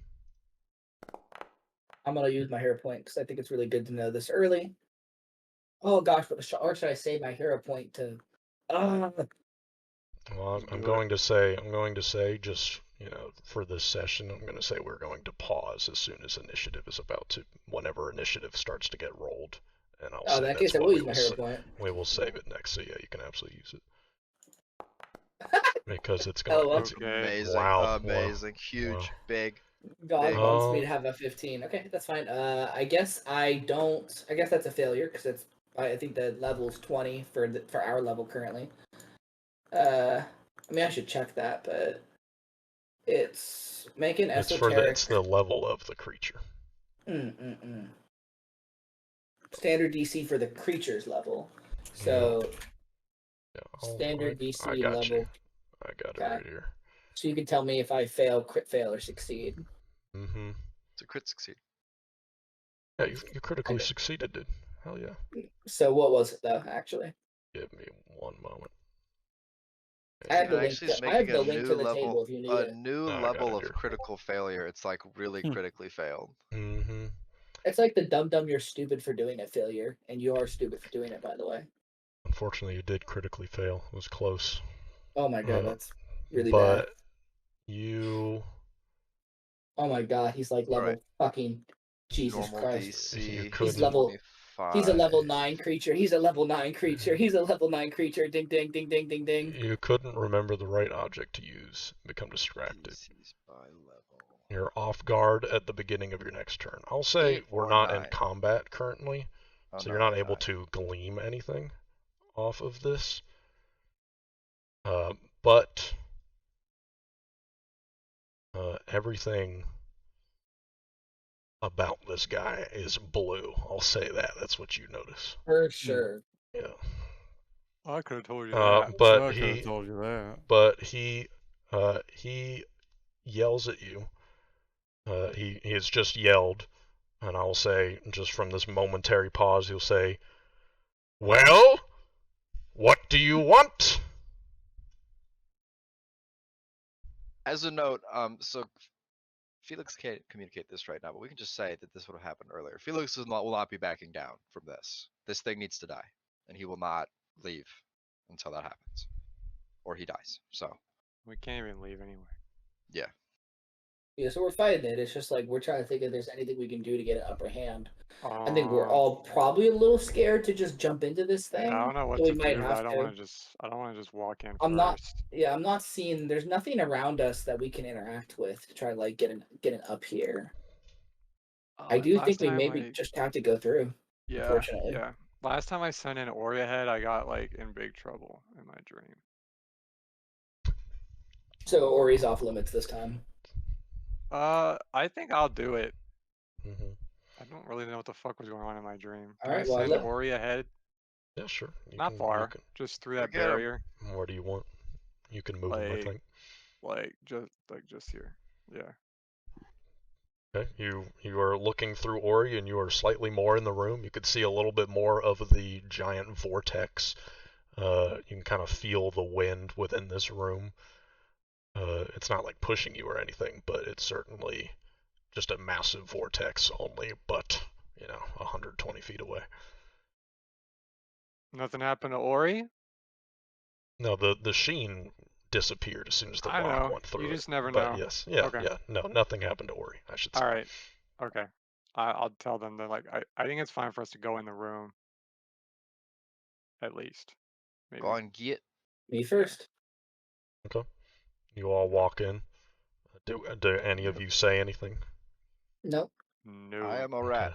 I'm gonna use my hero point because I think it's really good to know this early. Oh gosh, or should I save my hero point to? Well, Just I'm do going to say, just for this session, I'm going to say we're going to pause as soon as initiative is about to, whenever initiative starts to get rolled, and I'll Oh, in say that that's case, I what will we use my will hero say. point. We will save it next, so yeah, you can absolutely use it because Oh, well. it's Okay. Amazing, wow, amazing, wow. huge, big. God Big. wants me to have a 15. Okay, that's fine. I guess I don't. I guess that's a failure because it's. I think the level's 20 for our level currently. I mean, I should check that, but it's make an It's esoteric. it's the level of the creature. Standard DC for the creature's level. So Yeah, standard I DC got level. you. I got it Okay. right here. So you can tell me if I fail, crit fail, or succeed. Mm-hmm. It's a crit succeed. Yeah, you critically succeeded, dude. Hell yeah. So what was it though? Actually, Give me one moment. I have the It link. actually is I have making the a link new to the level, table if you need a it. new I got level it of here. critical failure. It's like really critically failed. Mm-hmm. It's like the dumb you're stupid for doing it failure, and you are stupid for doing it, by the way. Unfortunately, you did critically fail. It was close. Oh my god, that's really but bad. you. Oh my god, he's like level Alright. fucking Jesus Normal Christ. You DC. couldn't. He's level. 25. He's a level 9 creature. He's a level 9 creature. He's a level 9 creature. Ding ding ding ding ding ding. You couldn't remember the right object to use. Become distracted. DCs by level. You're off guard at the beginning of your next turn. I'll say 8 we're or not in 9. combat currently, Oh, so no, you're not we're able not. to glean anything off of this. But everything about this guy is blue. I'll say that. That's what you notice. For sure. Yeah. I could have told you that. But I could have he, told you that. but he yells at you. He has just yelled, and I'll say, just from this momentary pause, he'll say, "Well, what do you want?" As a note, so Felix can't communicate this right now, but we can just say that this would have happened earlier. Felix will not be backing down from this. This thing needs to die, and he will not leave until that happens, or he dies. So We can't even leave anyway. yeah, Yeah, so we're fighting it. It's just like we're trying to think if there's anything we can do to get an upper hand. I think we're Um, all probably a little scared to just jump into this thing. I don't know what so to we might do. have I don't to. want to just. I don't want to just walk in I'm not. first. Yeah, I'm not seeing. There's nothing around us that we can interact with to try to like get an up here. I do Last think we time maybe I- just have to go through. Yeah, Unfortunately. yeah. Last time I sent in Ori ahead, I got like in big trouble in my dream. So Ori's off limits this time. I think I'll do it. Mm-hmm. I don't really know what the fuck was going on in my dream. All Can right, I well, send let- Ori ahead? Yeah, sure. Not far, just through that Get 'em. barrier. Where do you want? You can move him, I think. Like just here. Yeah. Okay. You are looking through Ori, and you are slightly more in the room. You could see a little bit more of the giant vortex. You can kind of feel the wind within this room. It's not like pushing you or anything, but it's certainly just a massive vortex only, but 120 feet away. Nothing happened to Ori? No, the sheen disappeared as soon as the I rock know. went through You it. just never But know. yes, yeah, Okay. yeah, no, nothing happened to Ori, I should say. All right. Okay. I'll tell them that like I think it's fine for us to go in the room. At least. Maybe. go on, get. Me first. Okay. You all walk in. Do any of you say anything? Nope. No. I am a Okay. rat.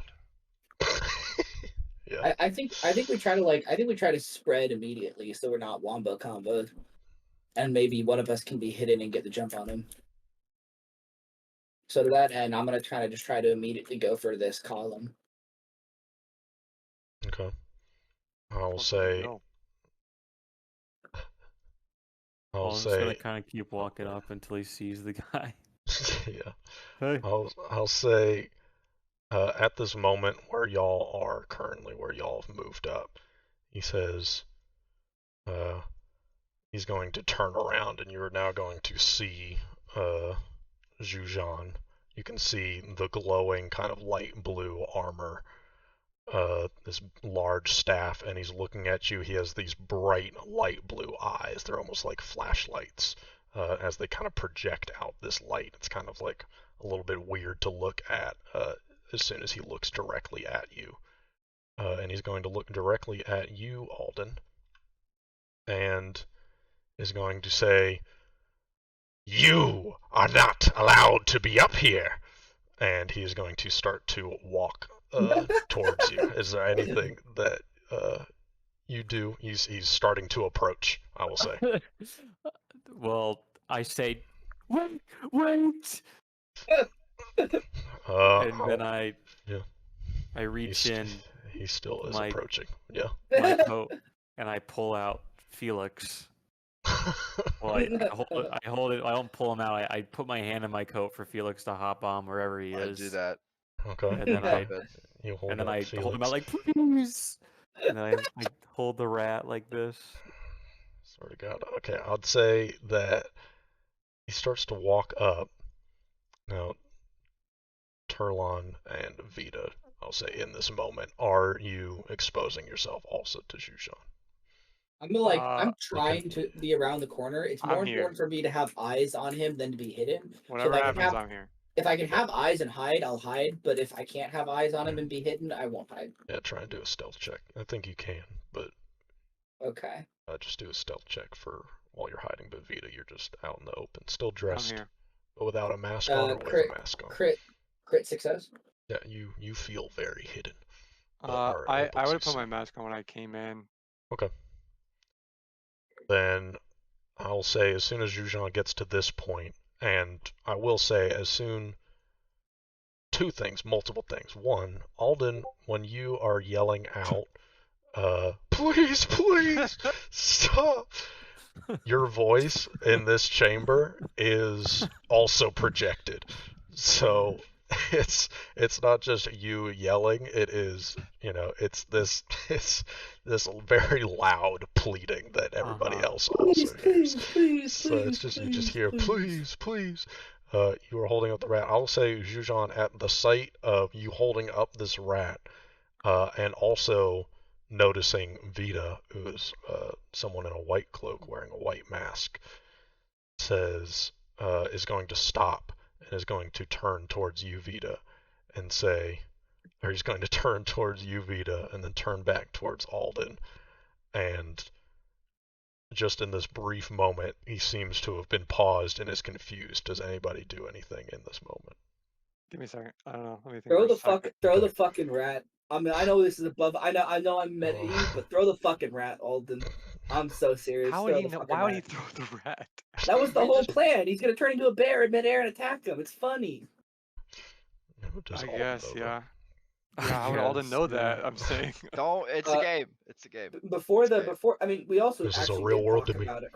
Yeah. I think we try to spread immediately so we're not wombo comboed, and maybe one of us can be hidden and get the jump on him. So to that end, I'm gonna try to immediately go for this column. Okay. I'll Fucking say. go. I'll Alden's gonna say. kind of keep walking up until he sees the guy. Yeah. Hey. I'll say. At this moment where y'all are currently, where y'all have moved up, he says. He's going to turn around, and you're now going to see Zhujan. You can see the glowing kind of light blue armor, this large staff, and he's looking at you. He has these bright light blue eyes. They're almost like flashlights as they kind of project out this light. It's kind of like a little bit weird to look at as soon as he looks directly at you. And he's going to look directly at you, Alden, and is going to say, "You are not allowed to be up here," and he is going to start to walk towards you. Is there anything that you do? He's starting to approach, I will say. Well, I say, wait, and then I reach in He still is my- approaching. Yeah. my coat and I pull out Felix. Well, I hold it. I don't pull him out. I put my hand in my coat for Felix to hop on wherever he I is. do that. Okay. And then okay. Good. You hold and then up I Felix. hold him out like, please. And then I hold the rat like this. Swear to God. Okay, I'd say that he starts to walk up. Now, Turlon and Vita, I'll say in this moment, are you exposing yourself also to Zhujan? I'm trying to be around the corner. It's more I'm here. important for me to have eyes on him than to be hidden. Whatever if I happens, can have, I'm here. if I can have eyes and hide, I'll hide. But if I can't have eyes on him and be hidden, I won't hide. Yeah, try and do a stealth check. I think you can, but Okay. just do a stealth check for while you're hiding. But Vita, you're just out in the open, still I'm dressed, here. but without a mask on or with Crit, a mask on. crit success. Yeah, you feel very hidden. I would have to put my see. mask on when I came in. Okay. Then I'll say as soon as Zhujan gets to this point, and I will say as soon two things, multiple things. One, Alden, when you are yelling out, please, please, stop, your voice in this chamber is also projected. So it's not just you yelling, it is, it's this very loud pleading that everybody else also hears. So it's just you just hear please, please. You are holding up the rat. I'll say, Zhujan, at the sight of you holding up this rat, and also noticing Vita, who is someone in a white cloak wearing a white mask, is going to stop and is going to turn towards you, Vita, and say, or he's going to turn towards you, Vita, and then turn back towards Alden. And just in this brief moment, he seems to have been paused and is confused. Does anybody do anything in this moment? Give me a second. I don't know. Let me think. Throw the fucking rat. I mean, I know this is above. I know I'm mad at you, but throw the fucking rat, Alden. I'm so serious. How would he know? Why would he throw the rat? That was the whole plan. He's gonna turn into a bear in midair and attack him. It's funny. I guess, yeah. I Yeah, how would Alden guess, know yeah. that? I'm saying. Don't. It's a game. It's a game. I mean, we also This is a actually real did world talk to me. about it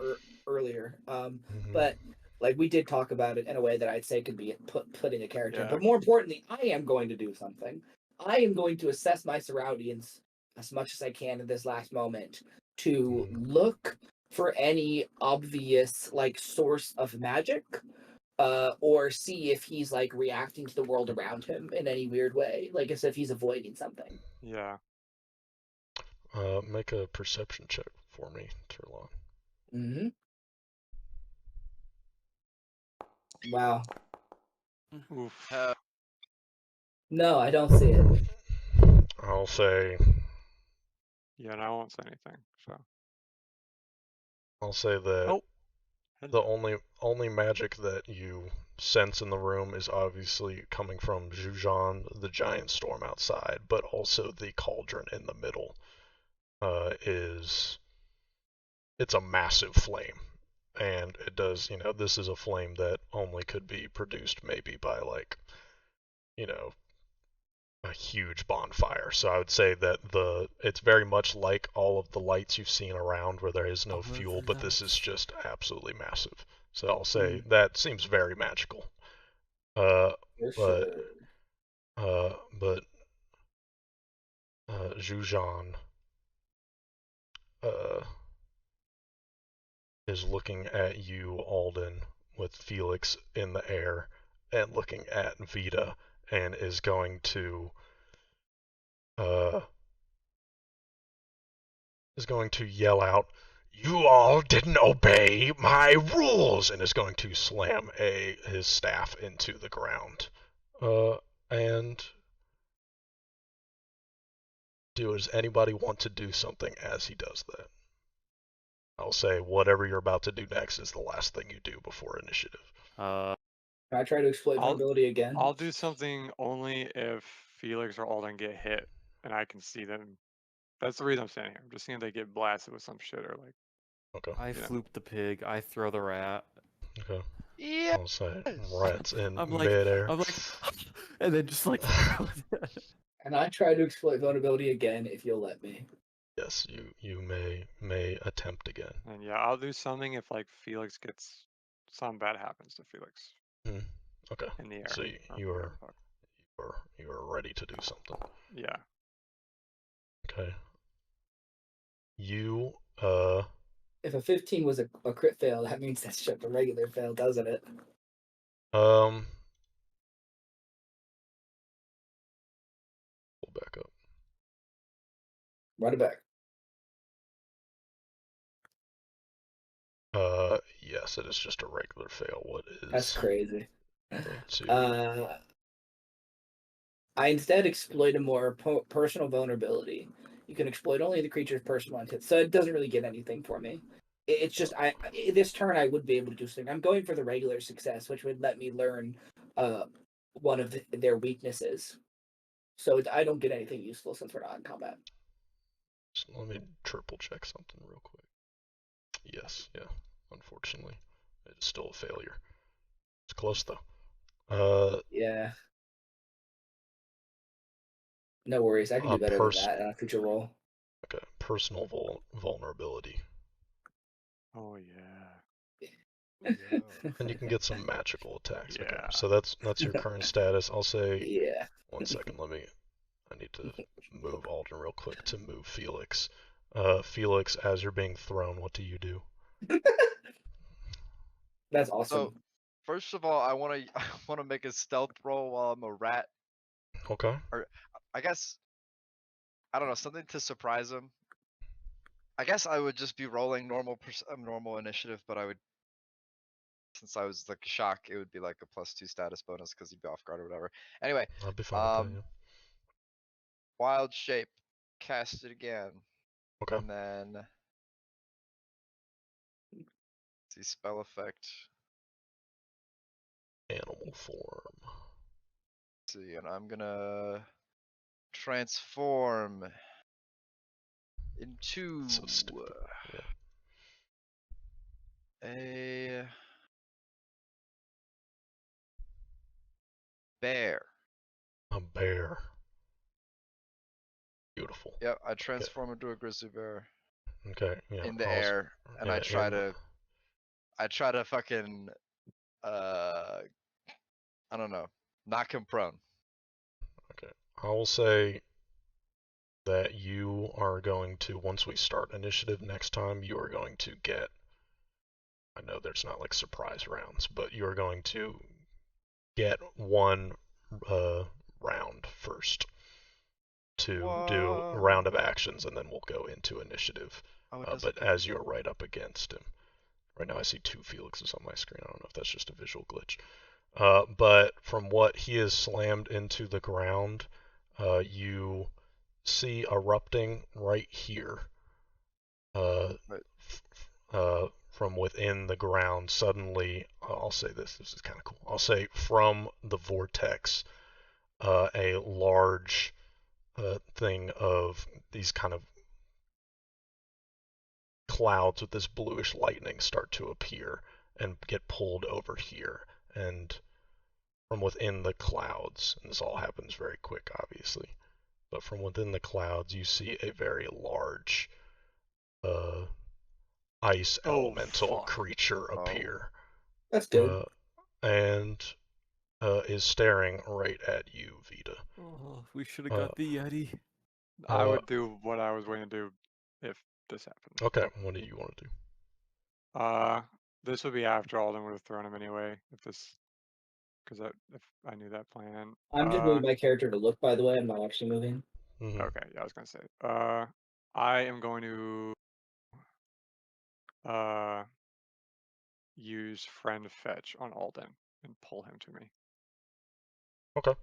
earlier. Mhm. But like we did talk about it in a way that I'd say could be put in a character. Yeah. But more importantly, I am going to do something. I am going to assess my surroundings as much as I can in this last moment to look for any obvious like source of magic, or see if he's like reacting to the world around him in any weird way, like as if he's avoiding something. Yeah. Make a perception check for me, Turlon. Mm-hmm. Wow. Oof. No, I don't see it. I'll say Yeah, and I won't say anything. So. that Oh. the only magic that you sense in the room is obviously coming from Zhujan, the giant storm outside, but also the cauldron in the middle it's a massive flame. And it does, this is a flame that only could be produced maybe by like, a huge bonfire. So I would say that it's very much like all of the lights you've seen around where there is no fuel, but this is just absolutely massive. So I'll say that seems very magical. For But sure. but Zhujan is looking at you, Alden, with Felix in the air, and looking at Vita, and is going to yell out, "You all didn't obey my rules!" and is going to slam his staff into the ground. And does anybody want to do something as he does that? I'll say whatever you're about to do next is the last thing you do before initiative. Can I try to exploit vulnerability again? I'll do something only if Felix or Alden get hit and I can see them. That's the reason I'm standing here. I'm just seeing if they get blasted with some shit or like. Okay. I floop the pig. I throw the rat. Okay. Yeah. I'll say rats in I'm like, midair. and then just like throw it. And I try to exploit vulnerability again if you'll let me. Yes, you may attempt again. And yeah, I'll do something if like Felix gets something bad happens to Felix Okay. in the air. So or you whatever are the fuck. you are ready to do something. Yeah. Okay. You If a 15 was a crit fail, that means that's just a regular fail, doesn't it? pull back up. Run it back. Yes, it is just a regular fail. What is That's crazy. going to I instead exploit a more personal vulnerability. You can exploit only the creature's personal intent, so it doesn't really get anything for me. It's just this turn I would be able to do something. I'm going for the regular success, which would let me learn one of their weaknesses. So I don't get anything useful since we're not in combat. Just let me triple check something real quick. Yes, yeah. Unfortunately, it's still a failure. It's close though. Yeah. No worries, I can do better than that on a future roll. Okay, personal vulnerability. Oh yeah. And you can get some magical attacks. Yeah. Okay, so that's your current status. I'll say Yeah. 1 second. I need to move Alden real quick to move Felix. Felix, as you're being thrown, what do you do? That's awesome. So, first of all, I wanna make a stealth roll while I'm a rat. Okay. Or I guess I don't know, something to surprise him. I guess I would just be rolling normal initiative, but I would, since I was like shocked, it would be like a +2 status bonus because he'd be off guard or whatever. Anyway, I'll be fine with that, wild shape, cast it again, yeah. Okay. and then see spell effect. Animal form. Let's see, and I'm gonna transform into So stupid. Yeah. a bear. A bear. Beautiful. Yep, I transform into a grizzly bear Okay. Yeah. in the air, and yeah, I try to fucking I don't know, knock him prone. Okay. I will say that you are going to, once we start initiative next time, you are going to get, I know there's not like surprise rounds, but you are going to get one round first to do a round of actions, and then we'll go into initiative. Oh, but as you're right up against him. Right now I see 2 Felixes on my screen. I don't know if that's just a visual glitch. But from what he is slammed into the ground, you see erupting right here, from within the ground, suddenly, I'll say this is kind of cool. I'll say from the vortex, a large thing of these kind of clouds with this bluish lightning start to appear and get pulled over here. And from within the clouds, and this all happens very quick, obviously, but from within the clouds, you see a very large ice elemental fuck. creature appear. That's good. And is staring right at you, Vita. Oh, we should have got the Yeti. I would do what I was going to do if this happened. Okay, what do you want to do? This would be after Alden would have thrown him anyway. If I knew that plan. I'm just moving my character to look. By the way, I'm not actually moving. Mm-hmm. Okay, yeah, I was gonna say. I am going to use friend fetch on Alden and pull him to me. Okay.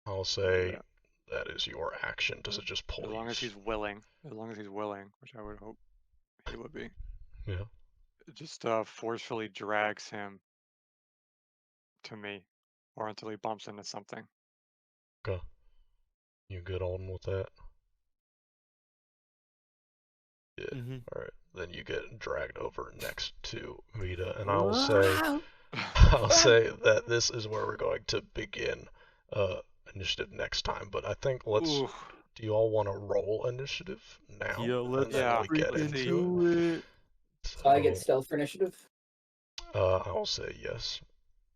I'll say Yeah. that is your action. Does it just pull As you? long as he's willing. As long as he's willing, which I would hope he would be. Yeah. It just forcefully drags him to me, or until he bumps into something. Okay. You good, Alden, with that? Yeah. Mm-hmm. All right. Then you get dragged over next to Vita, and I'll say that this is where we're going to begin initiative next time. But I think let's. Ooh. Do you all want to roll initiative now? Yeah, let's and then we get freaking into do it. So I get stealth for initiative. I'll say yes.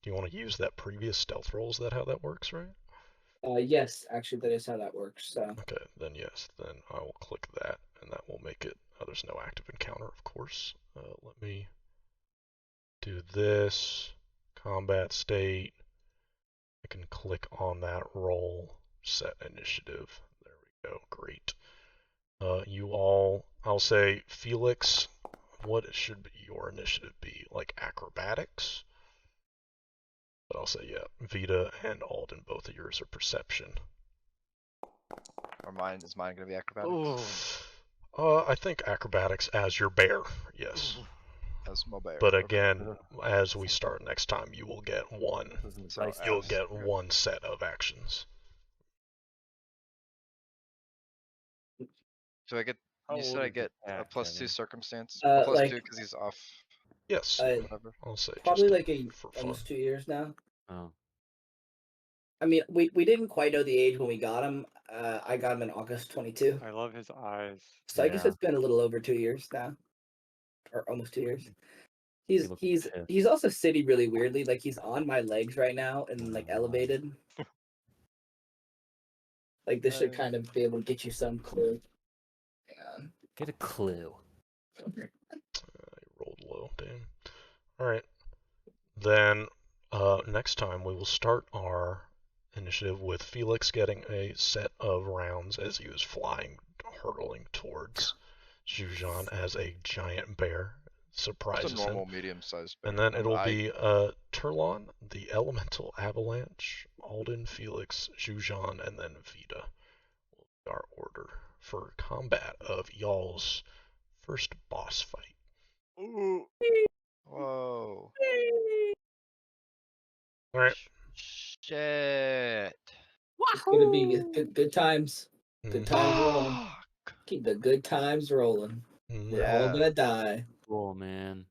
Do you want to use that previous stealth roll? Is that how that works, right? Yes, actually, that is how that works. So Okay, then yes. Then I will click that, and that will make it. There's no active encounter, of course. Let me do this. Combat state. I can click on that roll. Set initiative. There we go. Great. You all. I'll say Felix. What should your initiative be? Like acrobatics? But I'll say, yeah, Vita and Alden, both of yours are perception. Or is mine gonna be acrobatics? I think acrobatics as your bear, yes. As my bear. But okay. again, as we start next time, you will get one. So You'll as- get okay. one set of actions. Do I get? How You said old I is the get a cat, +2 Kevin? circumstance. Uh, Plus like- 2 because he's off. Yes, Whatever. I'll say probably just like for fun. almost 2 years now. Oh. I mean, we didn't quite know the age when we got him. I got him in August 22. I love his eyes. So I guess Yeah. it's been a little over 2 years now, or almost 2 years. He's looks he's pissed. he's also sitting really weirdly. Like he's on my legs right now and like elevated. Like this should kind of be able to get you some clue. Hang on. Get a clue. I rolled low, damn. Alright. Then, next time we will start our initiative with Felix getting a set of rounds as he was flying, hurtling towards Zhujan as a giant bear. Surprises Just a normal him. medium-sized. And bear. then it'll I- be Turlon, the Elemental Avalanche, Alden, Felix, Zhujan, and then Vita. Will be our order for combat of y'all's first boss fight. Ooh. Whoa. Alright. Shit. It's gonna be good times. Good times rolling. Fuck. Keep the good times rolling. Mhm. We're all Yeah. gonna die. Cool, man.